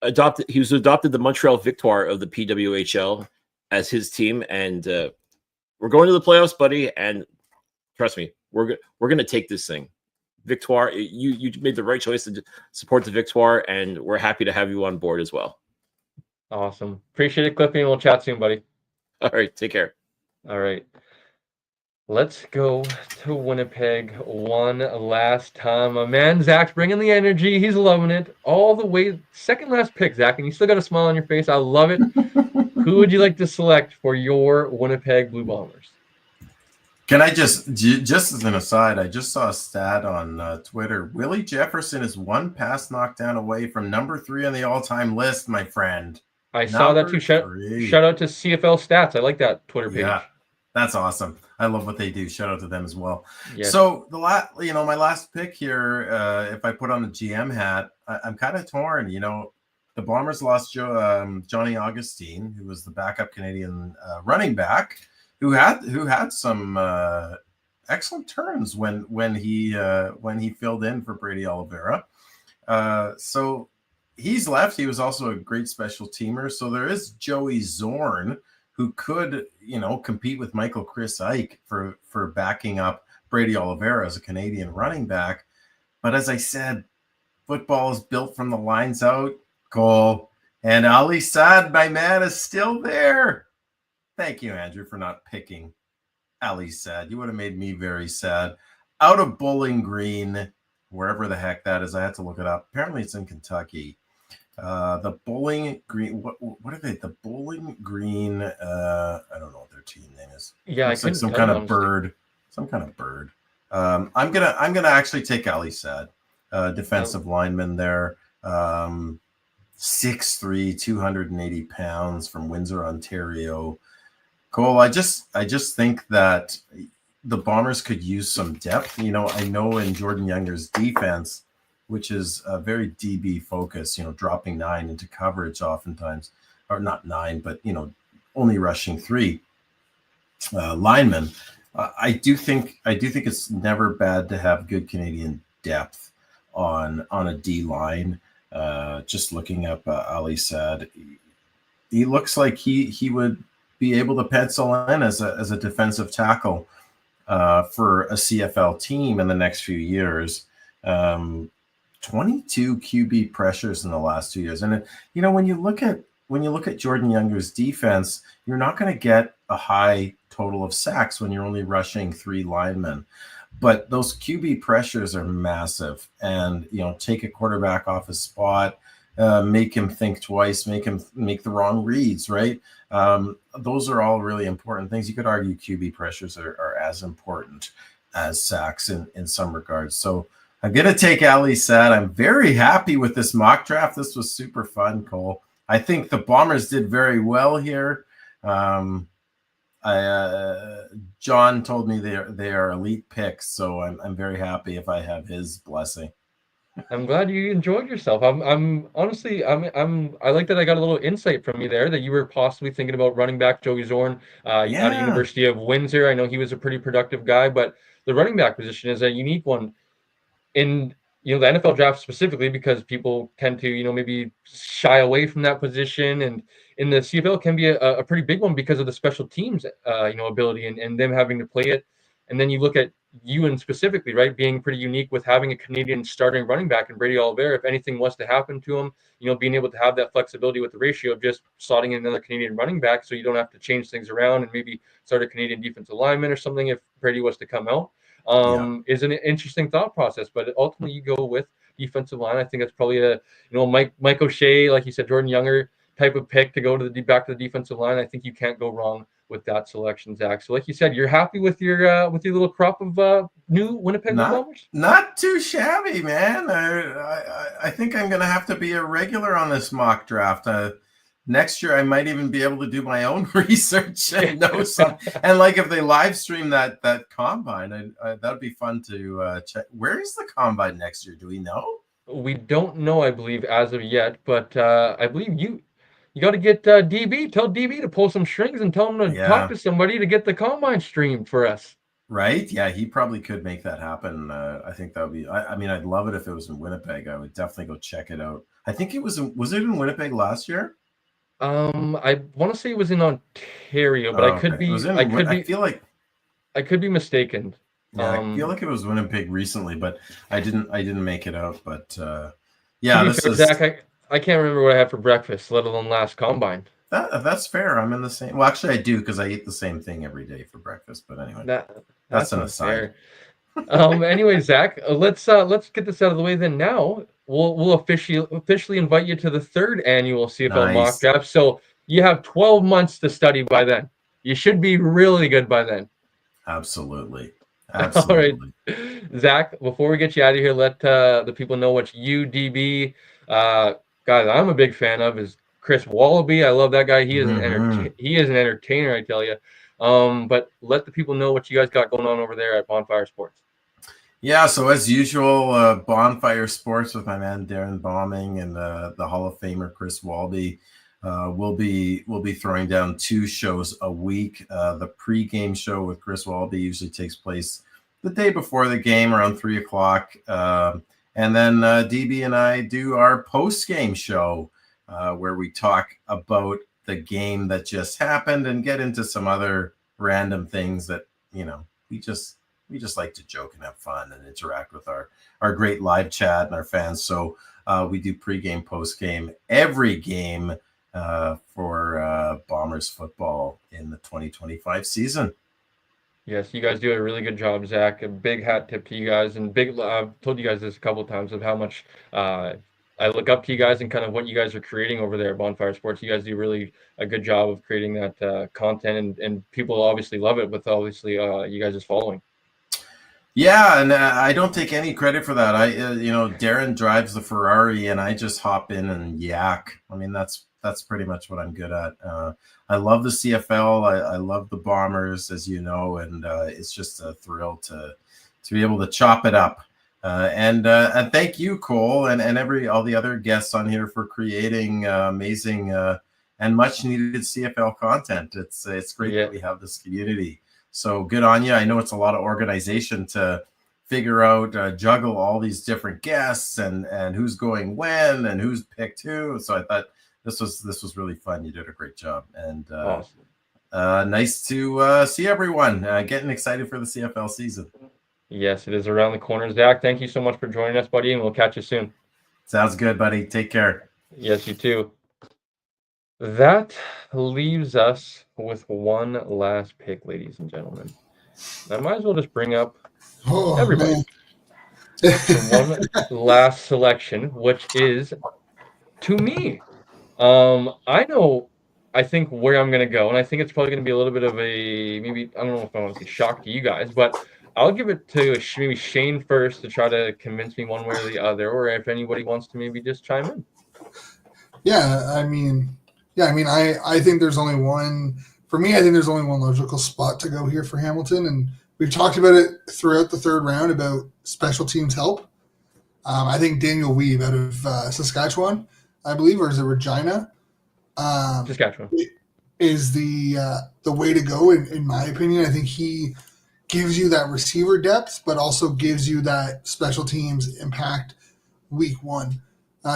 Speaker 6: adopted. He was adopted the Montreal Victoire of the PWHL as his team. And we're going to the playoffs, buddy. And trust me, we're going to take this thing. Victoire, you made the right choice to support the Victoire, and we're happy to have you on board as well.
Speaker 1: Awesome. Appreciate it, Cliffy, and we'll chat soon, buddy.
Speaker 6: All right. Take care.
Speaker 1: All right. Let's go to Winnipeg one last time. My man, Zach's bringing the energy. He's loving it all the way. Second last pick, Zach, and you still got a smile on your face. I love it. Who would you like to select for your Winnipeg Blue Bombers?
Speaker 7: Can I just as an aside, I just saw a stat on Twitter. Willie Jefferson is 1 pass knockdown away from number 3 on the all-time list, my friend.
Speaker 1: I saw that too. Shout out to CFL Stats. I like that Twitter page.
Speaker 7: Yeah, that's awesome. I love what they do. Shout out to them as well.
Speaker 1: Yes.
Speaker 7: So my last pick here, if I put on the GM hat, I'm kind of torn. The Bombers lost Johnny Augustine, who was the backup Canadian running back, who had some excellent turns when he filled in for Brady Oliveira. So he's left. He was also a great special teamer. So there is Joey Zorn, who could, compete with Michael Chris Ike for backing up Brady Oliveira as a Canadian running back. But as I said, football is built from the lines out, Cole. And Ali Saad, my man, is still there. Thank you, Andrew, for not picking Ali Saad. You would have made me very sad. Out of Bowling Green, wherever the heck that is. I had to look it up. Apparently it's in Kentucky. The Bowling Green, what are they? The Bowling Green, I don't know what their team name is.
Speaker 1: Yeah,
Speaker 7: it's like some kind of bird. I'm gonna actually take Ali Saad, defensive lineman there. 6'3", 280 pounds from Windsor, Ontario. Cole, I just think that the Bombers could use some depth. I know in Jordan Younger's defense, which is a very DB focus, dropping 9 into coverage oftentimes, or not 9, but, only rushing 3 linemen. I do think it's never bad to have good Canadian depth. on a D line. Just looking up Ali said, he looks like he would be able to pencil in as a defensive tackle for a CFL team in the next few years. 22 QB pressures in the last 2 years, and when you look at Jordan Younger's defense, you're not going to get a high total of sacks when you're only rushing 3 linemen. But those QB pressures are massive, and take a quarterback off his spot, make him think twice, make him make the wrong reads, right? Those are all really important things. You could argue QB pressures are as important as sacks in some regards. So I'm going to take Ali Saad. I'm very happy with this mock draft. This was super fun, Cole. I think the Bombers did very well here. John told me they are elite picks, so I'm very happy if I have his blessing.
Speaker 1: I'm glad you enjoyed yourself. I'm honestly, I like that I got a little insight from you there that you were possibly thinking about running back Joey Zorn out of
Speaker 7: Yeah.
Speaker 1: University of Windsor. I know he was a pretty productive guy, but the running back position is a unique one in the NFL draft specifically, because people tend to maybe shy away from that position, and in the CFL can be a pretty big one because of the special teams ability and them having to play it. And then you look at Ewan specifically, right, being pretty unique with having a Canadian starting running back in Brady Oliveira. If anything was to happen to him, being able to have that flexibility with the ratio of just slotting in another Canadian running back, so you don't have to change things around and maybe start a Canadian defensive lineman or something if Brady was to come out. Is an interesting thought process, but ultimately you go with defensive line. I think that's probably a Mike O'Shea, like you said, Jordan Younger type of pick to go to the back to the defensive line. I think you can't go wrong with that selection, Zach. So like you said, you're happy with your little crop of new Winnipeg Blue Bombers?
Speaker 7: Not too shabby, man. I think I'm going to have to be a regular on this mock draft. Next year, I might even be able to do my own research and know some. And like if they live stream that combine, that'd be fun to check. Where is the combine next year? Do we know?
Speaker 1: We don't know, I believe, as of yet, but I believe you got to get DB. Tell DB to pull some strings and tell him to talk to somebody to get the combine streamed for us.
Speaker 7: Right? Yeah, he probably could make that happen. I think that would be. I mean, I'd love it if it was in Winnipeg. I would definitely go check it out. I think it was. Was it in Winnipeg last year?
Speaker 1: I want to say it was in Ontario, but I could be.
Speaker 7: I feel like
Speaker 1: I could be mistaken.
Speaker 7: Yeah, I feel like it was Winnipeg recently, but I didn't make it out. But yeah,
Speaker 1: this is Zach. I can't remember what I had for breakfast, let alone last combine.
Speaker 7: That's fair. I'm in the same. Well, actually, I do because I eat the same thing every day for breakfast. But anyway, that's an aside.
Speaker 1: Anyway, Zach, let's get this out of the way. Then now we'll officially invite you to the 3rd annual CFL mock draft. So you have 12 months to study by then. You should be really good by then.
Speaker 7: Absolutely.
Speaker 1: All right, Zach, before we get you out of here, let the people know what UDB guys I'm a big fan of is Chris Wallaby. I love that guy. He is an entertainer, I tell you. But let the people know what you guys got going on over there at Bonfire Sports.
Speaker 7: Yeah, so as usual, Bonfire Sports with my man Darren Bombing and the Hall of Famer Chris Wallaby. We'll be throwing down 2 shows a week. The pregame show with Chris Wallaby usually takes place the day before the game around 3:00. And then DB and I do our post-game show where we talk about the game that just happened and get into some other random things that, we just like to joke and have fun and interact with our great live chat and our fans. So we do pregame, postgame, every game for Bombers football in the 2025 season.
Speaker 1: Yes, you guys do a really good job, Zach. A big hat tip to you guys, and I've told you guys this a couple of times of how much I look up to you guys and kind of what you guys are creating over there at Bonfire Sports. You guys do really a good job of creating that content, and people obviously love it with obviously you guys' following.
Speaker 7: Yeah, and I don't take any credit for that. Darren drives the Ferrari, and I just hop in and yak. I mean, that's pretty much what I'm good at. I love the CFL. I love the Bombers, as you know, and it's just a thrill to be able to chop it up. And thank you, Cole, and all the other guests on here for creating amazing and much needed CFL content. It's great that we have this community. So good on you. I know it's a lot of organization to figure out, juggle all these different guests and who's going when and who's picked who. So I thought this was really fun. You did a great job, and
Speaker 1: Awesome.
Speaker 7: nice to see everyone getting excited for the CFL season.
Speaker 1: Yes, it is around the corner. Zach, thank you so much for joining us, buddy, and we'll catch you soon.
Speaker 7: Sounds good, buddy. Take care.
Speaker 1: Yes, you too. That leaves us with one last pick, ladies and gentlemen. I might as well just bring up everybody.
Speaker 4: Man.
Speaker 1: The one last selection, which is to me. I think where I'm gonna go, and I think it's probably gonna be a little bit of a maybe I don't know if I want to say shock to you guys, but I'll give it to maybe Shane first to try to convince me one way or the other, or if anybody wants to maybe just chime in.
Speaker 4: I think there's only one for me. I think there's only one logical spot to go here for Hamilton, and we've talked about it throughout the third round about special teams help. I think Daniel Weave out of Saskatchewan, I believe, or is it Regina?
Speaker 1: Saskatchewan
Speaker 4: is the way to go in my opinion. I think he gives you that receiver depth, but also gives you that special teams impact week one.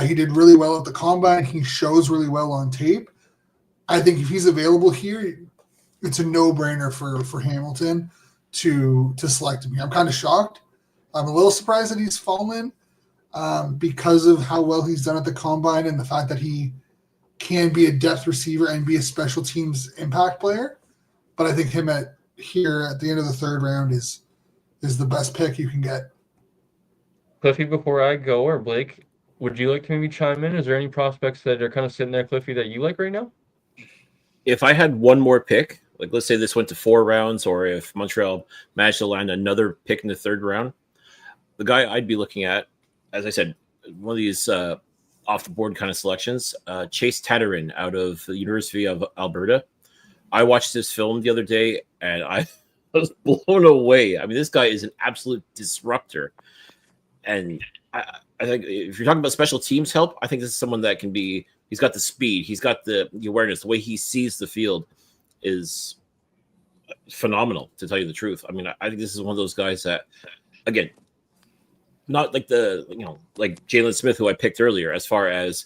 Speaker 4: He did really well at the combine. He shows really well on tape. I think if he's available here, it's a no-brainer for Hamilton to select him. I'm kind of shocked. I'm a little surprised that he's fallen because of how well he's done at the combine and the fact that he can be a depth receiver and be a special teams impact player. But I think him here at the end of the third round is the best pick you can get.
Speaker 1: Cliffy, before I go, or Blake, would you like to maybe chime in? Is there any prospects that are kind of sitting there, Cliffy, that you like right now?
Speaker 6: If I had one more pick, like let's say this went to 4 rounds, or if Montreal managed to land another pick in the third round, the guy I'd be looking at, as I said, one of these off the board kind of selections, Chase Tatterin out of the University of Alberta. I watched this film the other day and I was blown away. I mean, this guy is an absolute disruptor. And I think if you're talking about special teams help, I think this is someone that can be, he's got the speed, he's got the awareness, the way he sees the field is phenomenal, to tell you the truth. I mean, I think this is one of those guys that, again, not like like Jalen Smith, who I picked earlier, as far as,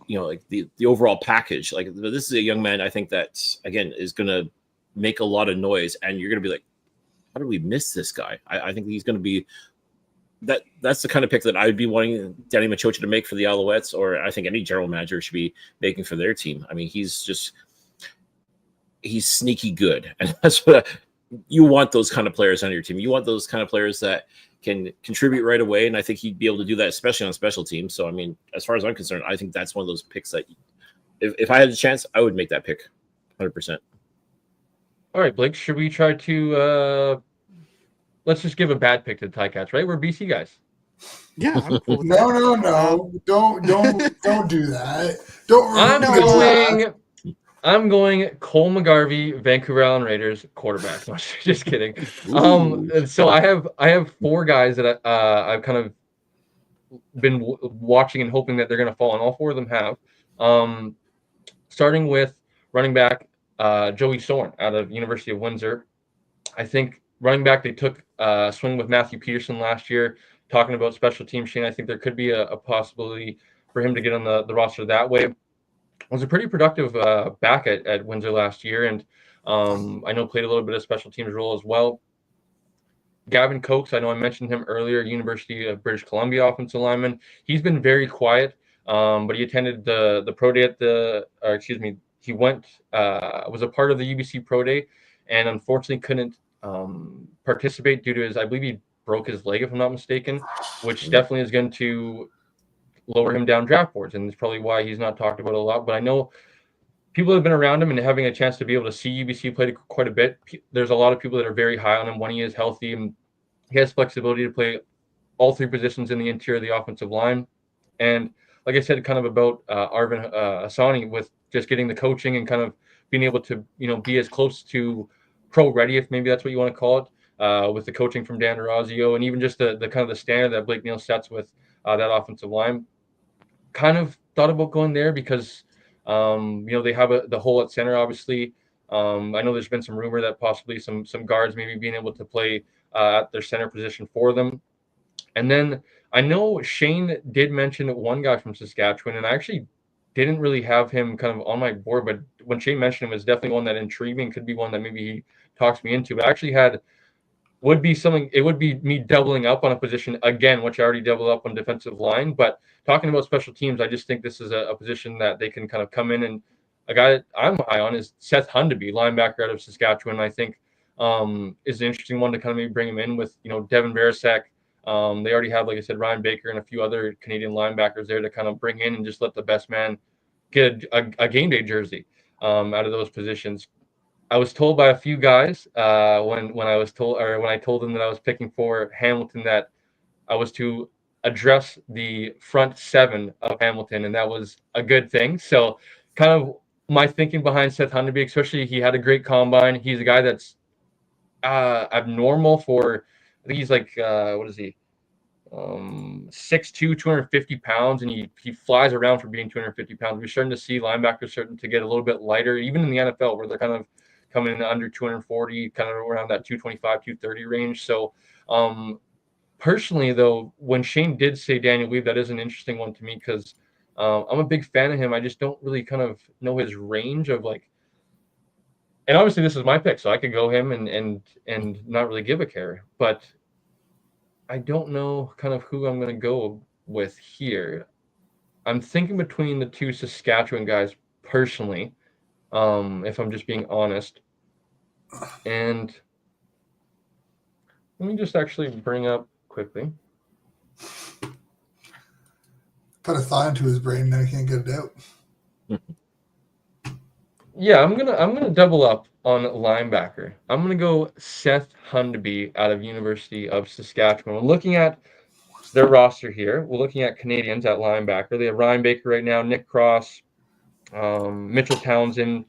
Speaker 6: like the overall package. Like, this is a young man, I think, that, again, is going to make a lot of noise, and you're going to be like, how did we miss this guy? I think he's going to be that's the kind of pick that I would be wanting Danny Machocha to make for the Alouettes, or I think any general manager should be making for their team. I mean, he's sneaky good, and that's what you want, those kind of players on your team. You want those kind of players that can contribute right away, and I think he'd be able to do that, especially on special teams. So, I mean, as far as I'm concerned, I think that's one of those picks that if I had a chance, I would make that pick 100%.
Speaker 1: All right, Blake, should we try to let's just give a bad pick to the Ticats, right? We're BC guys.
Speaker 2: Yeah, I'm cool with
Speaker 4: No. Don't do that.
Speaker 1: I'm going Cole McGarvey, Vancouver Island Raiders quarterback. No, just kidding. So I have 4 guys that I've kind of been watching and hoping that they're going to fall, and all 4 of them have. Starting with running back Joey Soren out of University of Windsor. I think running back, they took a swing with Matthew Peterson last year. Talking about special teams, Shane, I think there could be a possibility for him to get on the roster that way. Was a pretty productive back at Windsor last year, and I know played a little bit of special teams role as well. Gavin Cokes, I know I mentioned him earlier, University of British Columbia offensive lineman. He's been very quiet, but he attended the pro day he went, was a part of the UBC pro day, and unfortunately couldn't participate due to I believe he broke his leg, if I'm not mistaken, which definitely is going to lower him down draft boards, and it's probably why he's not talked about a lot. But I know people have been around him and having a chance to be able to see UBC play quite a bit. There's a lot of people that are very high on him when he is healthy, and he has flexibility to play all 3 positions in the interior of the offensive line. And like I said, kind of about Arvin Asani, with just getting the coaching and kind of being able to be as close to pro ready, if maybe that's what you want to call it, with the coaching from Dan Orazio, and even just the kind of the standard that Blake Neal sets with that offensive line. Kind of thought about going there because they have the hole at center, obviously. I know there's been some rumor that possibly some guards maybe being able to play at their center position for them. And then I know Shane did mention one guy from Saskatchewan, and I actually didn't really have him kind of on my board, but when Shane mentioned him, it's definitely one that intrigued me and could be one that maybe he talks me into. But I actually had would be something. It would be me doubling up on a position again, which I already doubled up on defensive line. But talking about special teams, I just think this is a position that they can kind of come in, and a guy that I'm high on is Seth Hundeby, linebacker out of Saskatchewan. I think is an interesting one to kind of maybe bring him in with Devin Barasek. They already have, like I said, Ryan Baker and a few other Canadian linebackers there to kind of bring in and just let the best man get a game day jersey out of those positions. I was told by a few guys when I was told, or when I told them that I was picking for Hamilton, that I was to address the front seven of Hamilton, and that was a good thing. So, kind of my thinking behind Seth Hundeby, especially he had a great combine. He's a guy that's abnormal for. I think he's like what is he? 6'2", 250 pounds, and he flies around for being 250 pounds. We're starting to see linebackers starting to get a little bit lighter, even in the NFL, where they're kind of coming in under 240, kind of around that 225, 230 range. So, personally, though, when Shane did say Daniel Weave, that is an interesting one to me because I'm a big fan of him. I just don't really kind of know his range of like. And obviously, this is my pick, so I could go him and not really give a care, but I don't know kind of who I'm going to go with here. I'm thinking between the two Saskatchewan guys personally, if I'm just being honest. And let me just actually bring up quickly.
Speaker 4: Put a thought into his brain, now he can't get it out.
Speaker 1: Yeah, I'm gonna double up on linebacker. I'm gonna go Seth Hundeby out of University of Saskatchewan. We're looking at their roster here. We're looking at Canadians at linebacker. They have Ryan Baker right now, Nick Cross, Mitchell Townsend,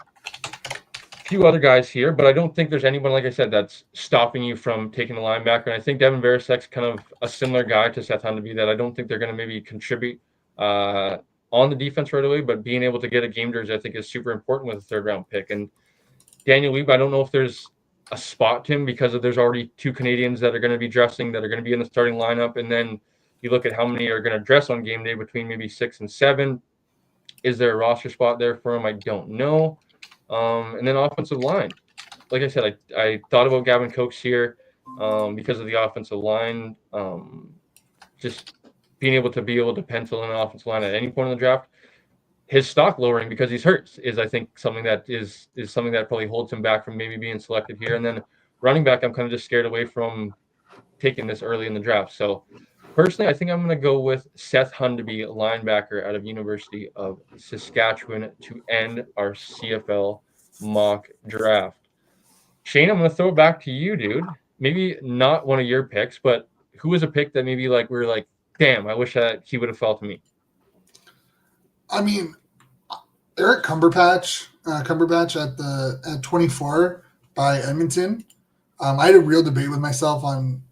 Speaker 1: a few other guys here, but I don't think there's anyone, like I said, that's stopping you from taking the linebacker. And I think Devin Barasek's kind of a similar guy to Seth Hundeby that I don't think they're going to maybe contribute on the defense right away, but being able to get a game jersey, I think, is super important with a third-round pick. And Daniel Weave, I don't know if there's a spot to him because there's already two Canadians that are going to be dressing, that are going to be in the starting lineup, and then you look at how many are going to dress on game day between maybe 6 and 7. Is there a roster spot there for him? I don't know. And then offensive line. Like I said, I thought about Gavin Coates here because of the offensive line. Just being able to pencil in an offensive line at any point in the draft. His stock lowering because he's hurt is, I think, something that is something that probably holds him back from maybe being selected here. And then running back, I'm kind of just scared away from taking this early in the draft. So personally, I think I'm going to go with Seth Hundeby, linebacker out of University of Saskatchewan, to end our CFL mock draft. Shane, I'm going to throw it back to you, dude. Maybe not one of your picks, but who was a pick that maybe like we're like, damn, I wish that he would have fell to me.
Speaker 4: I mean, Eric Cumberbatch at 24 by Edmonton. I had a real debate with myself on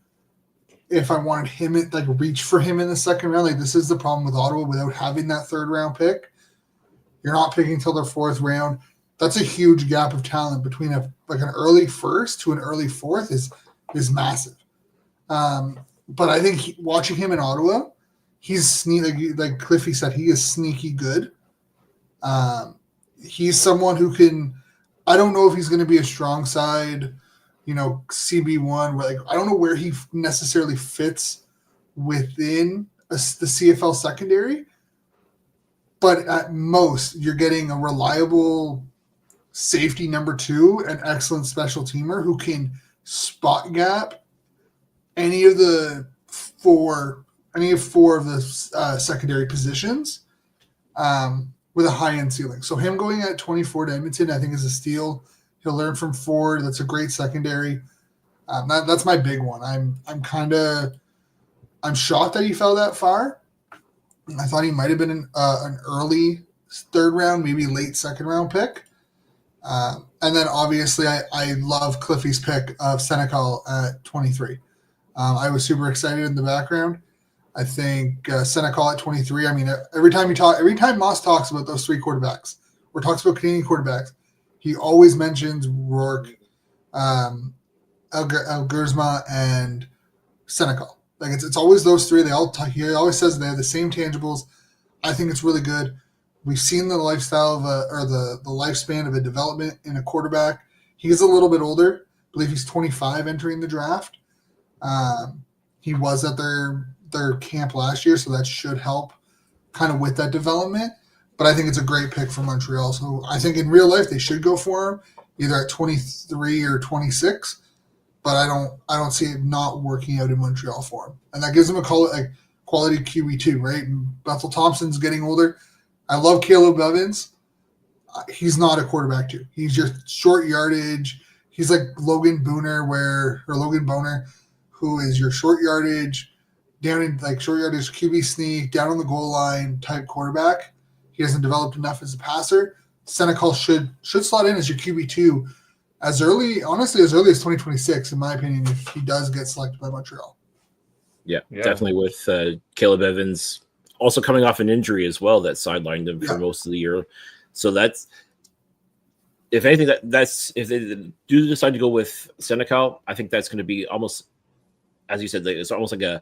Speaker 4: if I wanted him, like reach for him in the second round. Like, this is the problem with Ottawa without having that third round pick. You're not picking till the fourth round. That's a huge gap of talent between an early first to an early fourth is massive. But I think watching him in Ottawa, he's sneaky. Like Cliffy said, he is sneaky good. He's someone who can. I don't know if he's going to be a strong side, CB1. Like, I don't know where he necessarily fits within the CFL secondary. But at most, you're getting a reliable safety number 2, an excellent special teamer who can spot gap any of four of the secondary positions with a high-end ceiling. So him going at 24 to Edmonton, I think, is a steal. He'll learn from Ford. That's a great secondary. That's my big one. I'm shocked that he fell that far. I thought he might have been an early third round, maybe late second round pick. And then obviously I love Cliffy's pick of Senecal at 23. I was super excited in the background. I think Senecal at 23. I mean, every time Moss talks about those 3 quarterbacks or talks about Canadian quarterbacks, he always mentions Rourke, Elgersma and Senecal. Like it's always those three. He always says they have the same tangibles. I think it's really good. We've seen the lifestyle of the lifespan of a development in a quarterback. He's a little bit older. I believe he's 25 entering the draft. He was at their camp last year, so that should help kind of with that development. But I think it's a great pick for Montreal. So I think in real life they should go for him either at 23 or 26. But I don't see it not working out in Montreal for him, and that gives him a quality QB2, right? And Bethel Thompson's getting older. I love Caleb Evans. He's not a quarterback too. He's your short yardage. He's like Logan Boner, who is your short yardage, down in like short yardage QB sneak, down on the goal line type quarterback. He hasn't developed enough as a passer. Senecal should slot in as your QB2 as early as 2026, in my opinion, if he does get selected by Montreal.
Speaker 6: Yeah. Definitely with Caleb Evans also coming off an injury as well that sidelined him for most of the year. So that's, if anything, if they do decide to go with Senecal, I think that's going to be almost, as you said, it's almost like a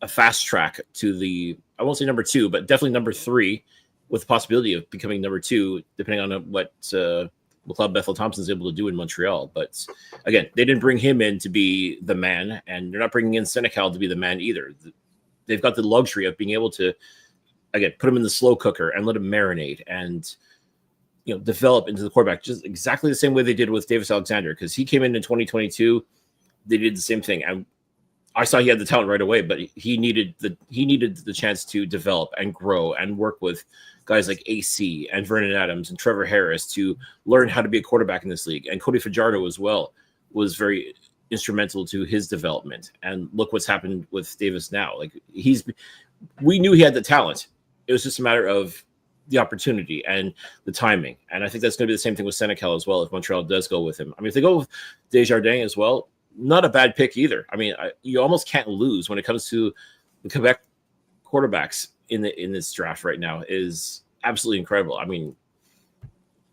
Speaker 6: fast track to the, I won't say number 2, but definitely number 3, with the possibility of becoming number 2, depending on what McLeod Bethel Thompson's able to do in Montreal. But again, they didn't bring him in to be the man, and they're not bringing in Senecal to be the man either. They've got the luxury of being able to, again, put him in the slow cooker and let him marinate and, develop into the quarterback just exactly the same way they did with Davis Alexander, because he came in 2022. They did the same thing. And I saw he had the talent right away, but he needed the chance to develop and grow and work with guys like AC and Vernon Adams and Trevor Harris to learn how to be a quarterback in this league. And Cody Fajardo as well was very instrumental to his development. And look what's happened with Davis now. Like we knew he had the talent. It was just a matter of the opportunity and the timing. And I think that's going to be the same thing with Senecal as well if Montreal does go with him. I mean, if they go with Desjardins as well, not a bad pick either. I mean, you almost can't lose when it comes to the Quebec quarterbacks in this draft right now. Is absolutely incredible. I mean,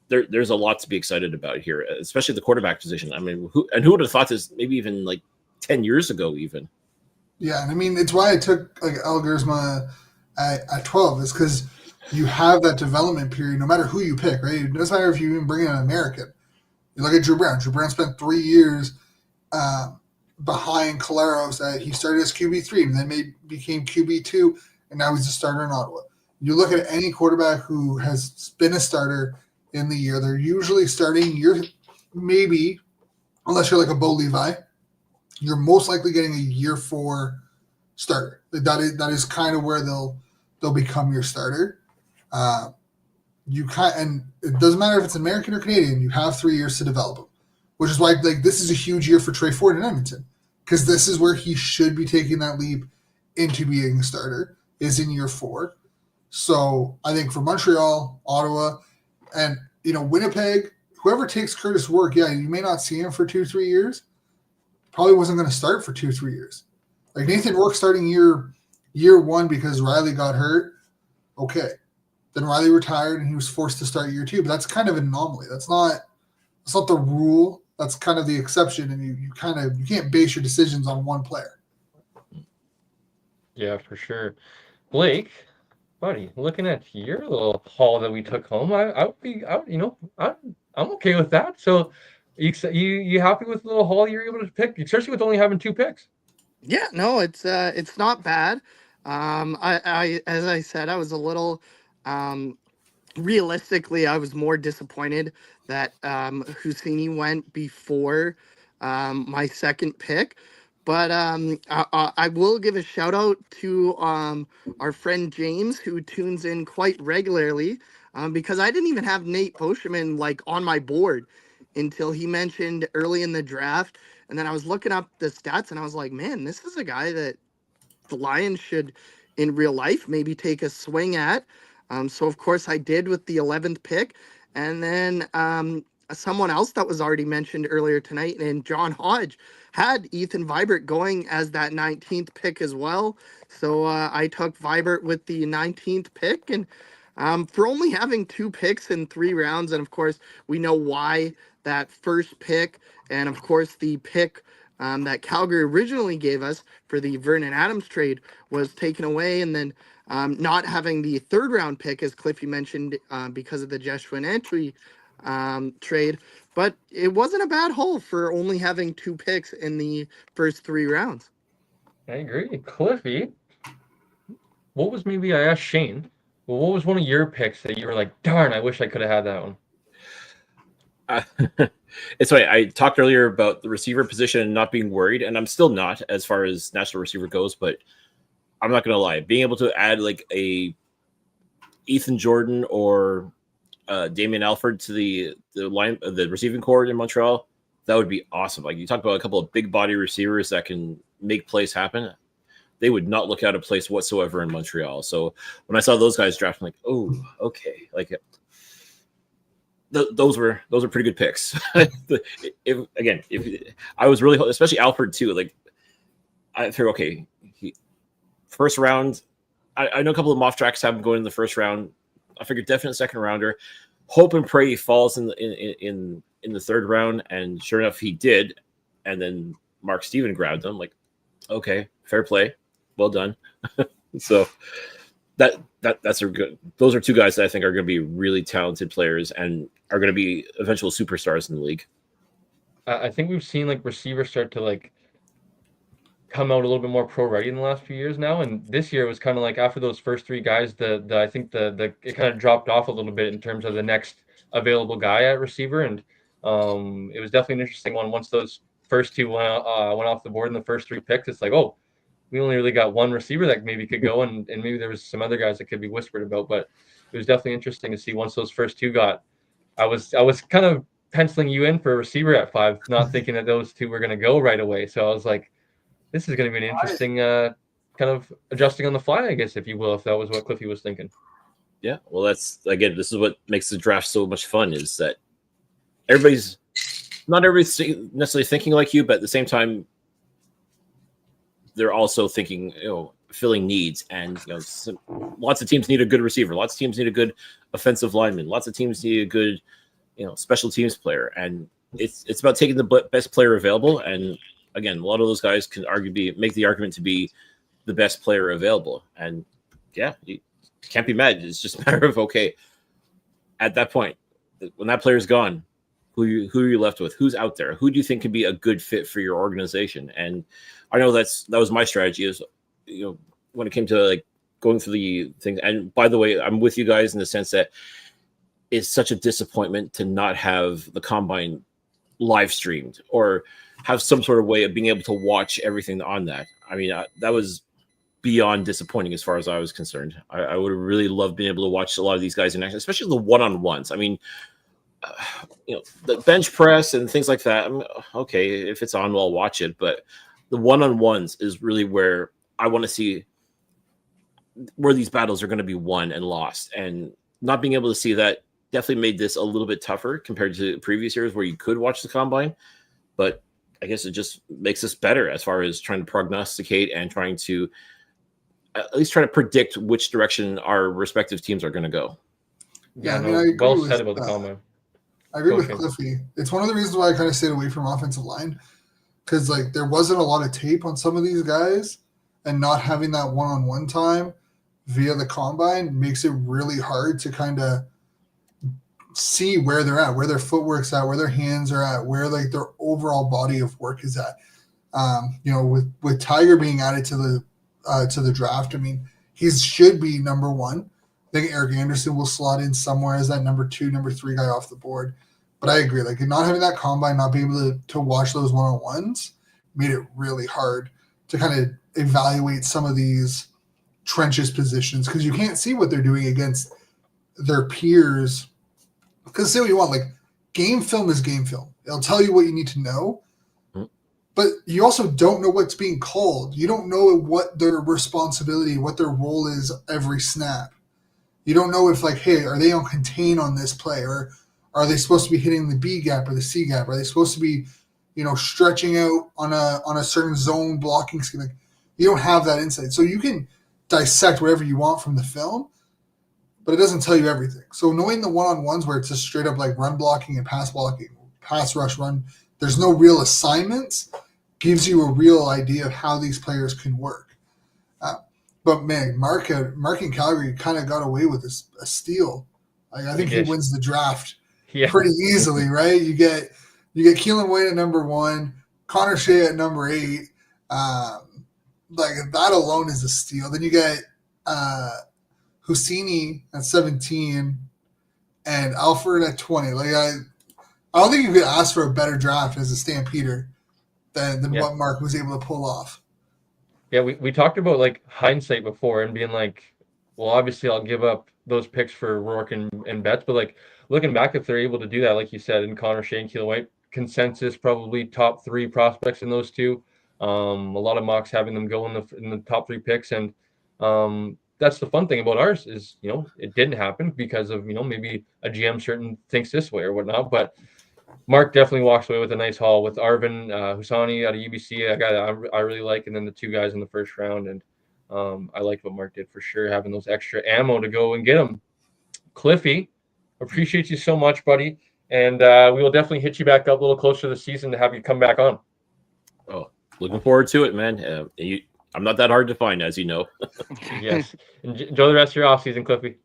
Speaker 6: there's a lot to be excited about here, especially the quarterback position. I mean, who would have thought this maybe even like 10 years ago even?
Speaker 4: Yeah, and I mean, it's why I took like Elgersma at 12 is because you have that development period no matter who you pick, right? It doesn't matter if you even bring in an American. You look at Drew Brown. Drew Brown spent 3 years behind Caleros. He started as QB3 and then became QB2, and now he's a starter in Ottawa. You look at any quarterback who has been a starter in the year, they're usually starting maybe, unless you're like a Bo Levi, you're most likely getting a year 4 starter. That is kind of where they'll become your starter. And it doesn't matter if it's American or Canadian, you have 3 years to develop them, which is why like this is a huge year for Trey Ford in Edmonton, because this is where he should be taking that leap into being a starter, is in year 4. So I think for Montreal, Ottawa, and Winnipeg, whoever takes Curtis Work, you may not see him for 2-3 years. Probably wasn't going to start for 2-3 years. Like Nathan Rourke starting year 1 because Riley got hurt. Okay. Then Riley retired and he was forced to start year 2, but that's kind of an anomaly. That's not the rule. That's kind of the exception, and you can't base your decisions on one player.
Speaker 1: Yeah, for sure. Blake, buddy, looking at your little haul that we took home, I'm okay with that. So, you happy with the little haul you're able to pick, especially with only having 2 picks?
Speaker 2: Yeah, no, it's not bad. I as I said, I was a little realistically, I was more disappointed that Husseini went before my second pick. But I will give a shout out to our friend James, who tunes in quite regularly, because I didn't even have Nate Postman like on my board until he mentioned early in the draft. And then I was looking up the stats and I was like, man, this is a guy that the Lions should, in real life, maybe take a swing at. So, of course, I did with the 11th pick. And then someone else that was already mentioned earlier tonight, and John Hodge, had Ethan Vibert going as that 19th pick as well. So I took Vibert with the 19th pick. And for only having 2 picks in 3 rounds, and, of course, we know why that first pick, and of course the pick that Calgary originally gave us for the Vernon Adams trade was taken away, and then not having the third round pick, as Cliffy mentioned, because of the Joshua Entry trade. But it wasn't a bad haul for only having 2 picks in the first 3 rounds.
Speaker 1: I agree. Cliffy, what was, maybe I asked Shane, well, what was one of your picks that you were like, darn, I wish I could have had that one?
Speaker 6: It's funny. I talked earlier about the receiver position and not being worried, and I'm still not as far as national receiver goes, but I'm not going to lie. Being able to add like a Ethan Jordan or Damian Alford to the receiving core in Montreal, that would be awesome. Like, you talk about a couple of big body receivers that can make plays happen. They would not look out of place whatsoever in Montreal. So when I saw those guys draft, I'm like, oh, okay. Like, those were pretty good picks. if I was really, especially Alford too, like, I figured, okay, first round, I know a couple of mock tracks have him going in the first round. I figured definite second rounder. Hope and pray he falls in the third round, and sure enough, he did. And then Mark Steven grabbed him. Like, okay, fair play, well done. So that's a good. Those are 2 guys that I think are going to be really talented players and are going to be eventual superstars in the league.
Speaker 1: I think we've seen like receivers start to like come out a little bit more pro ready in the last few years now, and this year was kind of like after those first 3 guys, I think the it kind of dropped off a little bit in terms of the next available guy at receiver, and it was definitely an interesting one once those first 2 went off the board in the first 3 picks. It's like, oh, we only really got one receiver that maybe could go, and maybe there was some other guys that could be whispered about, but it was definitely interesting to see once those first 2 got. I was kind of penciling you in for a receiver at 5, not thinking that those 2 were going to go right away. So I was like, this is going to be an interesting kind of adjusting on the fly, I guess, if you will, if that was what Cliffy was thinking.
Speaker 6: Yeah, well, that's, again, this is what makes the draft so much fun, is that everybody's necessarily thinking like you, but at the same time, they're also thinking, filling needs. And lots of teams need a good receiver. Lots of teams need a good offensive lineman. Lots of teams need a good, special teams player. And it's about taking the best player available. And again, a lot of those guys can arguably make the argument to be the best player available. And yeah, you can't be mad. It's just a matter of, okay, at that point, when that player's gone, who are you left with? Who's out there? Who do you think could be a good fit for your organization? And I know that was my strategy, is, when it came to like going through the things. And by the way, I'm with you guys in the sense that it's such a disappointment to not have the combine live streamed or have some sort of way of being able to watch everything on that. I mean, that was beyond disappointing as far as I was concerned. I would have really loved being able to watch a lot of these guys in action, especially the one-on-ones. I mean, the bench press and things like that. I mean, okay, if it's on, I'll watch it. But the one-on-ones is really where I want to see where these battles are going to be won and lost. And not being able to see that definitely made this a little bit tougher compared to previous years where you could watch the combine. But I guess it just makes us better as far as trying to prognosticate and trying to at least try to predict which direction our respective teams are going to go.
Speaker 4: Yeah, I mean, I agree
Speaker 1: well
Speaker 4: with,
Speaker 1: said about the combine.
Speaker 4: I agree with Cliffy. It's one of the reasons why I kind of stayed away from offensive line, because like there wasn't a lot of tape on some of these guys, and not having that one-on-one time via the combine makes it really hard to kind of see where they're at, where their footwork's at, where their hands are at, where like their overall body of work is at. With Tiger being added to the draft, I mean, he should be number 1. I think Eric Anderson will slot in somewhere as that number 2, number 3 guy off the board. But I agree, like not having that combine, not being able to watch those one-on-ones made it really hard to kind of evaluate some of these trenches positions, because you can't see what they're doing against their peers. Because say what you want, like game film is game film. It'll tell you what you need to know, but you also don't know what's being called. You don't know what their responsibility, what their role is every snap. You don't know if like, hey, are they on contain on this play, or are they supposed to be hitting the B gap or the C gap? Are they supposed to be, stretching out on a certain zone blocking scheme? Like, you don't have that insight, so you can dissect whatever you want from the film, but it doesn't tell you everything. So knowing the one-on-ones where it's just straight up like run blocking and pass pass rush run. There's no real assignments. Gives you a real idea of how these players can work. But man, Mark in Calgary kind of got away with a steal. Like, I think he wins the draft pretty easily, right? You get Keelan Wade at number 1, Connor Shea at number 8. Like, that alone is a steal. Then you get Husseini at 17 and Alfred at 20. Like, I don't think you could ask for a better draft as a Stampeder than what Mark was able to pull off.
Speaker 1: Yeah, we talked about like hindsight before and being like, well, obviously I'll give up those picks for Rourke and Betts, but like looking back, if they're able to do that, like you said, in Connor Shea and Keelan White, consensus probably top 3 prospects in those two. A lot of mocks having them go in the top 3 picks, and that's the fun thing about ours is, you know, it didn't happen because of, you know, maybe a GM certain thinks this way or whatnot, but Mark definitely walks away with a nice haul with Arvin Husani out of UBC, a guy that I really like, and then the 2 guys in the first round. And I liked what Mark did for sure, having those extra ammo to go and get them. Cliffy, appreciate you so much, buddy. And we will definitely hit you back up a little closer to the season to have you come back on.
Speaker 6: Oh, looking forward to it, man. I'm not that hard to find, as you know.
Speaker 1: Yes. Enjoy the rest of your offseason, Cliffy.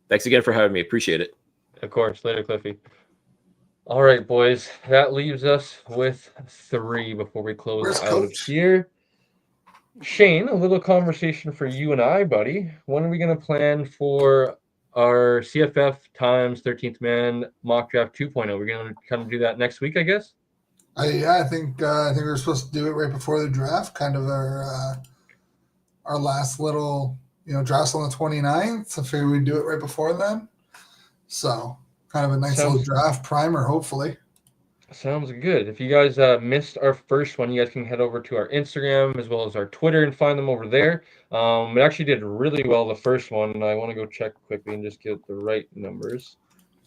Speaker 6: Thanks again for having me. Appreciate it.
Speaker 1: Of course. Later, Cliffy. All right, boys. That leaves us with 3 before we close out of here. Shane, a little conversation for you and I, buddy. When are we going to plan for our CFF times 13th man mock draft 2.0? We're going to kind of do that next week, I guess.
Speaker 4: I think we're supposed to do it right before the draft, kind of our last little, you know, draft's on the 29th. So I figured we'd do it right before then. So kind of a nice little draft primer, hopefully.
Speaker 1: Sounds good. If you guys missed our first one, you guys can head over to our Instagram as well as our Twitter and find them over there. It actually did really well, the first one, and I want to go check quickly and just get the right numbers.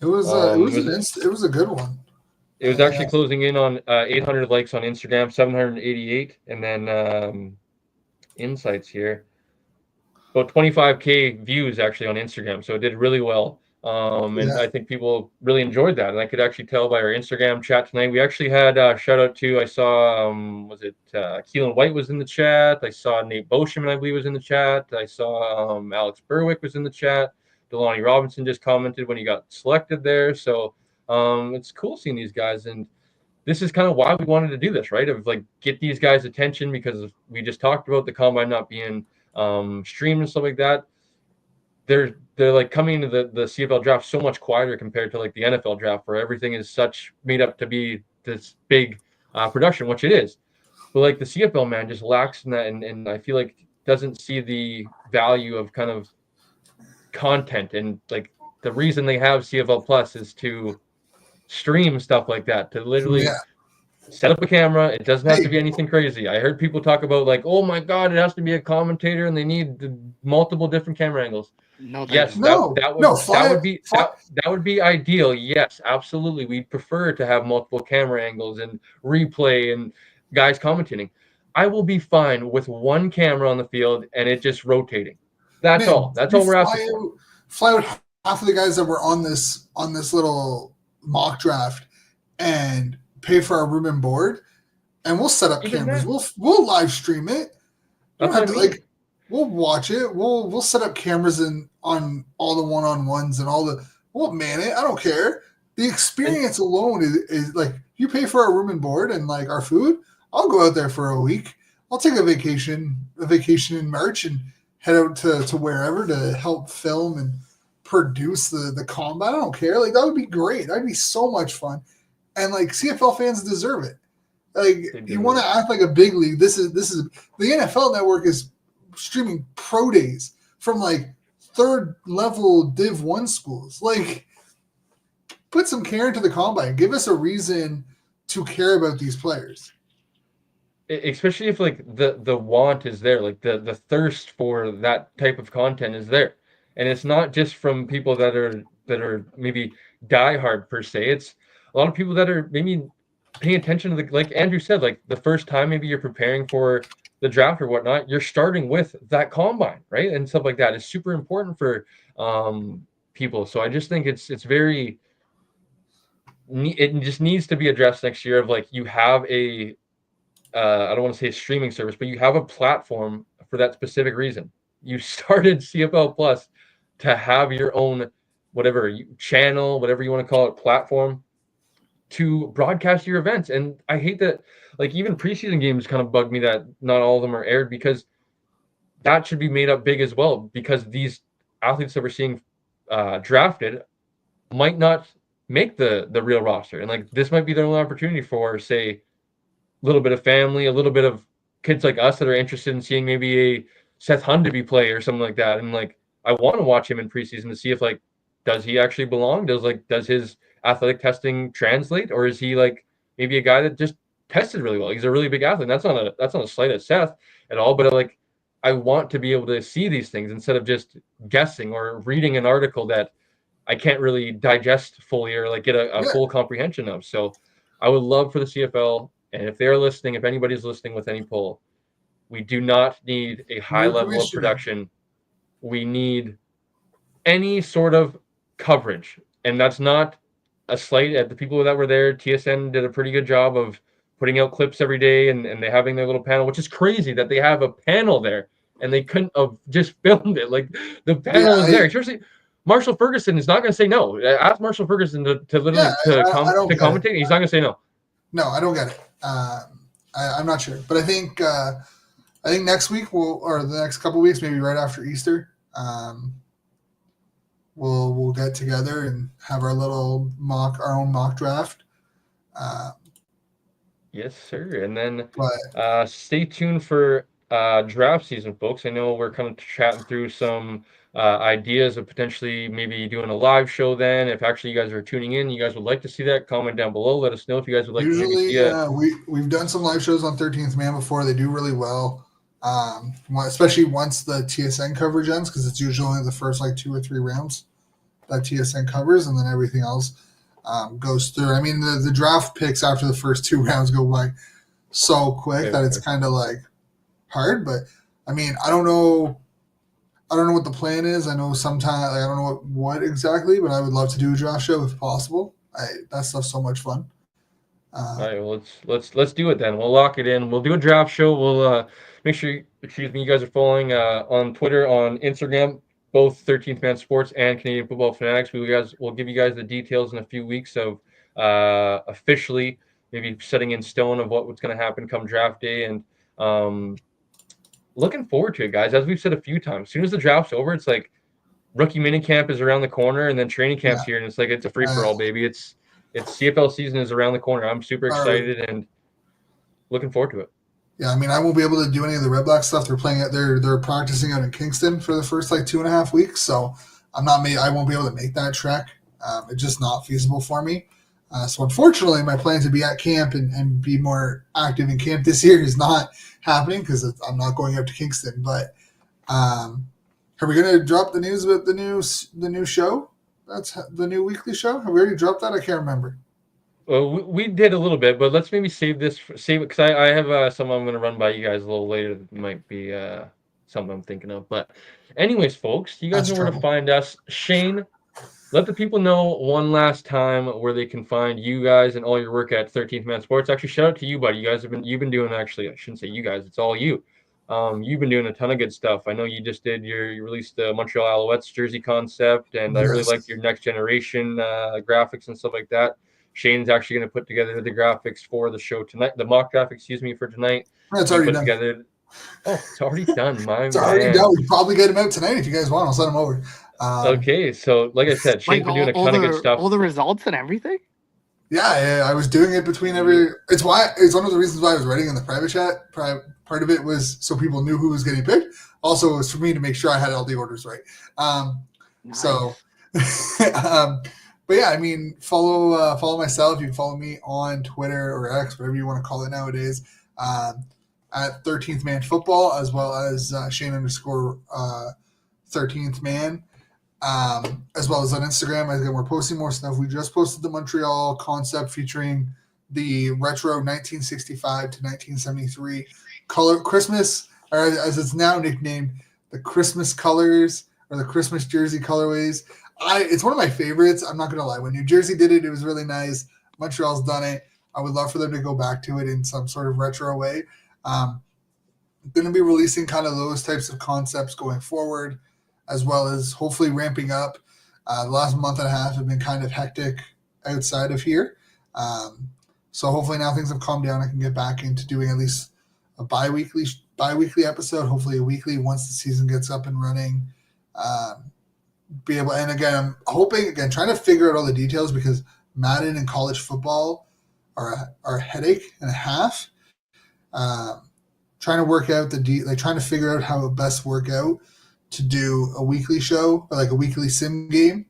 Speaker 4: It was a good one.
Speaker 1: It was actually closing in on 800 likes on Instagram, 788, and then insights here, about 25K views actually on Instagram. So it did really well. And I think people really enjoyed that. And I could actually tell by our Instagram chat tonight. We actually had shout out to, I saw, Keelan White was in the chat. I saw Nate Beauchemin, I believe, was in the chat. I saw Alex Berwick was in the chat. Delani Robinson just commented when he got selected there. So it's cool seeing these guys. And this is kind of why we wanted to do this, right? Of like get these guys' attention, because we just talked about the combine not being streamed and stuff like that. They're like coming into the CFL draft so much quieter compared to like the NFL draft, where everything is such made up to be this big production, which it is. But like the CFL, man, just lacks in that, and I feel like doesn't see the value of kind of content. And like the reason they have CFL Plus is to stream stuff like that, to literally set up a camera. It doesn't have to be anything crazy. I heard people talk about like, oh my God, it has to be a commentator and they need multiple different camera angles.
Speaker 2: No,
Speaker 1: yes, that would be ideal. Yes, absolutely. We'd prefer to have multiple camera angles and replay and guys commentating. I will be fine with one camera on the field and it just rotating. That's all. That's all we're asking for.
Speaker 4: Fly out half of the guys that were on this little mock draft and pay for our room and board, and we'll set up cameras. We'll live stream it. We'll watch it. We'll set up cameras on all the one-on-ones and we'll man it. I don't care. The experience alone is like, you pay for our room and board and like our food. I'll go out there for a week. I'll take a vacation in March and head out to wherever to help film and produce the combine. I don't care. Like, that would be great. That'd be so much fun. And like, CFL fans deserve it. Like, you want to act like a big league. This is the NFL Network is streaming pro days from like 3rd level Div 1 schools. Like, put some care into the combine. Give us a reason to care about these players.
Speaker 1: Especially if like the want is there, like the thirst for that type of content is there. And it's not just from people that are maybe diehard per se. It's a lot of people that are maybe paying attention to like Andrew said, like the first time maybe you're preparing for the draft or whatnot, you're starting with that combine, right? And stuff like that is super important for people. So I just think it's very it just needs to be addressed next year. Of like, you have a I don't want to say a streaming service, but you have a platform for that specific reason. You started CFL Plus to have your own whatever channel, whatever you want to call it, platform to broadcast your events. And I hate that, like, even preseason games kind of bug me that not all of them are aired, because that should be made up big as well, because these athletes that we're seeing drafted might not make the real roster. And like, this might be their only opportunity for, say, a little bit of family, a little bit of kids like us that are interested in seeing maybe a Seth Hundeby play or something like that. And like, I want to watch him in preseason to see if, like, does he actually belong? Does his athletic testing translate, or is he like maybe a guy that just tested really well? He's a really big athlete. And that's not a slight at Seth at all, but like, I want to be able to see these things instead of just guessing or reading an article that I can't really digest fully or like get a full comprehension of. So I would love for the CFL, and if they're listening, if anybody's listening with any poll, we do not need a high level of production. We need any sort of coverage. And that's not a slight at the people that were there. TSN did a pretty good job of putting out clips every day, and they having their little panel, which is crazy that they have a panel there and they couldn't have just filmed it. Like, the panel is there. Especially Marshall Ferguson is not going to say no. Ask Marshall Ferguson to literally commentate. He's not going to say no.
Speaker 4: No, I don't get it. I'm not sure, but I think next week or the next couple of weeks, maybe right after Easter, we'll get together and have our own mock draft.
Speaker 1: Yes, sir. And then stay tuned for draft season, folks. I know we're kind of chatting through some ideas of potentially maybe doing a live show then. If actually you guys are tuning in, you guys would like to see that, comment down below. Let us know if you guys would like to maybe see it.
Speaker 4: We've done some live shows on 13th Man before. They do really well, especially once the TSN coverage ends, because it's usually only the first like 2 or 3 rounds that TSN covers, and then everything else goes through. I mean, the draft picks after the first 2 rounds go by so quick that it's kind of like hard. But I mean, I don't know what the plan is. I know sometimes I don't know what exactly, but I would love to do a draft show if possible. That stuff's so much fun.
Speaker 1: All right, well, let's do it then. We'll lock it in. We'll do a draft show. We'll make sure you guys are following on Twitter, on Instagram, both 13th Man Sports and Canadian Football Fanatics. We'll give you guys the details in a few weeks of officially maybe setting in stone of what's going to happen come draft day, and looking forward to it, guys. As we've said a few times, as soon as the draft's over, it's like rookie minicamp is around the corner, and then training camp's here, and it's like it's a free for all, baby. It's CFL season is around the corner. I'm super excited and looking forward to it.
Speaker 4: Yeah, I mean, I won't be able to do any of the Red Black stuff. They're practicing out in Kingston for the first like 2.5 weeks, so I won't be able to make that trek. It's just not feasible for me. So unfortunately, my plan to be at camp and be more active in camp this year is not happening because I'm not going up to Kingston. But are we going to drop the news about the new show? That's the new weekly show. Have we already dropped that? I can't remember.
Speaker 1: Well, we did a little bit, but let's maybe save it because I have something I'm going to run by you guys a little later that might be something I'm thinking of. But anyways, folks, you guys know where to find us. Shane, let the people know one last time where they can find you guys and all your work at 13th Man Sports. Actually, shout out to you, buddy. You've been doing, actually, I shouldn't say you guys, it's all you. You've been doing a ton of good stuff. I know you just you released the Montreal Alouettes jersey concept, and I really liked your next generation graphics and stuff like that. Shane's actually going to put together the graphics for the show tonight, the mock graphics, for tonight.
Speaker 4: It's already done.
Speaker 1: It's already done,
Speaker 4: It's already done. We probably get them out tonight if you guys want. I'll send them over.
Speaker 1: Okay, so like I said, Shane's been doing a ton of good stuff.
Speaker 2: All the results and everything?
Speaker 4: Yeah, I was doing it between every. It's one of the reasons why I was writing in the private chat. Part of it was so people knew who was getting picked. Also, it was for me to make sure I had all the orders right.
Speaker 2: Nice.
Speaker 4: So, but yeah, I mean, follow myself. You can follow me on Twitter or X, whatever you want to call it nowadays, at 13th Man Football, as well as Shane _ 13th Man. As well as on Instagram. Again, we're posting more stuff. We just posted the Montreal concept featuring the retro 1965 to 1973 color Christmas, or as it's now nicknamed, the Christmas colors or the Christmas jersey colorways. It's one of my favorites. I'm not gonna lie. When New Jersey did it, it was really nice. Montreal's done it. I would love for them to go back to it in some sort of retro way. Going to be releasing kind of those types of concepts going forward, as well as hopefully ramping up. The last month and a half have been kind of hectic outside of here. So hopefully now things have calmed down. I can get back into doing at least a bi-weekly episode, hopefully a weekly once the season gets up and running. Be able, and again, I'm hoping, trying to figure out all the details because Madden and college football are a headache and a half. Trying to work out trying to figure out how it best work out to do a weekly show or like a weekly sim game.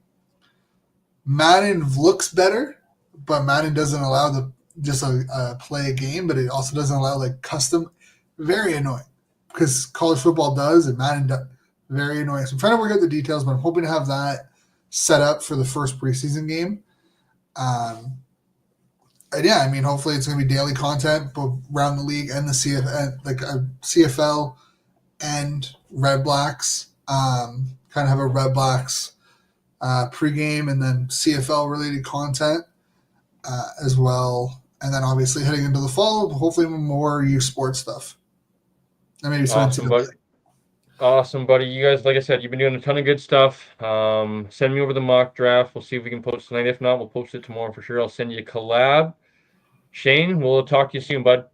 Speaker 4: Madden looks better, but Madden doesn't allow just play a game, but it also doesn't allow like custom. Very annoying because college football does and Madden does. Very annoying. So I'm trying to work out the details, but I'm hoping to have that set up for the first preseason game. And yeah, I mean, hopefully it's going to be daily content both around the league and the CFL and Red Blacks. Kind of have a Red Blacks pregame and then CFL related content as well. And then obviously heading into the fall, hopefully more youth sports stuff. And maybe some
Speaker 1: Awesome, buddy. You guys, like I said, you've been doing a ton of good stuff. Send me over the mock draft. We'll see if we can post tonight. If not, we'll post it tomorrow for sure. I'll send you a collab. Shane, we'll talk to you soon, bud.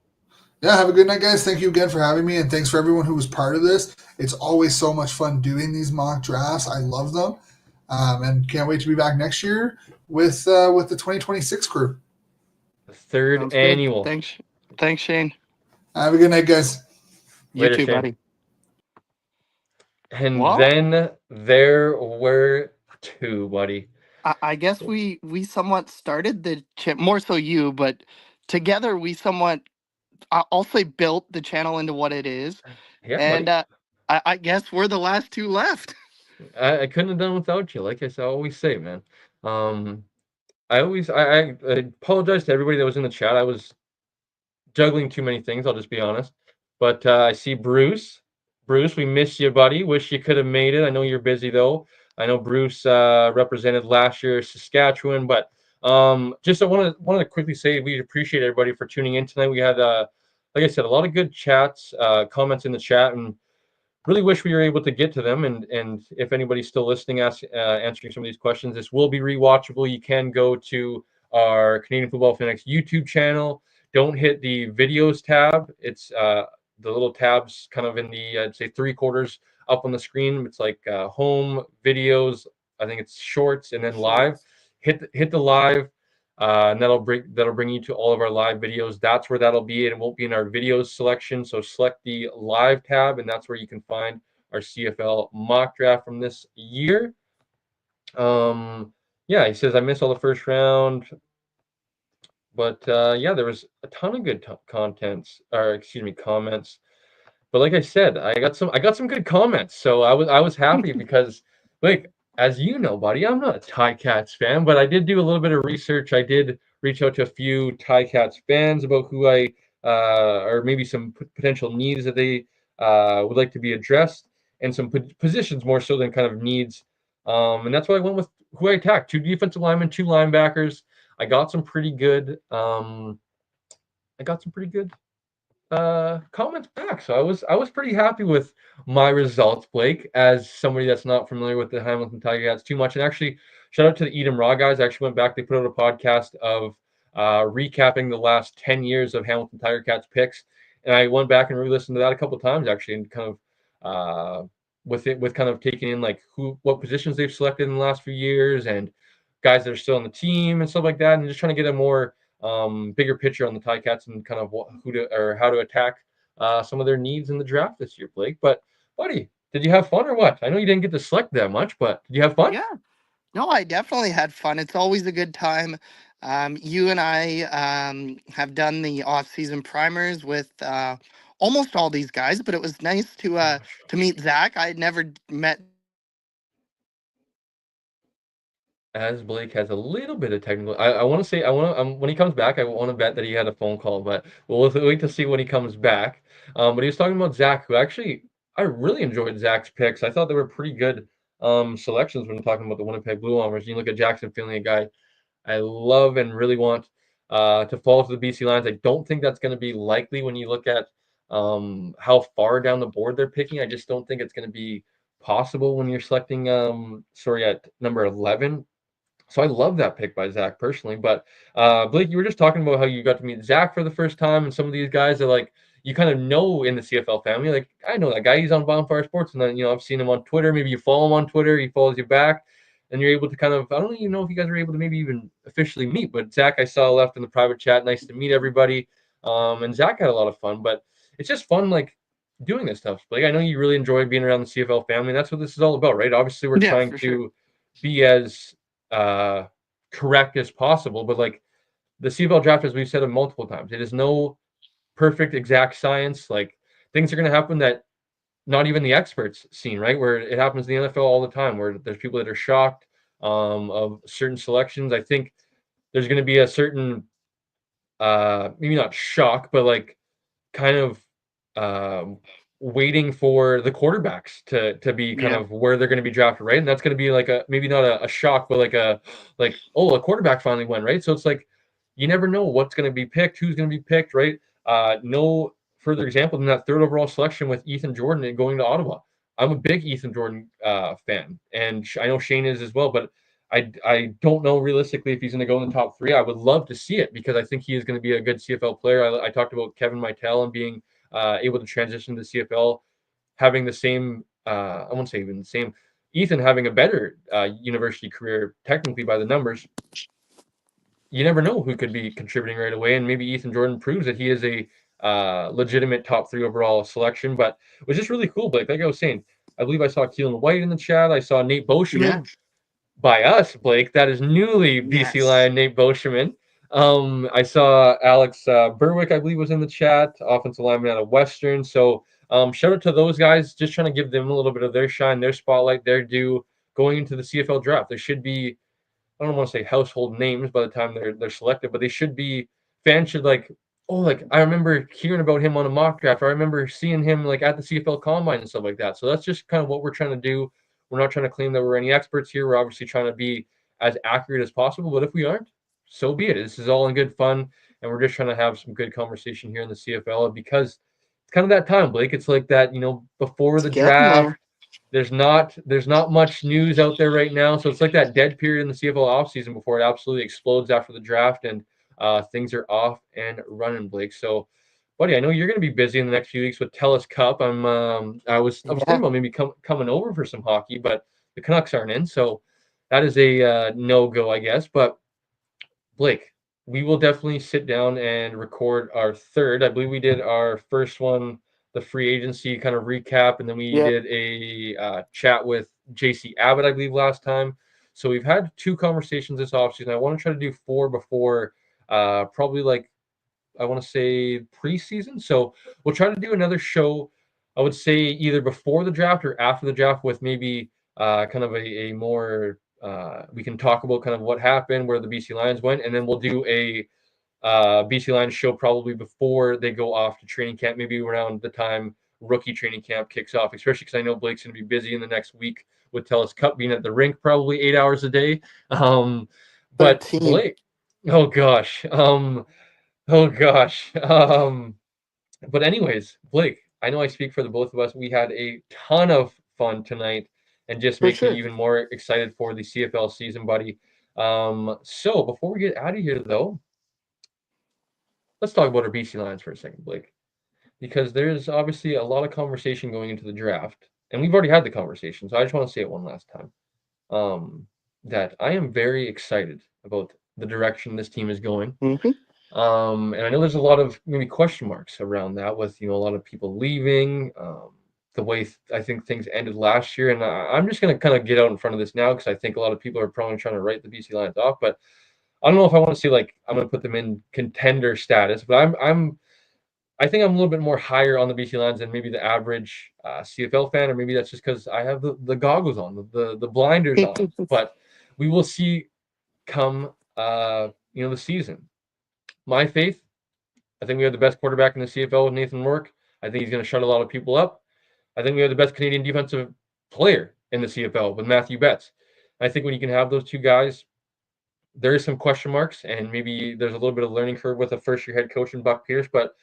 Speaker 4: Yeah, have a good night, guys. Thank you again for having me, and thanks for everyone who was part of this. It's always so much fun doing these mock drafts. I love them, and can't wait to be back next year with the 2026 crew.
Speaker 1: The third
Speaker 2: Sounds
Speaker 1: annual.
Speaker 2: Good. Thanks, Shane.
Speaker 4: Have a good night, guys.
Speaker 1: Later,
Speaker 2: You too,
Speaker 1: Shane.
Speaker 2: buddy.
Speaker 1: And then there were two, buddy.
Speaker 2: I guess we somewhat started the more so you, but together we somewhat, I'll say, built the channel into what it is.
Speaker 1: Yeah,
Speaker 2: and
Speaker 1: buddy.
Speaker 2: I guess we're the last two left.
Speaker 1: I couldn't have done without you. Like I always say, man. I apologize to everybody that was in the chat. I was juggling too many things. I'll just be honest. But I see Bruce. Bruce, we miss you, buddy. Wish you could have made it. I know you're busy though. I know Bruce represented last year Saskatchewan, but just I wanted to quickly say we appreciate everybody for tuning in tonight. We had, like I said, a lot of good chats, comments in the chat, and really wish we were able to get to them. And if anybody's still listening, answering some of these questions, this will be rewatchable. You can go to our Canadian Football Fanatics YouTube channel. Don't hit the videos tab. It's the little tabs kind of in the I'd say 3/4 up on the screen. It's like home, videos. I think it's shorts, and then live. Hit the live, and that'll bring you to all of our live videos. That's where that'll be. It won't be in our videos selection. So select the live tab, and that's where you can find our CFL mock draft from this year. Yeah, he says I missed all the first round. But yeah, there was a ton of good comments. But like I said, I got some good comments. So I was happy because, like, as you know, buddy, I'm not a Ticats fan, but I did do a little bit of research. I did reach out to a few Ticats fans about who or maybe some potential needs that they would like to be addressed, and some positions more so than kind of needs. And that's why I went with who I attacked: 2 defensive linemen, 2 linebackers. I got some pretty good comments back. So I was pretty happy with my results, Blake, as somebody that's not familiar with the Hamilton Ticats too much. And actually, shout out to the Edom Raw guys. I actually went back, they put out a podcast of recapping the last 10 years of Hamilton Tiger Cats picks. And I went back and re-listened to that a couple of times actually, and kind of with kind of taking in like what positions they've selected in the last few years and guys that are still on the team and stuff like that, and just trying to get a more bigger picture on the Ticats and kind of how to attack some of their needs in the draft this year, Blake. But buddy, did you have fun or what? I know you didn't get to select that much, but did you have fun?
Speaker 2: Yeah, no, I definitely had fun. It's always a good time. You and I have done the off-season primers with almost all these guys, but it was nice to meet Zach. I had never met.
Speaker 1: As Blake has a little bit of technical, I want to say when he comes back, I want to bet that he had a phone call, but we'll wait to see when he comes back. But he was talking about Zach, who actually I really enjoyed Zach's picks. I thought they were pretty good selections when talking about the Winnipeg Blue Bombers. You look at Jackson Finley, a guy I love and really want to fall to the BC Lions. I don't think that's going to be likely when you look at how far down the board they're picking. I just don't think it's going to be possible when you're selecting at number 11. So I love that pick by Zach personally. But Blake, you were just talking about how you got to meet Zach for the first time, and some of these guys are like you kind of know in the CFL family. Like I know that guy; he's on Bonfire Sports, and then I've seen him on Twitter. Maybe you follow him on Twitter; he follows you back, and you're able to kind of I don't even know if you guys are able to maybe even officially meet. But Zach, I saw left in the private chat. Nice to meet everybody. And Zach had a lot of fun, but it's just fun like doing this stuff. Like I know you really enjoy being around the CFL family. And that's what this is all about, right? Obviously, we're trying
Speaker 2: for
Speaker 1: to
Speaker 2: sure.
Speaker 1: be as correct as possible. But like the CFL draft, as we've said it multiple times, it is no perfect exact science. Like things are going to happen that not even the experts seen, right? Where it happens in the NFL all the time, where there's people that are shocked of certain selections. I think there's going to be a certain maybe not shock, but like kind of um, waiting for the quarterbacks to be kind
Speaker 2: Yeah.
Speaker 1: of where they're going to be drafted, right? And that's going to be like a maybe not a shock, but like oh, a quarterback finally went, right? So it's like you never know what's going to be picked, who's going to be picked, right? No further example than that third overall selection with Ethan Jordan and going to Ottawa. I'm a big Ethan Jordan fan, and I know Shane is as well, but I don't know realistically if he's going to go in the top 3. I would love to see it because I think he is going to be a good CFL player. I talked about Kevin Mytel and being able to transition to CFL, having the same, I won't say even the same, Ethan having a better university career, technically by the numbers. You never know who could be contributing right away. And maybe Ethan Jordan proves that he is a legitimate top 3 overall selection. But it was just really cool, Blake. Like I was saying, I believe I saw Keelan White in the chat. I saw Nate Boschman by us, Blake. That is newly BC Lion Nate Boschman. I saw Alex Berwick, I believe, was in the chat, offensive lineman out of Western. So shout out to those guys, just trying to give them a little bit of their shine, their spotlight, their due going into the CFL draft. There should be, I don't want to say household names by the time they're selected, but they should be fans should like, oh, like I remember hearing about him on a mock draft. I remember seeing him like at the CFL combine and stuff like that. So that's just kind of what we're trying to do. We're not trying to claim that we're any experts here. We're obviously trying to be as accurate as possible. But if we aren't, so be it. This is all in good fun, and we're just trying to have some good conversation here in the CFL because it's kind of that time, Blake. It's like that, before the draft. There's not much news out there right now, so it's like that dead period in the CFL offseason before it absolutely explodes after the draft and things are off and running, Blake. So, buddy, I know you're going to be busy in the next few weeks with TELUS Cup. I was thinking about maybe coming over for some hockey, but the Canucks aren't in, so that is a no go, I guess. But Blake, we will definitely sit down and record our third. I believe we did our first one, the free agency kind of recap, and then we did a chat with JC Abbott, I believe, last time. So we've had 2 conversations this offseason. I want to try to do 4 before probably like I want to say preseason. So we'll try to do another show. I would say either before the draft or after the draft with maybe kind of a more we can talk about kind of what happened, where the BC Lions went, and then we'll do a BC Lions show probably before they go off to training camp, maybe around the time rookie training camp kicks off, especially because I know Blake's going to be busy in the next week with TELUS Cup being at the rink probably 8 hours a day. But
Speaker 2: 13.
Speaker 1: Blake, oh gosh. Oh gosh. But anyways, Blake, I know I speak for the both of us. We had a ton of fun tonight and just makes me even more excited for the CFL season, buddy. So before we get out of here though, let's talk about our BC Lions for a second, Blake. Because there's obviously a lot of conversation going into the draft, and we've already had the conversation, so I just want to say it one last time. That I am very excited about the direction this team is going. And I know there's a lot of maybe question marks around that with, a lot of people leaving, the way I think things ended last year. And I'm just going to kind of get out in front of this now because I think a lot of people are probably trying to write the BC Lions off. But I don't know if I want to say like I'm going to put them in contender status, but I think I'm a little bit more higher on the BC Lions than maybe the average CFL fan, or maybe that's just because I have the goggles on, the blinders on. But we will see come the season. My faith, I think we have the best quarterback in the CFL with Nathan Rourke. I think he's going to shut a lot of people up. I think we have the best Canadian defensive player in the CFL with Matthew Betts. I think when you can have those 2 guys, there is some question marks, and maybe there's a little bit of learning curve with a first-year head coach in Buck Pierce. But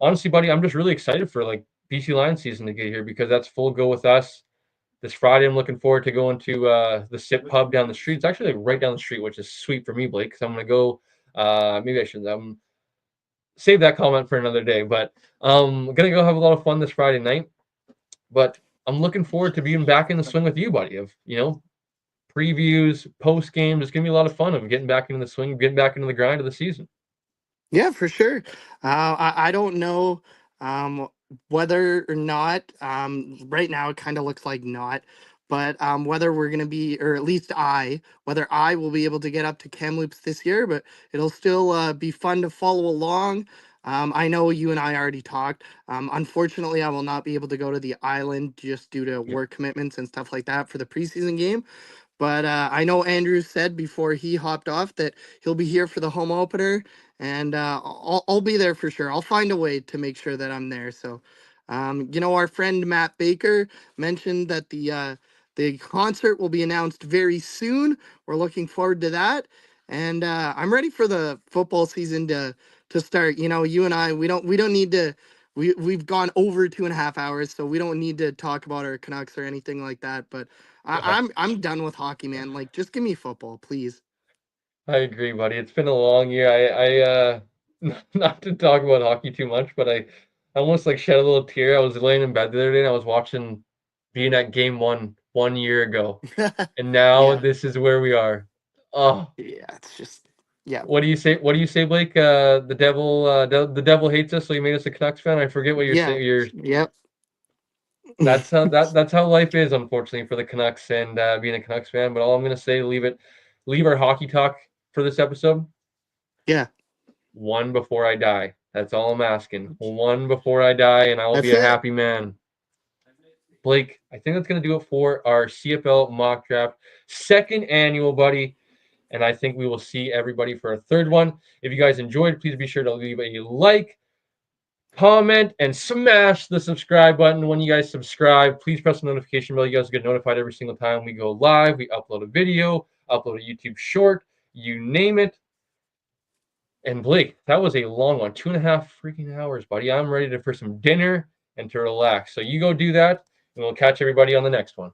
Speaker 1: honestly, buddy, I'm just really excited for like BC Lions season to get here because that's full go with us. This Friday, I'm looking forward to going to the Sip Pub down the street. It's actually like right down the street, which is sweet for me, Blake, because I'm gonna go. Maybe I should save that comment for another day. But gonna go have a lot of fun this Friday night. But I'm looking forward to being back in the swing with you, buddy. Of previews, post games. It's gonna be a lot of fun of getting back into the swing, getting back into the grind of the season.
Speaker 2: Yeah, for sure. I don't know whether or not, right now it kind of looks like not, but whether we're going to be, or at least whether I will be able to get up to Kamloops this year, but it'll still be fun to follow along. I know you and I already talked. Unfortunately, I will not be able to go to the island just due to work commitments and stuff like that for the preseason game. But I know Andrew said before he hopped off that he'll be here for the home opener, and I'll be there for sure. I'll find a way to make sure that I'm there. So, our friend Matt Baker mentioned that the concert will be announced very soon. We're looking forward to that, and I'm ready for the football season to start. You and I, we don't need to. We've gone over 2.5 hours, so we don't need to talk about our Canucks or anything like that. But I'm done with hockey, man. Like, just give me football, please.
Speaker 1: I agree, buddy. It's been a long year. I not to talk about hockey too much, but I almost like shed a little tear. I was laying in bed the other day and I was watching being at game 1 year ago, and now
Speaker 2: Yeah,
Speaker 1: this is where we are. Oh,
Speaker 2: yeah, it's just yeah,
Speaker 1: what do you say? What do you say, Blake? The devil hates us, so he made us a Canucks fan. I forget what you're
Speaker 2: yeah,
Speaker 1: saying.
Speaker 2: yep.
Speaker 1: That's how life is, unfortunately, for the Canucks and being a Canucks fan. But all I'm gonna say, leave our hockey talk for this episode.
Speaker 2: Yeah,
Speaker 1: One before I die. That's all I'm asking. One before I die, and I will be
Speaker 2: that's
Speaker 1: a
Speaker 2: it.
Speaker 1: happy man. Blake, I think that's going to do it for our CFL mock draft, second annual, buddy. And I think we will see everybody for a third one. If you guys enjoyed, please be sure to leave a like, comment, and smash the subscribe button. When you guys subscribe, please press the notification bell. You guys get notified every single time we go live. We upload a video, upload a YouTube short, you name it. And Blake, that was a long one, 2.5 freaking hours, buddy. I'm ready for some dinner and to relax. So you go do that, and we'll catch everybody on the next one.